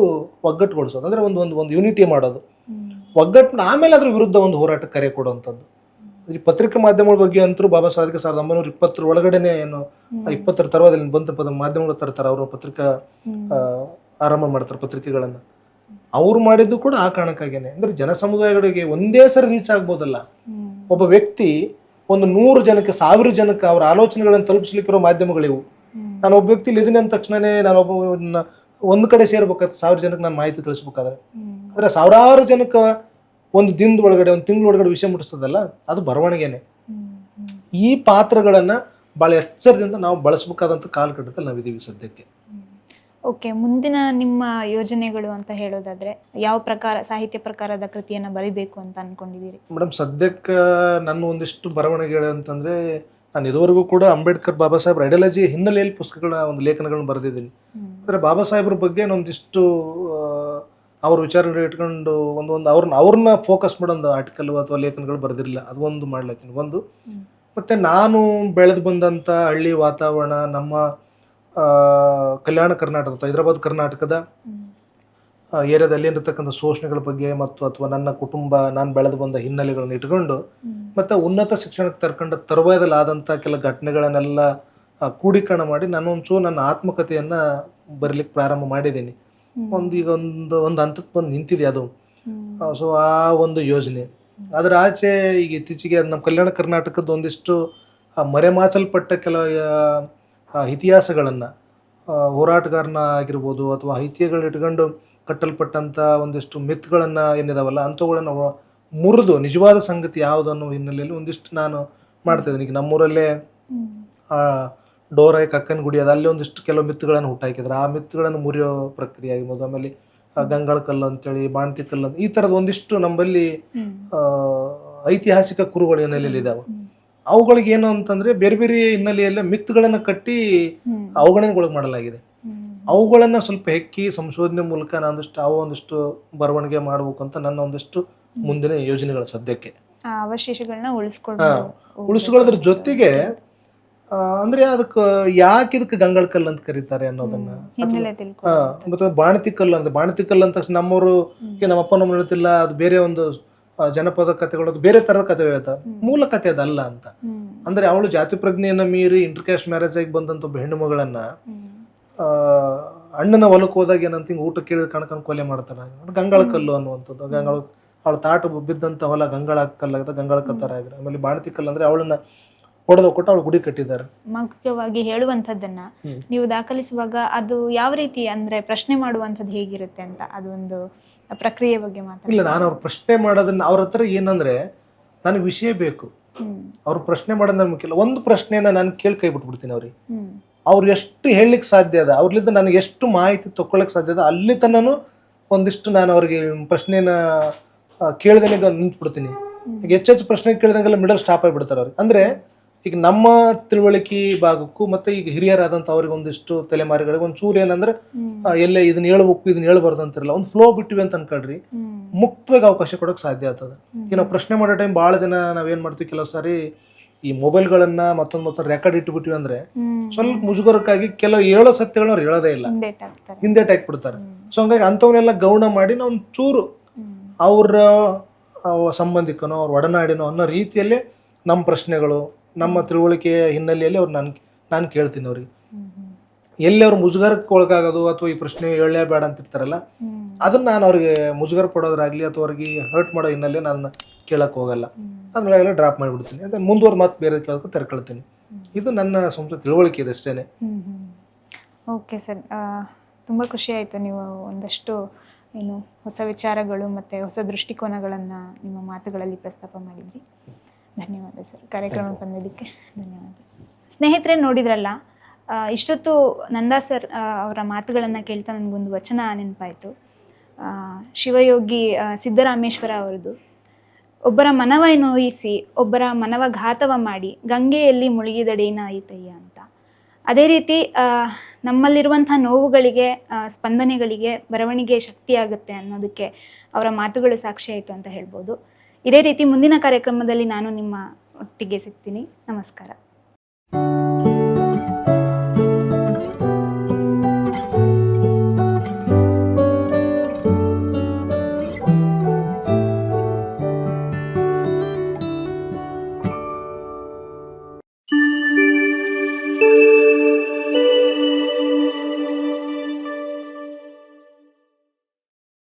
ಒಗ್ಗಟ್ಟುಗೊಳಿಸೋದು, ಅಂದ್ರೆ ಒಂದು ಒಂದು ಒಂದು ಯೂನಿಟಿ ಮಾಡೋದು, ಒಗ್ಗಟ್ಟಿನ ಆಮೇಲೆ ಅದ್ರ ವಿರುದ್ಧ ಒಂದು ಹೋರಾಟ ಕರೆ ಕೊಡುವಂಥದ್ದು. ಈ ಪತ್ರಿಕಾ ಮಾಧ್ಯಮಗಳ ಬಗ್ಗೆ ಅಂತೂ ಬಾಬಾ ಸಾಹೇಬ್ 1920 ಒಳಗಡೆನೆ ಏನು 20 ತರವಾದಲ್ಲಿ ಬಂದ ಮಾಧ್ಯಮಗಳು ತರ್ತಾರೆ, ಅವರು ಪತ್ರಿಕಾ ಆರಂಭ ಮಾಡ್ತಾರೆ ಪತ್ರಿಕೆಗಳನ್ನ. ಅವ್ರು ಮಾಡಿದ್ದು ಕೂಡ ಆ ಕಾರಣಕ್ಕಾಗೇನೆ, ಅಂದ್ರೆ ಜನ ಸಮುದಾಯಗಳಿಗೆ ಒಂದೇ ಸರಿ ರೀಚ್ ಆಗ್ಬೋದಲ್ಲ. ಒಬ್ಬ ವ್ಯಕ್ತಿ ಒಂದು 100 ಜನಕ್ಕೆ 1000 ಜನಕ್ಕೆ ಅವರ ಆಲೋಚನೆಗಳನ್ನು ತಲುಪಿಸ್ಲಿಕ್ಕಿರೋ ಮಾಧ್ಯಮಗಳಿವು. ನಾನು ಒಬ್ಬ ವ್ಯಕ್ತಿ ಇದೀನಿ ಅಂದ ತಕ್ಷಣನೇ ನಾನು ಒಂದು ಕಡೆ ಸೇರ್ಬೇಕಾದ್ರೆ 1000 ಜನಕ್ಕೆ ನಾನು ಮಾಹಿತಿ ತಿಳಿಸ್ಬೇಕಾದ್ರೆ, ಅಂದ್ರೆ ಸಾವಿರಾರು ಜನಕ್ಕೆ ಒಂದು ದಿನದ ಒಳಗಡೆ ಒಂದು ತಿಂಗಳ ಒಳಗಡೆ ವಿಷಯ ಮುಟ್ಟಿಸ್ತದಲ್ಲ, ಅದು ಬರವಣಿಗೆನೆ. ಈ ಪಾತ್ರಗಳನ್ನ ಬಹಳ ಎಚ್ಚರದಿಂದ ನಾವು ಬಳಸಬೇಕಾದಂತ ಕಾಲಘಟ್ಟದಲ್ಲಿ ನಾವಿದ್ದೀವಿ ಸದ್ಯಕ್ಕೆ. ಓಕೆ, ಮುಂದಿನ ನಿಮ್ಮ ಯೋಜನೆಗಳು ಅಂತ ಹೇಳೋದಾದ್ರೆ ಯಾವ ಪ್ರಕಾರ ಸಾಹಿತ್ಯ ಪ್ರಕಾರದ ಕೃತಿಯನ್ನ ಬರಿಬೇಕು ಅಂತ ಅನ್ಕೊಂಡಿದ್ದೀರಿ? ಮೇಡಮ್, ಸದ್ಯಕ್ಕೆ ನನ್ನ ಒಂದಿಷ್ಟು ಬರವಣಿಗೆಗಳು ಅಂತಂದ್ರೆ, ನಾನು ಇದುವರೆಗೂ ಕೂಡ ಅಂಬೇಡ್ಕರ್ ಬಾಬಾ ಸಾಹೇಬ್ರ ಐಡಿಯಾಲಜಿ ಹಿನ್ನೆಲೆಯಲ್ಲಿ ಪುಸ್ತಕಗಳ ಒಂದು ಲೇಖನಗಳನ್ನ ಬರೆದಿದ್ದೀನಿ. ಅಂದ್ರೆ ಬಾಬಾ ಸಾಹೇಬ್ರ ಬಗ್ಗೆ ಒಂದಿಷ್ಟು ಅವ್ರ ವಿಚಾರಗಳು ಇಟ್ಕೊಂಡು ಒಂದು ಅವ್ರನ್ನ ಫೋಕಸ್ ಮಾಡೋ ಒಂದು ಆರ್ಟಿಕಲ್ ಅಥವಾ ಲೇಖನಗಳು ಬರೆದಿರಲಿಲ್ಲ, ಅದು ಒಂದು ಮಾಡ್ಲತ್ತೀನಿ ಒಂದು. ಮತ್ತೆ ನಾನು ಬೆಳೆದು ಬಂದಂತ ಹಳ್ಳಿ ವಾತಾವರಣ, ನಮ್ಮ ಕಲ್ಯಾಣ ಕರ್ನಾಟಕ ಅಥವಾ ಹೈದರಾಬಾದ್ ಕರ್ನಾಟಕದ ಏರಿಯಾದಲ್ಲಿ ಇರತಕ್ಕಂಥ ಶೋಷಣೆಗಳ ಬಗ್ಗೆ ಮತ್ತು ಅಥವಾ ನನ್ನ ಕುಟುಂಬ, ನಾನು ಬೆಳೆದು ಬಂದ ಹಿನ್ನೆಲೆಗಳನ್ನ ಇಟ್ಕೊಂಡು ಮತ್ತೆ ಉನ್ನತ ಶಿಕ್ಷಣಕ್ಕೆ ತರ್ಕೊಂಡ ತರುವಾಯದಲ್ಲಿ ಆದಂತ ಕೆಲ ಘಟನೆಗಳನ್ನೆಲ್ಲ ಕೂಡೀಕರಣ ಮಾಡಿ ನಾನು ಒಂಚೂರು ನನ್ನ ಆತ್ಮಕಥೆಯನ್ನ ಬರೀಲಿಕ್ಕೆ ಪ್ರಾರಂಭ ಮಾಡಿದ್ದೀನಿ. ಈಗ ಒಂದು ಹಂತಕ್ಕೆ ಬಂದು ನಿಂತಿದೆ ಅದು. ಸೊ ಆ ಒಂದು ಯೋಜನೆ ಅದರ ಆಚೆ ಈಗ ಇತ್ತೀಚೆಗೆ ನಮ್ಮ ಕಲ್ಯಾಣ ಕರ್ನಾಟಕದ ಒಂದಿಷ್ಟು ಮರೆಮಾಚಲ್ಪಟ್ಟ ಕೆಲ ಇತಿಹಾಸಗಳನ್ನ, ಹೋರಾಟಗಾರನ ಆಗಿರ್ಬೋದು ಅಥವಾ ಐತಿಹ್ಯಗಳನ್ನ ಇಟ್ಕೊಂಡು ಕಟ್ಟಲ್ಪಟ್ಟಂತ ಒಂದಿಷ್ಟು ಮಿತ್ಗಳನ್ನ ಏನಿದಾವಲ್ಲ ಅಂಥವುಗಳನ್ನ ಮುರಿದು ನಿಜವಾದ ಸಂಗತಿ ಯಾವುದನ್ನೋ ಹಿನ್ನೆಲೆಯಲ್ಲಿ ಒಂದಿಷ್ಟು ನಾನು ಮಾಡ್ತಾ ಇದ್ದೀನಿ. ಈಗ ನಮ್ಮೂರಲ್ಲೇ ಡೋರಾಯ್ ಕಕ್ಕನ ಗುಡಿ ಅದ, ಅಲ್ಲಿ ಒಂದಿಷ್ಟು ಕೆಲವು ಮಿತ್ಗಳನ್ನು ಹುಟ್ಟಾಕಿದ್ರು. ಆ ಮಿತ್ಗಳನ್ನು ಮುರಿಯೋ ಪ್ರಕ್ರಿಯೆ ಆಗಿರ್ಬೋದು. ಆಮೇಲೆ ಗಂಗಾಳ ಕಲ್ಲು ಅಂತೇಳಿ, ಬಾಣತಿ ಕಲ್ಲು ಅಂತ ಈ ತರದ ಒಂದಿಷ್ಟು ನಮ್ಮಲ್ಲಿ ಐತಿಹಾಸಿಕ ಕುರುಗಳು ಹಿನ್ನೆಲೆಯಲ್ಲಿ ಇದಾವೆ. ಅವುಗಳಿಗೆ ಏನು ಅಂತಂದ್ರೆ ಬೇರೆ ಬೇರೆ ಹಿನ್ನೆಲೆಯಲ್ಲ ಮಿತ್ಗಳನ್ನ ಕಟ್ಟಿ ಅವುಗಳನ್ನ ಒಳಗೆ ಮಾಡಲಾಗಿದೆ. ಅವುಗಳನ್ನ ಸ್ವಲ್ಪ ಹೆಕ್ಕಿ ಸಂಶೋಧನೆ ಮೂಲಕ ನಾನು ಒಂದಿಷ್ಟು ಬರವಣಿಗೆ ಮಾಡ್ಬೇಕು ಅಂತ ನನ್ನ ಒಂದಿಷ್ಟು ಮುಂದಿನ ಯೋಜನೆಗಳ ಸದ್ಯಕ್ಕೆ. ಅವಶೇಷಗಳನ್ನ ಉಳಿಸ್ಕೊಳ್ಳೋದ್ರ ಜೊತೆಗೆ ಅಂದ್ರೆ ಅದಕ್ಕೆ ಯಾಕೆ ಇದಕ್ಕೆ ಗಂಗಾಳ ಕಲ್ಲು ಅಂತ ಕರೀತಾರೆ ಅನ್ನೋದನ್ನ, ಮತ್ತೆ ಬಾಣತಿ ಕಲ್ಲು ಅಂದ್ರೆ ಬಾಣತಿ ಕಲ್ಲು ಅಂತ ನಮ್ಮವರು ನಮ್ಮ ಅಪ್ಪ ನಮ್ಮ ಹೇಳ್ತಿಲ್ಲ, ಅದು ಬೇರೆ ಒಂದು ಜನಪದ ಕಥೆಗಳು, ಅದು ಬೇರೆ ತರದ ಕಥೆ ಹೇಳ್ತಾರೆ, ಮೂಲ ಕಥೆ ಅದಲ್ಲ ಅಂತ. ಅಂದ್ರೆ ಅವಳು ಜಾತಿ ಪ್ರಜ್ಞೆಯನ್ನ ಮೀರಿ ಇಂಟರ್ ಕ್ಯಾಸ್ಟ್ ಮ್ಯಾರೇಜ್ ಆಗಿ ಬಂದಂತ ಒಬ್ಬ ಹೆಣ್ಣು ಮಗಳನ್ನ ಅಣ್ಣನ ಹೊಲಕ್ಕೆ ಹೋದಾಗ ಏನಂತ ಹಿಂಗ್ ಊಟ ಕೇಳಿದ ಕಣಕನ್ ಕೊಲೆ ಮಾಡ್ತಾರ. ಅದು ಗಂಗಾಳ ಕಲ್ಲು ಅನ್ನುವಂಥದ್ದು. ಗಂಗಾಳ ಅವಳ ತಾಟ ಬಿದ್ದಂತ ಹೊಲ ಗಂಗಾಳ ಕಲ್ಲಾಗದ, ಗಂಗಾಳ ಕತ್ತರ ಆಗಿರ. ಆಮೇಲೆ ಬಾಣತಿ ಕಲ್ಲು ಅಂದ್ರೆ ಅವಳನ್ನ ಹೊಡೆದ ಕೊಟ್ಟು ಅವಳು ಗುಡಿ ಕಟ್ಟಿದ್ದಾರೆ. ಮೌಖಿಕವಾಗಿ ಹೇಳುವಂತದ್ದನ್ನ ನೀವು ದಾಖಲಿಸುವಾಗ ಅದು ಯಾವ ರೀತಿ ಅಂದ್ರೆ ಪ್ರಶ್ನೆ ಮಾಡುವಂತದ್ದು ಹೇಗಿರುತ್ತೆ ಅಂತ ಅದೊಂದು ಪ್ರಕ್ರಿಯೆ ಬಗ್ಗೆ ಮಾತಾಡ. ಇಲ್ಲ, ನಾನು ಅವ್ರ ಪ್ರಶ್ನೆ ಮಾಡೋದನ್ನ ಅವ್ರ ಹತ್ರ ಏನಂದ್ರೆ ನನಗೆ ವಿಷಯ ಬೇಕು, ಅವ್ರು ಪ್ರಶ್ನೆ ಮಾಡೋದ್ ನನ್ ಮುಖ್ಯ. ಒಂದು ಪ್ರಶ್ನೆನ ನಾನು ಕೇಳಿ ಕೈ ಬಿಟ್ಬಿಡ್ತೀನಿ ಅವ್ರಿಗೆ. ಅವ್ರು ಎಷ್ಟು ಹೇಳಲಿಕ್ಕೆ ಸಾಧ್ಯ ಅದ, ಅವ್ರಲಿಂದ ನನಗೆ ಎಷ್ಟು ಮಾಹಿತಿ ತಗೊಳಕ್ ಸಾಧ್ಯ ಅದ ಅಲ್ಲಿ ತನೂ ಒಂದಿಷ್ಟು ನಾನು ಅವ್ರಿಗೆ ಪ್ರಶ್ನೆನ ಕೇಳ್ದೇನೆ ನಿಂತ್ಬಿಡ್ತೀನಿ. ಈಗ ಹೆಚ್ಚೆಚ್ಚು ಪ್ರಶ್ನೆ ಕೇಳಿದಂಗೆಲ್ಲ ಮಿಡಲ್ ಸ್ಟಾಪ್ ಆಗಿಬಿಡ್ತಾರೆ ಅವ್ರಿಗೆ. ಅಂದ್ರೆ ಈಗ ನಮ್ಮ ತಿಳುವಳಿಕೆ ಭಾಗಕ್ಕೂ ಮತ್ತೆ ಈಗ ಹಿರಿಯರಾದಂತ ಅವ್ರಿಗೆ ಒಂದಿಷ್ಟು ತಲೆಮಾರಿಗಳಿಗೆ ಒಂಚೂರು ಏನಂದ್ರೆ ಎಲ್ಲೇ ಇದನ್ನ ಹೇಳ್ಬೇಕು ಇದನ್ನ ಹೇಳ್ಬಾರ್ದು ಅಂತಿರಲ್ಲ, ಒಂದು ಫ್ಲೋ ಬಿಟ್ಟಿವಿ ಅಂತ ಅನ್ಕೊಳ್ರಿ, ಮುಕ್ತವಾಗಿ ಅವಕಾಶ ಕೊಡೋಕೆ ಸಾಧ್ಯ ಆಗ್ತದೆ. ಈಗ ನಾವು ಪ್ರಶ್ನೆ ಮಾಡೋ ಟೈಮ್ ಬಹಳ ಜನ ನಾವೇನ್ ಮಾಡ್ತೀವಿ, ಕೆಲವು ಸಾರಿ ಈ ಮೊಬೈಲ್ಗಳನ್ನ ಮತ್ತೊಂದು ರೆಕಾರ್ಡ್ ಇಟ್ಬಿಟ್ಟಿವಿ ಅಂದ್ರೆ ಸ್ವಲ್ಪ ಮುಜುಗರಕ್ಕಾಗಿ ಕೆಲವು ಹೇಳೋ ಸತ್ಯಗಳನ್ನ ಅವ್ರು ಹೇಳೋದೇ ಇಲ್ಲ, ಹಿಂದೇಟ್ ಹಾಕ್ಬಿಡ್ತಾರೆ. ಸೊ ಹಂಗಾಗಿ ಅಂಥವನ್ನೆಲ್ಲ ಗೌಣ ಮಾಡಿ ನಾವು ಒಂಚೂರು ಅವ್ರ ಸಂಬಂಧಿಕನೋ ಅವ್ರ ಒಡನಾಡಿನೋ ಅನ್ನೋ ರೀತಿಯಲ್ಲಿ ನಮ್ಮ ಪ್ರಶ್ನೆಗಳು ನಮ್ಮ ತಿಳುವಳಿಕೆಯ ಹಿನ್ನೆಲೆಯಲ್ಲಿ ಅವ್ರು ನಾನು ಕೇಳ್ತೀನಿ ಅವ್ರಿಗೆ. ಎಲ್ಲಿ ಅವ್ರು ಮುಜುಗರಕ್ಕೆ ಒಳಗಾಗೋದು ಅಥವಾ ಈ ಪ್ರಶ್ನೆ ಹೇಳಲೇ ಬೇಡ ಅಂತಿರ್ತಾರಲ್ಲ, ಅದನ್ನ ನಾನು ಅವ್ರಿಗೆ ಮುಜುಗರ ಪಡೋದ್ರಾಗ್ಲಿ ಅಥವಾ ಅವ್ರಿಗೆ ಹರ್ಟ್ ಮಾಡೋ ಹಿನ್ನೆಲೆ ನಾನು ಕೇಳಕ್ ಹೋಗಲ್ಲ, ಅದನ್ನೆಲ್ಲ ಡ್ರಾಪ್ ಮಾಡಿಬಿಡ್ತೀನಿ. ಅದೇ ಮುಂದುವರೆದು ಮತ್ತೆ ಬೇರೆ ಕೇಳೋಕೆ ತೆರ್ಕೊಳ್ತೀನಿ. ಇದು ನನ್ನ ಸ್ವಂತ ತಿಳುವಳಿಕೆ ಇದೆ ಅಷ್ಟೇನೆ. ಓಕೆ ಸರ್, ತುಂಬ ಖುಷಿ ಆಯಿತು. ನೀವು ಒಂದಷ್ಟು ಏನು ಹೊಸ ವಿಚಾರಗಳು ಮತ್ತು ಹೊಸ ದೃಷ್ಟಿಕೋನಗಳನ್ನು ನಿಮ್ಮ ಮಾತುಗಳಲ್ಲಿ ಪ್ರಸ್ತಾಪ ಮಾಡಿದ್ರಿ. ಧನ್ಯವಾದ ಸರ್, ಕಾರ್ಯಕ್ರಮ ಬಂದಿದ್ದಕ್ಕೆ ಧನ್ಯವಾದ. ಸ್ನೇಹಿತರೆ, ನೋಡಿದ್ರಲ್ಲ, ಇಷ್ಟೊತ್ತು ನಂದಾ ಸರ್ ಅವರ ಮಾತುಗಳನ್ನು ಕೇಳ್ತಾ ನನಗೊಂದು ವಚನ ನೆನಪಾಯಿತು. ಶಿವಯೋಗಿ ಸಿದ್ದರಾಮೇಶ್ವರ ಅವರದು. ಒಬ್ಬರ ಮನವ ನೋಯಿಸಿ ಒಬ್ಬರ ಮನವ ಘಾತವ ಮಾಡಿ ಗಂಗೆಯಲ್ಲಿ ಮುಳುಗಿದಡೇನಾಯಿತಯ್ಯ ಅಂತ. ಅದೇ ರೀತಿ ನಮ್ಮಲ್ಲಿರುವಂಥ ನೋವುಗಳಿಗೆ ಸ್ಪಂದನೆಗಳಿಗೆ ಬರವಣಿಗೆ ಶಕ್ತಿಯಾಗುತ್ತೆ ಅನ್ನೋದಕ್ಕೆ ಅವರ ಮಾತುಗಳು ಸಾಕ್ಷಿ ಆಯಿತು ಅಂತ ಹೇಳ್ಬೋದು. ಇದೇ ರೀತಿ ಮುಂದಿನ ಕಾರ್ಯಕ್ರಮದಲ್ಲಿ ನಾನು ನಿಮ್ಮ ಒಟ್ಟಿಗೆ ಸಿಗ್ತೀನಿ. ನಮಸ್ಕಾರ.